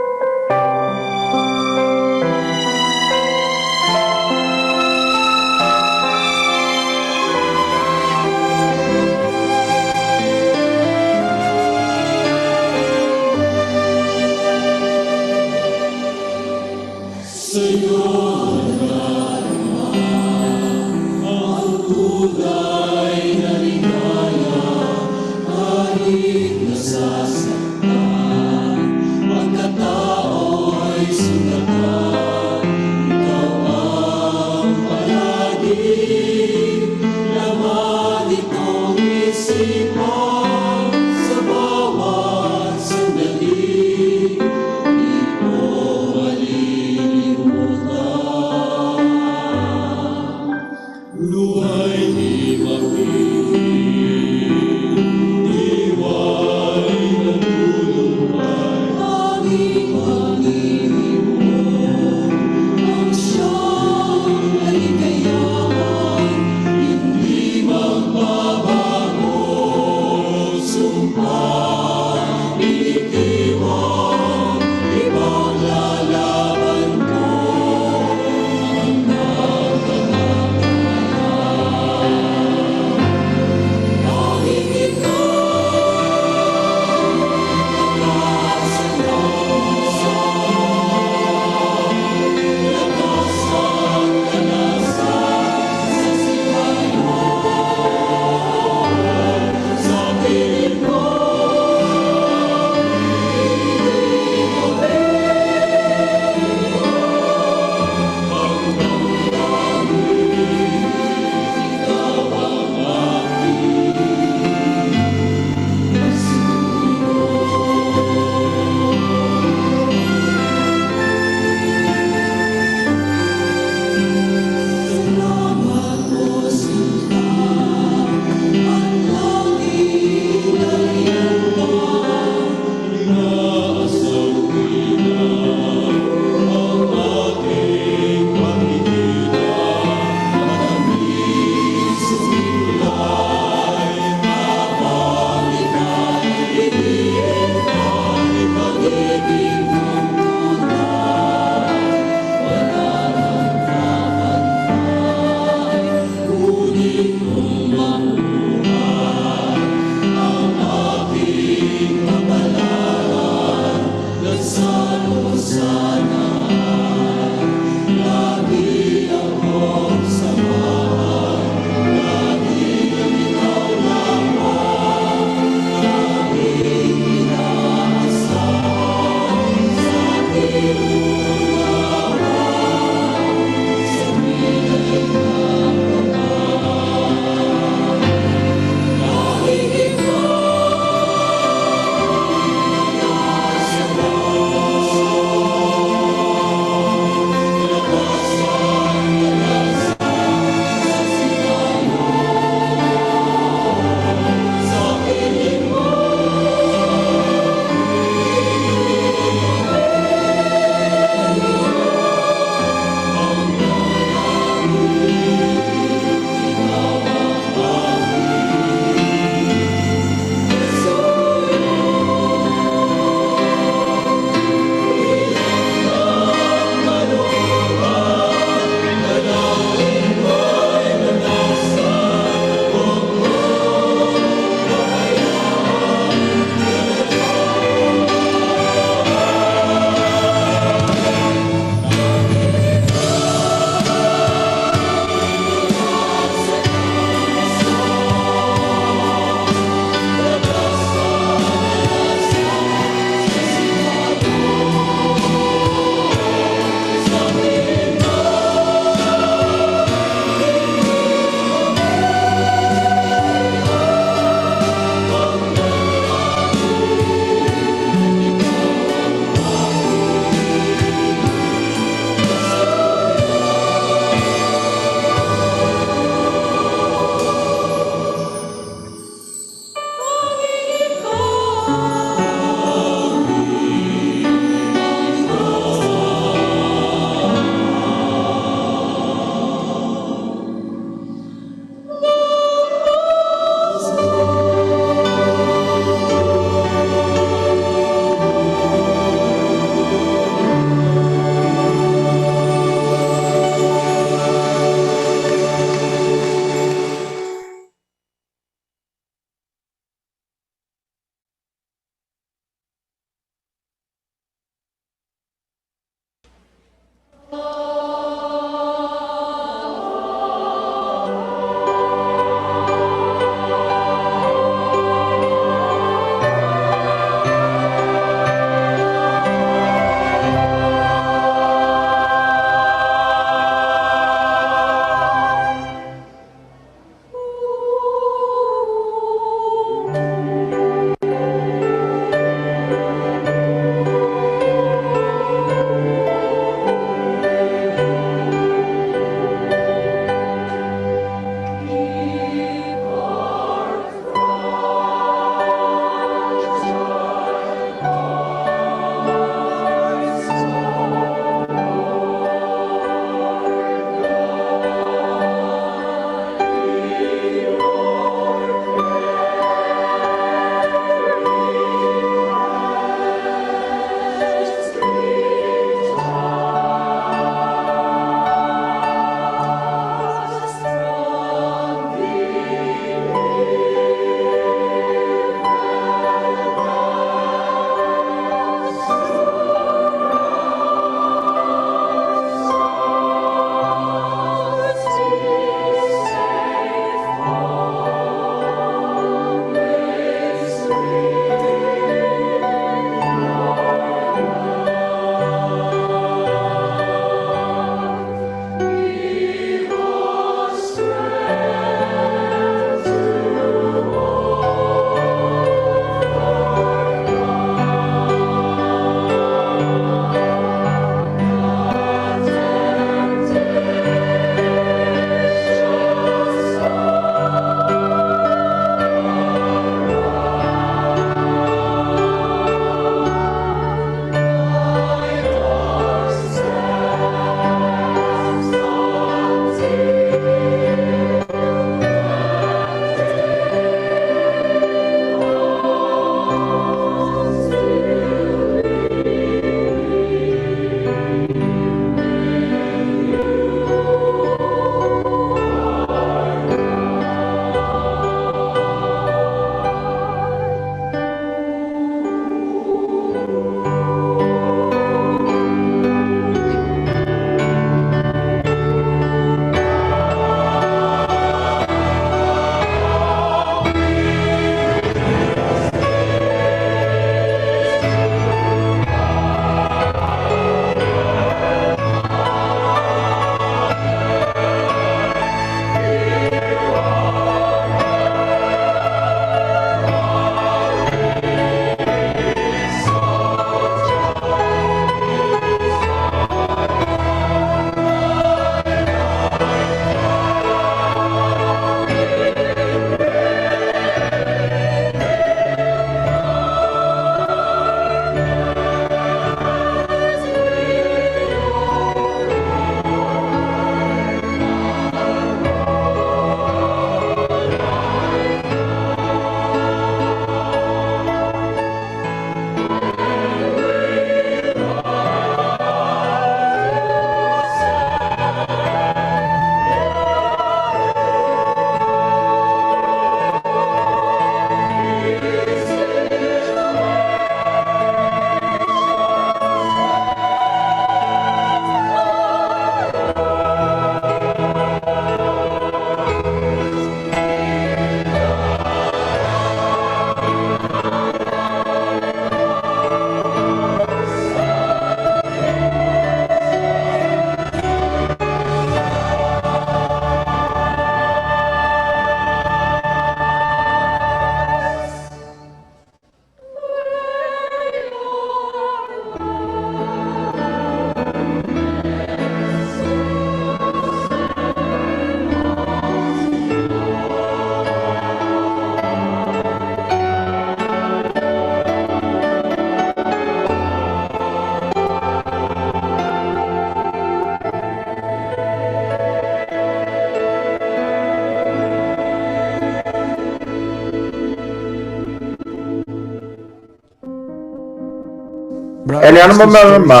Eliano Marima,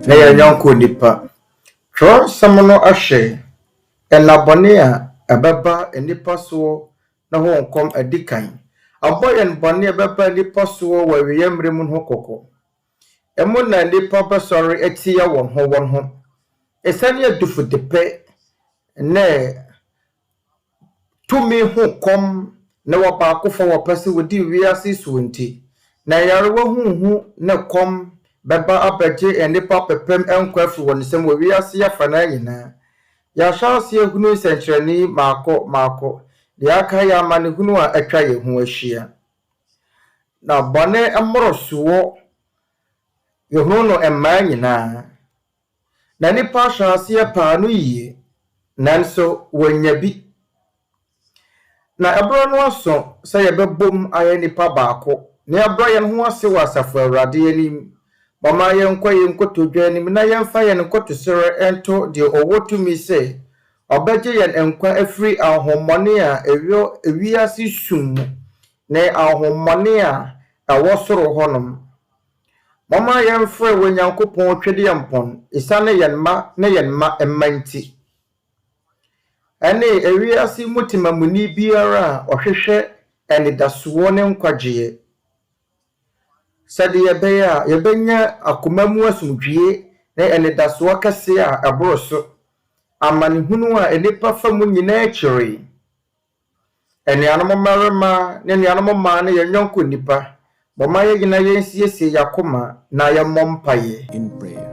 Naya Yanko Nipa. Twerɛ nsɛm no ahwɛ ɛnabɔne a ɛbɛba nnipa soɔ na ho nkɔm adi kan. Abɔ yɛn bɔne a ɛbɛba nnipa soɔ wɔ awia mmere mu ho kɔkɔ. Ɛmo na nnipa bɛsɔre atia wɔn ho. Ɛsane adufo depɛ ne tumi ho kɔm na wɔbaakofo wɔpɛ sɛ wɔdi wiase so nti. Na yarewa huhu ne kɔm bɛba abɛgye nnipa pɛpɛm nkwa afiri wɔn nsam wɔ wiase afa na nyinaa. Yɛahyɛ ase ahunu nsɛnkyerɛnne maako deɛ aka yɛ amanehunu a atwa yɛn ho ahyia. Na bɔne mmorosoɔ yɛhunu no mmaa nyinaa. Na nipa ahyɛ aseɛ paa no yie, nanso wɔnya bi. Na ɛberɛ no aso sɛ yɛbɛbom ayɛ nipa baako, na yɛbrɛ yɛn ho ase wɔ Asafo Awurade anim. Mama yɛnkɔ yɛn nkotodwa anim na yɛmfa yɛn nkotosrɛ ɛnto deɛ ɔwɔ tumi sɛ ɔbɛgye yɛn nkwa afiri ahommɔne a ewiase sum mu na ahommɔne a ɛwɔ soro hɔnom. Mama yɛmfrɛ wɔ Onyankopɔn Twɛdeɛmpɔn ɛsiane yɛn mma ne yɛn mma nti. Ɛne ewiase mu temamuni biara a ɔhwehwɛ anidasoɔ ne nkwagyeɛ. Sɛdeɛ yɛbɛyɛ a yɛbɛnya akoma mu asomdwie ne anidasoɔ kɛseɛ a ɛboro so. Amanehunu a nnipa fa mu nyinaa akyire. Anuanom mmarima ne anuanom mmaa ne yɛn yɔnko nnipa. Bɔma yɛ nyina yɛnsiesie yɛakoma na yɛmmɔ mpaeɛ.
In prayer.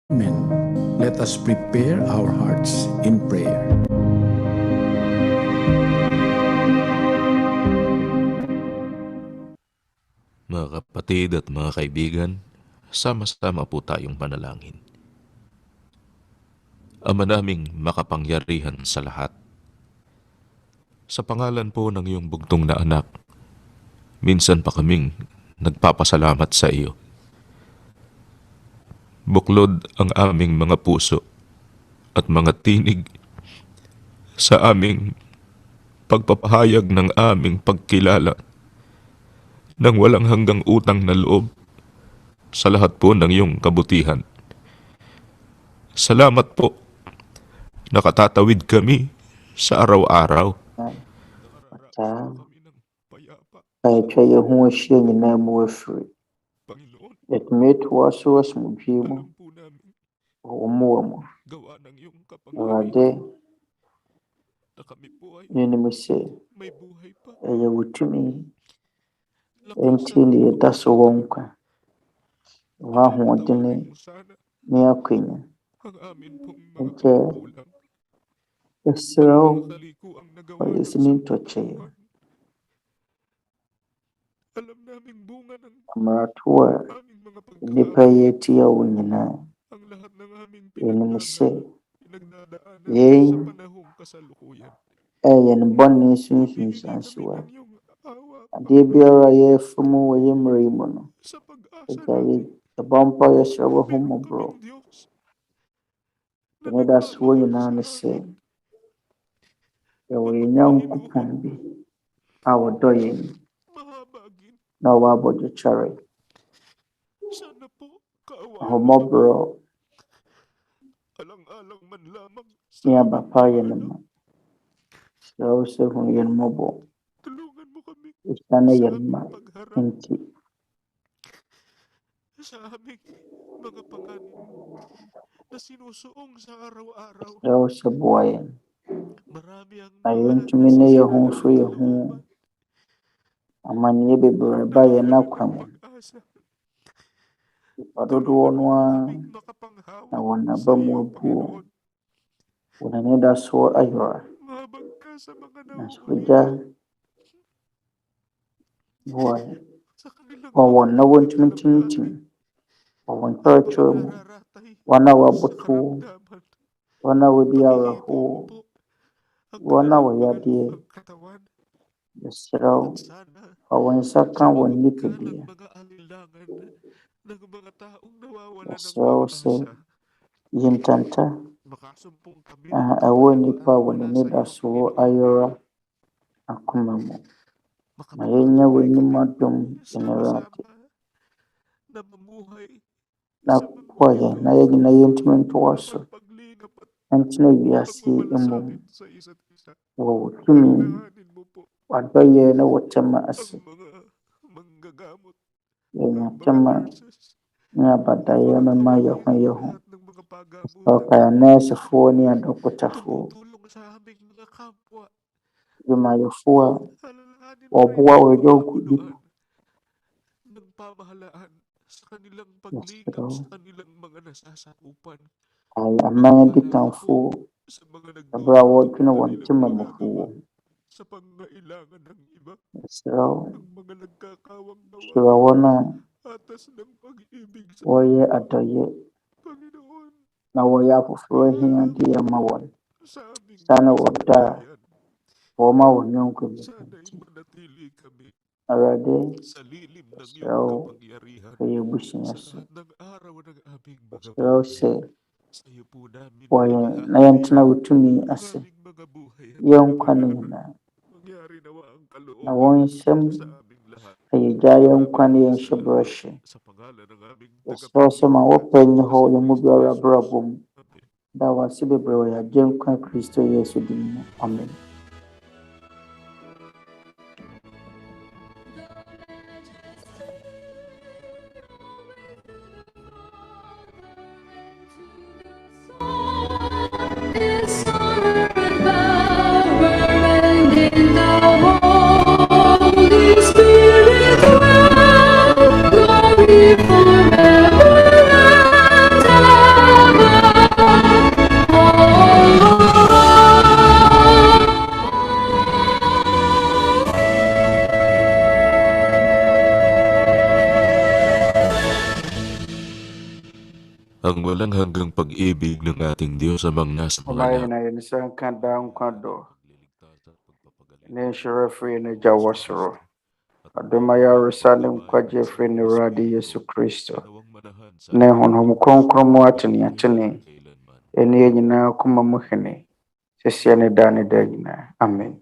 Amen. Let us prepare our hearts in prayer.
Mga kapatid at mga kaibigan, sama-sama po tayong manalangin. Ama naming makapangyarihan sa lahat, sa pangalan po ng iyong bugtong na anak, minsan pa kaming nagpapasalamat sa iyo. Buklod ang aming mga puso at mga tinig sa aming pagpapahayag ng aming pagkilala ng walang hanggang utang na loob sa lahat po ng iyong kabutihan. Salamat po, nakatatawid kami sa araw-araw.
Atwa yɛn ho ahyia nyinaa mu afiri. Yɛtumi toa so asomdwie mu wɔ mmoa mu. Awurade, yɛnim sɛ ɛyɛ wo tumi enti ne yɛda so wɔ nkwa. Wɔ ahoɔdene ne akwanya. Nkyɛ yɛsrɛ wo ma yɛsini ntɔkyɛ. Mmarato a nnipa yɛatia wo nyinaa. Yɛnim sɛ yɛn ɛyɛ ne bɔne so nsunsuansoa. Adeɛ biara yɛfa mu wɔ yɛn mmerɛ yi mu no, Agya, yɛbɔ mpa yɛsrɛ wo ahummɔborɔ. Yɛn anidasoɔ nyinaa ne sɛ yɛwɔ yɛn Nyankopɔn bi a ɔdɔ yɛn na ɔwɔ abɔdwokyare. Ahummɔborɔ ne abapa yɛn ma. Srɛ wo sɛ hu yɛn mmɔbɔ. Ɛsiane yɛn mma nti.
Sa aming mga panganib na sinusuong sa araw-araw.
Srɛ wo sɛ boa yɛn.
Marami ang
Na yɛntumi ne yɛn ho mfiri yɛn ho amanneɛ bebree ba yɛn akwa mu. Nnipa dodoɔ no ara na wɔn aba mu abuo. Wɔn anidasoɔ ayora. Nanso Agya, boa yɛn. Wɔn na wɔntumi ntintim. Wɔn nkyerɛkyerɛ mu. Wɔn a wɔabotow. Wɔn a wɔdi awerɛhoɔ. Wɔn a wɔyɛ adeɛ. Yɛsrɛ wo, fa wɔn nsa ka wɔn nipadua. Yɛsrɛ wo sɛ yi ntanta ɛwɔ nnipa wɔ n'anidasoɔ ayɔra akoma mu. Ma yɛnyɛ w'anim adom Awurade. Na boa yɛn na yɛn nyinaa yɛntumi ntoa so ntena wiase mmom wɔ wo tumi, w'adɔyɛ ne wo tɛma ase. Yɛnya tɛma ne abadaeɛ mɛma yɛ ho. Ɔkae anɛɛsefoɔ ne adɔkotafoɔ, dwumayɛfoɔ a wɔboa wɔagya wo kudipo. Yɛserɛ wo. Kae aman adikanfoɔ ɛberɛ a wɔredwene wɔn temamufoɔ wɔ ho. Yɛserɛ wo. Hyira wɔn a wɔyɛ adɔyɛ na wɔyɛ afoforɔ ahiadeɛ ma wɔn. Sane wɔdɔ a wɔma wɔn yɔnko nipa nti. Awurade, yɛserɛ wo sɛ yɛ abusua so. Yɛserɛ wo sɛ boa yɛn na yɛntena wo tumi ase yɛn nkwa no nyinaa. Na wɔn nsɛm sɛ yɛgyaa yɛn nkwa ne yɛn hyɛberɛ hye. Yɛserɛ wo sɛ ma wɔpɛ nyɛ hɔ yɛn mu biara abrabɔ mu. Da wo ase bebree wɔ yɛn Agyenkwa Kristo Yesu din mu. Amen.
Ang walang hanggang pag-ibig ng ating Diyos amang nasa
Kumain
mga
na yun sa kanda ang kwado. Nensure free na jawasoro. Adumaya rusalim kwa Jeffrey ni Radi Yesu Kristo. Ne honhom kronkron mu atene atene. Eni nyinaa kuma muhene. Sisi ne dane da nyinaa. Amen.